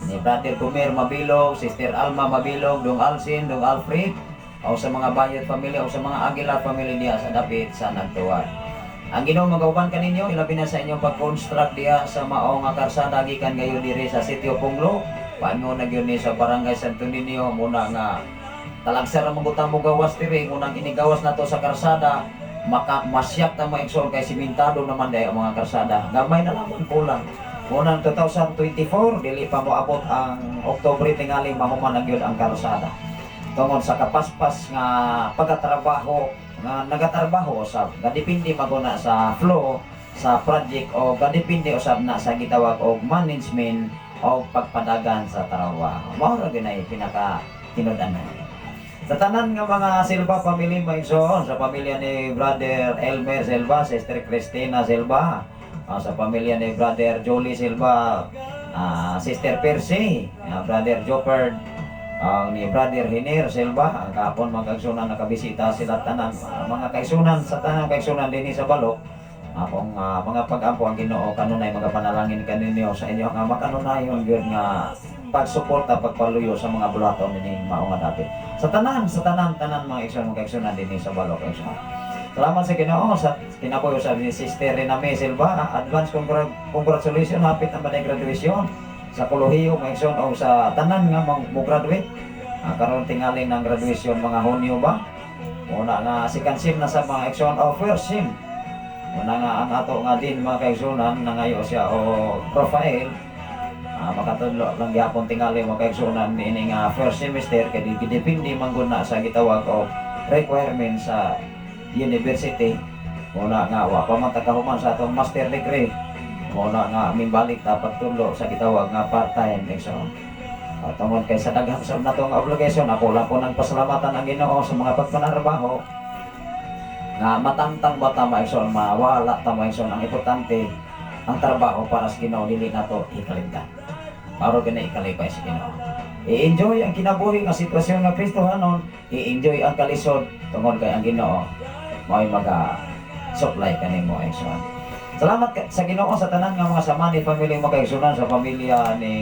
ni Brother Gumer Mabilog, Sister Alma Mabilog, Dong Alcin, Dong Alfred, o sa mga Bayad family, o sa mga Aguilar family diha sa dapit sa nagtuwad. Ang Ginoo magauban kaninyo, ilabi na sa inyong pag-construct diha sa mao nga karsada gikan gayon diri sa Sitio Punglo, paano na gyud ni sa Barangay Santo Niño, muna nga talagsar ang mabutang mo gawas diri, munang inigawas na to sa karsada, masyak na maigsoon kay simentado naman dahil ang mga karsada, gamay na lamang kulang. Munang 2024, dili pa mo abot ang Oktubre tingali, mahuman na gyud ang karsada. Tungod sa kapaspas nga pagkatrabaho nga nagatrabaho usab, gadipindi maguna sa flow sa project, o gadipindi usab na sa gitawag og management o pagpadagan sa trabaho. Mao ra ginay pinaka tinud-anan. Sa tanan nga mga Silva family maigsoon, sa pamilya ni Brother Elmer Silva, Sister Cristina Silva, sa pamilya ni Brother Jolie Silva, Sister Percy, Brother Joperd, ni Brother Hiner Silva, kahapon mga kaigsunan nakabisita sila tanan, mga kaigsunan sa tanang kaigsunan dinhi sa Balok. Akong mga pag-ampo ang Ginoo kanunay magapanalangin kaninyo sa inyo nga makanunayon gyud nga pagsuporta, pagpaluyo sa mga bulaton dinhi mao nga dapit. Sa tanan mga kaigsunan dinhi sa Balok kaigsunan. Salamat sa Ginoo sa kinabuhi sa ni Sister Rename Silva. Advance congratulations, hapit na ba na graduation sa kolehiyo maigsoon, o sa tanan nga mo graduate. Karon tingali ng graduation mga Hunyo ba? Una nga second sim na sa mga igsoon, o first sim. Una nga ang ato nga din mga kaigsunan nangayo siya o profile. Makatudlo lang gyapon tingali mga kaigsunan ini nga first semester kay depende man gud na sa gitawag og requirement sa university. Una nga wa pa man takahuman sa atong master degree. Una nga mimbalik dapat tulo sa gitawag nga part-time exam. Tungod kay sa daghang sa natong obligation, ako lang po ng pasalamatan ang Ginoo sa mga pagpanarbaho nga matantang bata maigsoon, mawala ta maigsoon. Ang importante ang trabaho para sa Ginoo, dili nato ikalimtan. Maro gina ikalipay sa Ginoo. I-enjoy ang kinabuhi nga sitwasyon nga Kristohanon, i-enjoy ang kalisod tungod kay ang Ginoo mo'y supply kanimo igsoon. Salamat sa Ginoo sa tanan nga mga sama ni family makaigsunan sa pamilya ni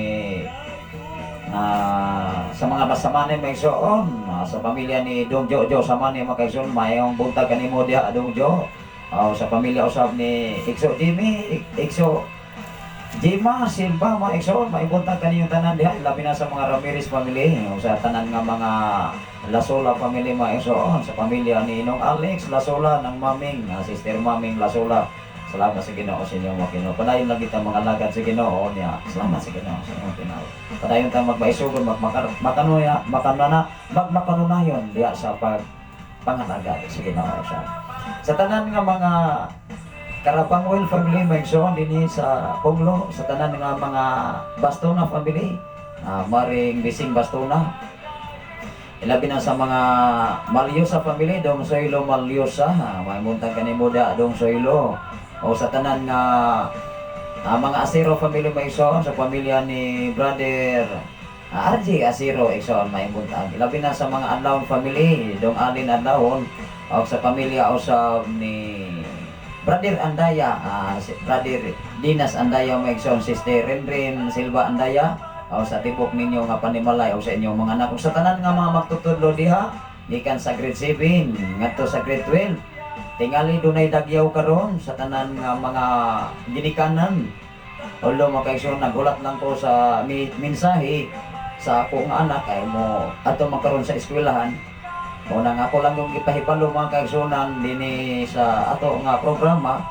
sa mga basama ni Maigsoon, sa pamilya ni Dong Jojo sama ni Makaigsoon, mayong buntag kanimo diha Dong Jo. Sa pamilya usab ni Ikso Jimmy, Ikso Jima, Silva, Maigsoon, may buntag kaniyong tanan diha, labi na sa mga Ramirez family, sa tanan nga mga Lasola family Maigsoon, sa pamilya ni Nong Alex Lasola ng Maming, Sister Maming Lasola. Salamat sa Ginoo sa inyo mga Ginoo. Padayon lang kita mga lagad sa Ginoo niya. Salamat sa Ginoo sa inyong Ginoo. Padayon ta magmaisugon magmakanunayon diya sa pangalaga sa Ginoo siya. Sa tanan nga mga Karapangwil family Maigsoon dinhi sa Ponglo, sa tanan nga mga Bastona family, maring Bising Bastona. Ilabi na sa mga Malyosa family, Dong Soylo Malyosa, may muntag kanimo da Dong Soylo. O sa tanan nga mga Asiro family Maigsoon, sa pamilya ni Brother RJ Asiro Igsoon may buntag. Ilabi na sa mga Adlawon family, Dong Alin Adlawon, o sa pamilya usab ni Brother Andaya, si Brother Dinas Andaya Maigsoon, Sister Renren Silva Andaya, o sa tibok ninyo nga panimalay o sa inyong mga anak. O sa tanan nga mga magtutudlo diha, gikan sa grade 7 ngadto sa grade 12. Tingali dunay dagyaw karon sa tanan nga mga ginikanan. Although Makaigsoon, nagulat lang ko sa mensahe sa akong anak ay mo ato magkaroon sa eskwelahan. Una nga ako lang yung ipahibalo mga kaigsunan dinhi sa ato nga programa.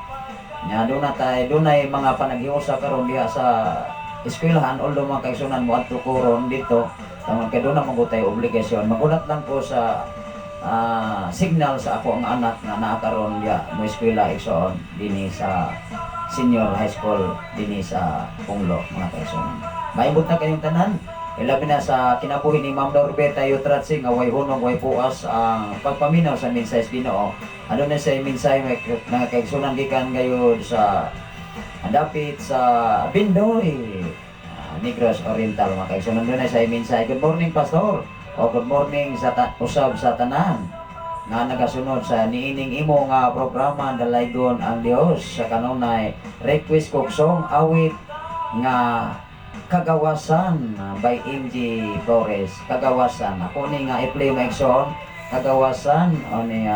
Nya dunay mga panaghiusa karon diha sa eskwelahan, although mga kaigsunan mo adto koron dito. Tama kay doon na magutay obligasyon. Magulat lang ko sa signal sa ako ang anak nga naakaroon diya mo eskwela igsoon dinhi sa senior high school dinhi sa Punglo mga kaigsunan. Maibot na kayong tanan. Ilabi na sa kinabuhi ni Ma'am Norbeta Yutratsi nga way hunong way puas ang pagpaminaw sa mensahe sa Ginoo. Ano na sa mensahe nga kaigsunan gikan gayud sa dapit sa Bindoy, Negros Oriental mga kaigsunan. Doon na sa mensahe. Good morning Pastor. O good morning sa usab sa tanan nga nagasunod sa niining imo nga programa Dalaygon ang Dios. Sa kanunay request kog song awit nga Kagawasan by MJ Flores. Kagawasan ako ni nga i-play Maigsoon Kagawasan o ni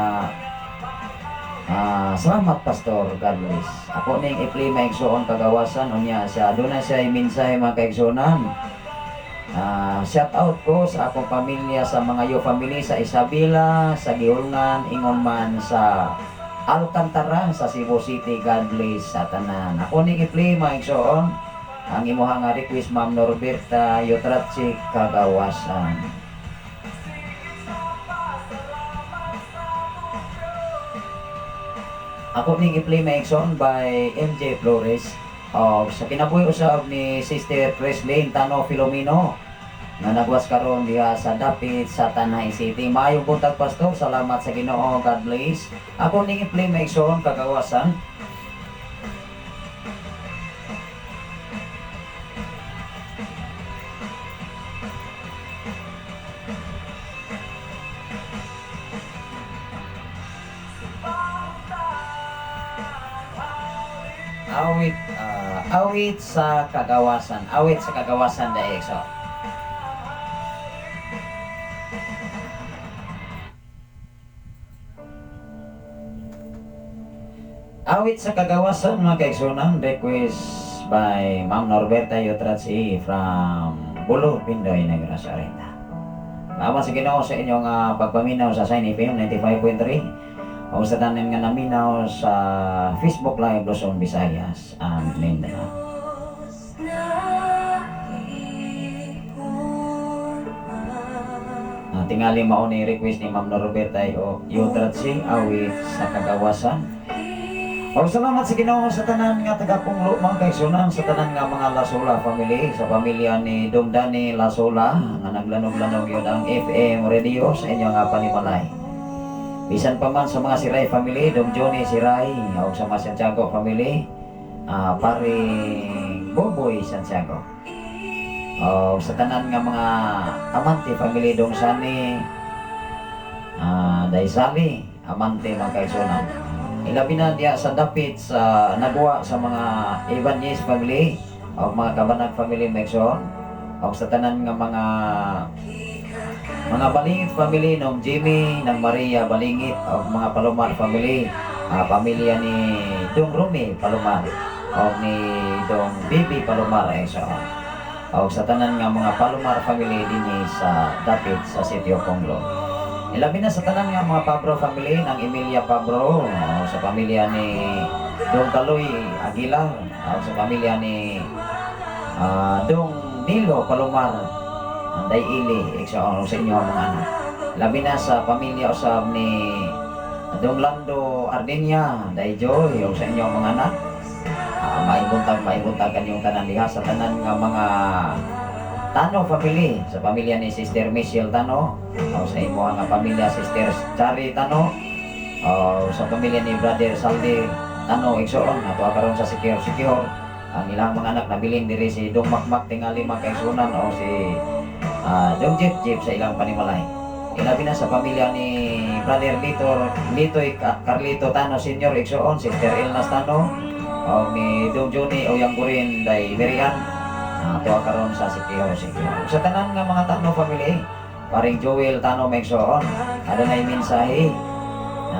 salamat Pastor, God bless. Ako ni i-play Maigsoon Kagawasan o niya siya doon na siya i-mensahe mga kaigsunan. Shout out ko sa akong pamilya, sa mga yo family sa Isabela, sa Giulngan, ingon man sa Alcantara, sa Cebu City. God bless sa tanan. Ako ni i-play Maigsoon ang imuha nga request Ma'am Norberta Yutratsi Kagawasan. Ako ning i-play Maigsoon by MJ Flores. Sa kinabuhi usab ni Sister Presley Tano Filomeno nga nagwas karon diha sa dapit sa Tanay City. Maayong buntag Pastor, salamat sa Ginoo, God bless. Ako ning i-play Maigsoon Kagawasan. Awit sa Kagawasan. Awit sa Kagawasan dahil so. Awit sa Kagawasan mga kaigsunan, request by Ma'am Norberta Yutratsi from Bulor, Pindoy, Negros Oriental. Salamat sa Ginoo sa inyong pagpaminaw sa Sign FM 95.3. O sa tanan nga naminaw sa Facebook Live Luzon, Visayas and Mindanao. Tingali mao ni request ni Ma'am Norberta Yutratsi awit sa Kagawasan. O salamat sa Ginoo sa tanan nga taga-Punglo mga kaigsunan, sa tanan nga mga Lasola family, sa pamilya ni Dong Dani Lasola nga naglanog-lanog yun ang FM radio sa inyo nga panimalay. Bisan pa man sa mga Siray family, Dong Johnny Siray, o sa mga Santiago family, paring Boboy Santiago. O sa tanan nga mga Amante family, Dong Sani, dahil sabi amante mga kaigsunan. Ilabi na diya sa dapit sa nagawa sa mga Ibanez family o mga Kabanag family Mexon o sa tanan nga mga Balingit family ng Jimmy, ng Maria Balingit o mga Palomar family, pamilya ni Dong Rumi Palomar o ni Dong Bibi Palomar o sa tanan nga mga Palomar family din sa dapit sa Sitio Ponglo. Ilabi na sa tanan nga mga Pabro family ng Emilia Pabro o sa pamilya ni Dong Kaloy Aguilar o sa pamilya ni Dong Nilo Palomar Day Ili o sa inyo mga anak. Labi na sa pamilya usab ni Dong Lando Ardenia Day Joy o sa inyo mga anak. Maibuntag kanyong tanan diha sa tanan nga mga Tano family, sa pamilya ni Sister Michelle Tano o sa imo nga pamilya Sister Chari Tano o sa pamilya ni Brother Saldi Tano Igsoon ato karon sa Sikihor ang ilang mga anak nabilin diri si Dong Makmak tingali mga kaigsunan o si Dong Jeep sa ilang panimalay. Ilabi na sa pamilya ni Brother Litoy Carlito Tano Senior Igsoon, Sister Ilnas Tano o ni Dong Johnny Oyanggurin Day Berian ato karon sa Sikihor. Sa tanan nga mga Tano family, paring Joel Tano Megsoon, adunay mensahe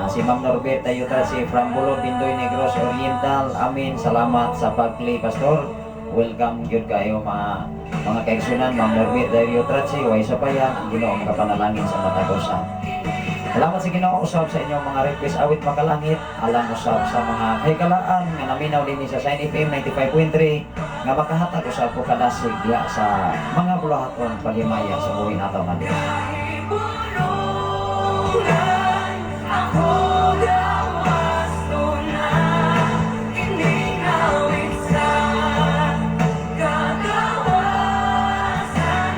si Ma'am Norbert Tayuta si from Bulod Bindoy Negros Oriental. Amin. Salamat sa pag-play pastor. Welcome gyud kayo mga kaigsunan. Ma'am Norbert Tayuta si way sa payan ang Ginoo makapanalangin sa matagosan. Salamat sa Ginoo usab sa inyong mga request awit makalangit alang usab sa mga hikalaan nga naminaw dinhi sa Sign FM 95.3 nga makahatag usab ko kadasig diha sa mga bulahaton paghimaya sa buhay nato nga Dios.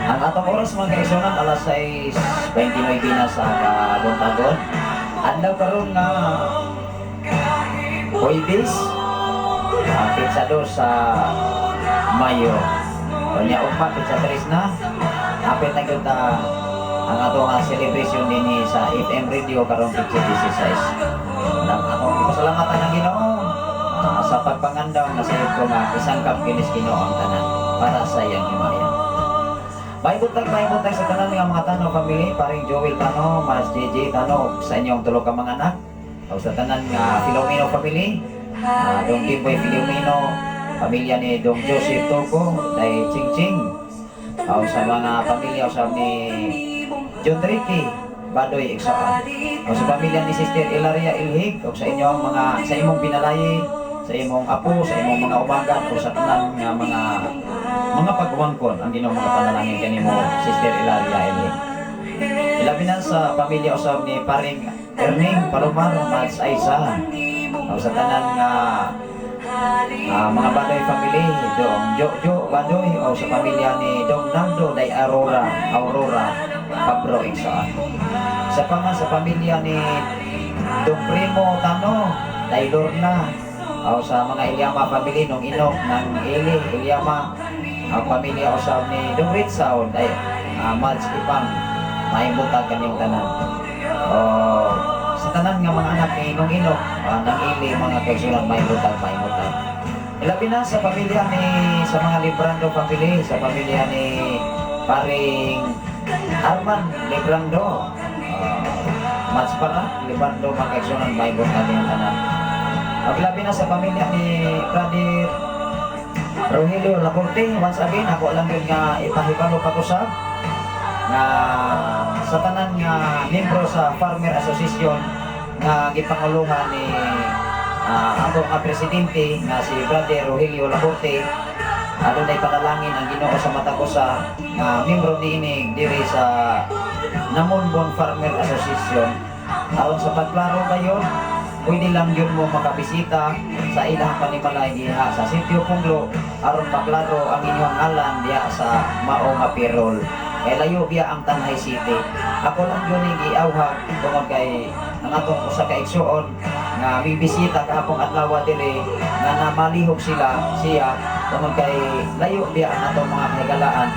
Ang atong oras mga kaigsunan alas 6:29 na sa kabuntagon. Adlaw karon nga Huwebes, Pinsado sa Mayo. Kanya ugma sa 3 na apit na gyud ang atong celebration dinhi sa FM Radio karon Picture 16. Nang akong ipasalamatan ang Ginoo sa pagpangandaw na sayop ko nga isangkap kinis Ginoo ang tanan para sa iyang himaya. Maibutag sa tanan nga mga Tano family, paring Joel Tano, Mas JJ Tano sa inyong tulo ka mga anak. O sa tanan nga Filomeno family, Dong Kimboy Filomeno, pamilya ni Dong Joseph Toco, Day Ching. O sa mga pamilya usab ni John Ricky Badoy Exaan. O sa pamilya ni Sister Ilaria Ilhig, o sa inyong mga sa imong binalayi, sa imong apo, sa imong mga umagan o sa tanan nga mga pagwangkon ang Ginoo mga panalangin kanimo Sister Ilaria Ilhig. Ilabi na sa pamilya usab ni paring Erning Palomar Mas Aisa o sa tanan nga mga Badoy family, Dong Jojo Badoy o sa pamilya ni Dong Nando Day Aurora Pabro Exaan. Sa pamilya ni Dong Primo Tano Day Lorna o sa mga Ilyama family nung Inok ng Ili Ilyama, ang pamilya usab ni Dong Ritsaw Day Mads Ipang maibutag kanyang tanan. Sa tanan nga mga anak ni Nung Inok ng Ili mga kaigsunan maibutag. Ilabi na sa pamilya ni sa mga Librando family, sa pamilya ni paring Arman Librando, Mads para Librando mga kaigsunan maibutag kanyang tanan. Ilabi na sa pamilya ni Brother Rogelio Lacorte, once again ako lang yun nga ipahibalo pa ko sa nga sa tanan nga membro sa Farmer Association nga gipanguluhan ni atong presidente nga si Brother Rogelio Lacorte. Adunay panalangin ang Ginoo sa mata ko sa membro niini diri sa Namonbon Farmer Association aron sa pagklaro kayo. Pwede lang yun mo makabisita sa ilang panimalay diha sa Sitio Punglo aron maklaro ang inyong ngalan diha sa mao nga pirol. Kay layo biya ang Tanay City. Ako lang yun giawhag tungod kay ang atong usa ka igsuon nga bibisita kahapon adlaw diri nga namalihok siya tungod kay layo biya ang atong mga hagalaan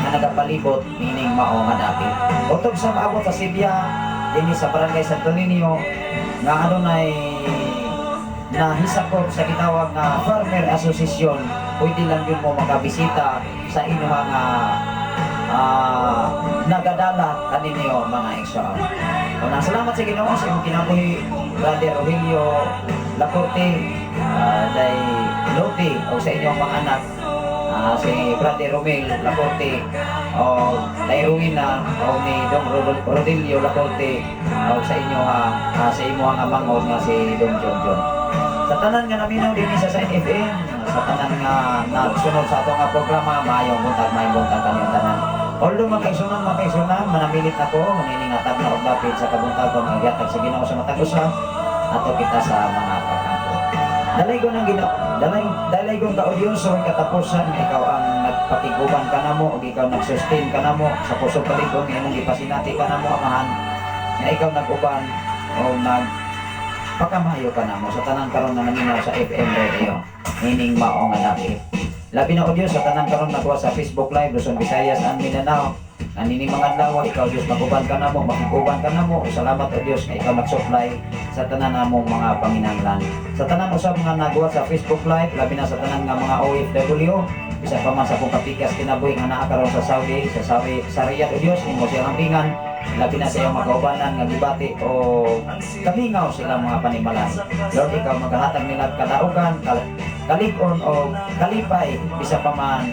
nga nagapalibot nining mao nga dapit. Utog sa maabot sa Sibya dinhi sa Barangay Santo Niño nga adunay nahisakop sa gitawag nga Farmer Association. Pwede lang yun mo makabisita sa inyong nagadala kaninyo mga igsoon. Unang salamat sa Ginoo sa imong kinabuhi Brother Rogelio Lacorte, day Loti o sa inyong mga anak, si Brother Romel Lacorte o day Ruina o ni Dong Rodelio Lacorte o sa inyo sa imo nga mangod nga si Dong John. Sa tanan nga naminaw din sa Sign FM, sa tanan nga nagsunod sa ato nga programa, maayong buntag kaniyong tanan. Although makaisunan, manamilit ako, maniningatag na og dapit sa kabuntagon ang yatag sa Ginoo sa matag usa, ato kita sa mga kakampo. Dalay kong ka-audyoso ay katapusan, ikaw ang nagpatiguban ka na mo, o ikaw nag-sustain ka na mo, sa puso paligong, imong ipasinati ka na mo, amahan, na ikaw nag-uban, o pagkamayo ka na mo, sa tanang karon na naminaw sa FM radio, hining maong anakit. Labi na audio sa tanang karon nagwa sa Facebook Live, Luzon, Visayas, and Mindanao. Nanini mga adlaw, ikaw Diyos maguban ka na mo, makikuban ka na mo. Salamat o Diyos nga ikaw nag-supply sa tanan namong mga panginahanglan. Sa tanan usab mga nagwa sa Facebook Live, labi na sa tanan nga mga OFW, isa pa man sa kong kapikas kinabuhi nga naa karon sa Saudi, sa Riyadh o Diyos, imo siyang hampingan. Labi na sa iyong makaubanan nga gibati o kalingaw sila mga panimalay. Lord, ikaw maghahatag nila kadaugan, kalikon o kalipay, bisa pa man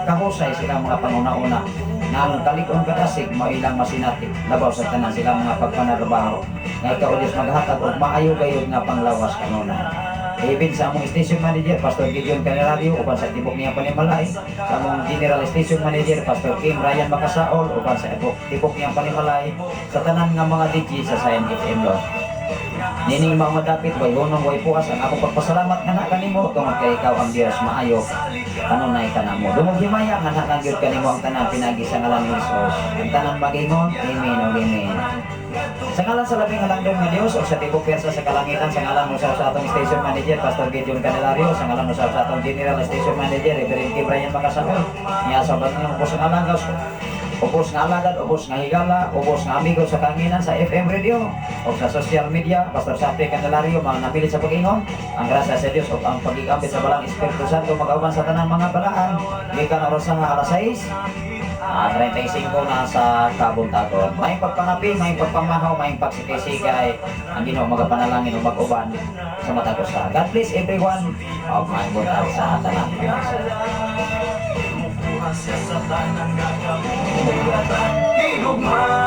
kahusay sila mga panuna-una. Nga ang kalikon kadasig, mailang masinatik, labaw sa tanan sila mga pagpanarabaho. Nga ikaw o Diyos maghatag o maayo-gayod nga panglawas kanunay. Even sa among station manager, Pastor Gideon Canelario, uban sa tibok niya panimalay. Sa among general station manager, Pastor Kim Ryan Macasaol, uban sa tibok niya panimalay. Sa tanan nga mga DJ sa Sign FM Lord. Nining mga madapit, way hunong, way pukas, ang ako pagpasalamat nga na kanimo, tungod kay ikaw ang Diyos maayo, kanunay ka na mo. Dumog himaya nga nakangyod kanimo ang tanan pinagi sa ngalan ni Jesus. Ang tanan magingon, amen o amen. Sa ngalan sa labing halangdong nga Diyos o sa tibok persa sa kalangitan, sa ngalan mo sa atong station manager, Pastor Gideon Canelario, sa ngalan mo sa atong general station manager, Reverend Kim Ryan Macasaol, niya sa batang upos ng alanggaw, upos nga alagad, upos nga higala, upos nga amigo sa kanginan sa FM radio o sa social media, Pastor Sapi Candelario, mga napilit sa pag-ingon, ang grasya sa Diyos o ang pag-igambit sa balang Espiritu Santo mag-auban sa tanang mga balaan, gikan na oras nga alas 6, 35 na sa kabuntagon. May pagpangapi, may pagpamahaw, may pagsikisigay, ang Ginoo magapanalangin o mag-uban sa matagos sa. God bless everyone of my buntag sa tanang mga. Kumukuha siya sa tanang gagawin. Higugma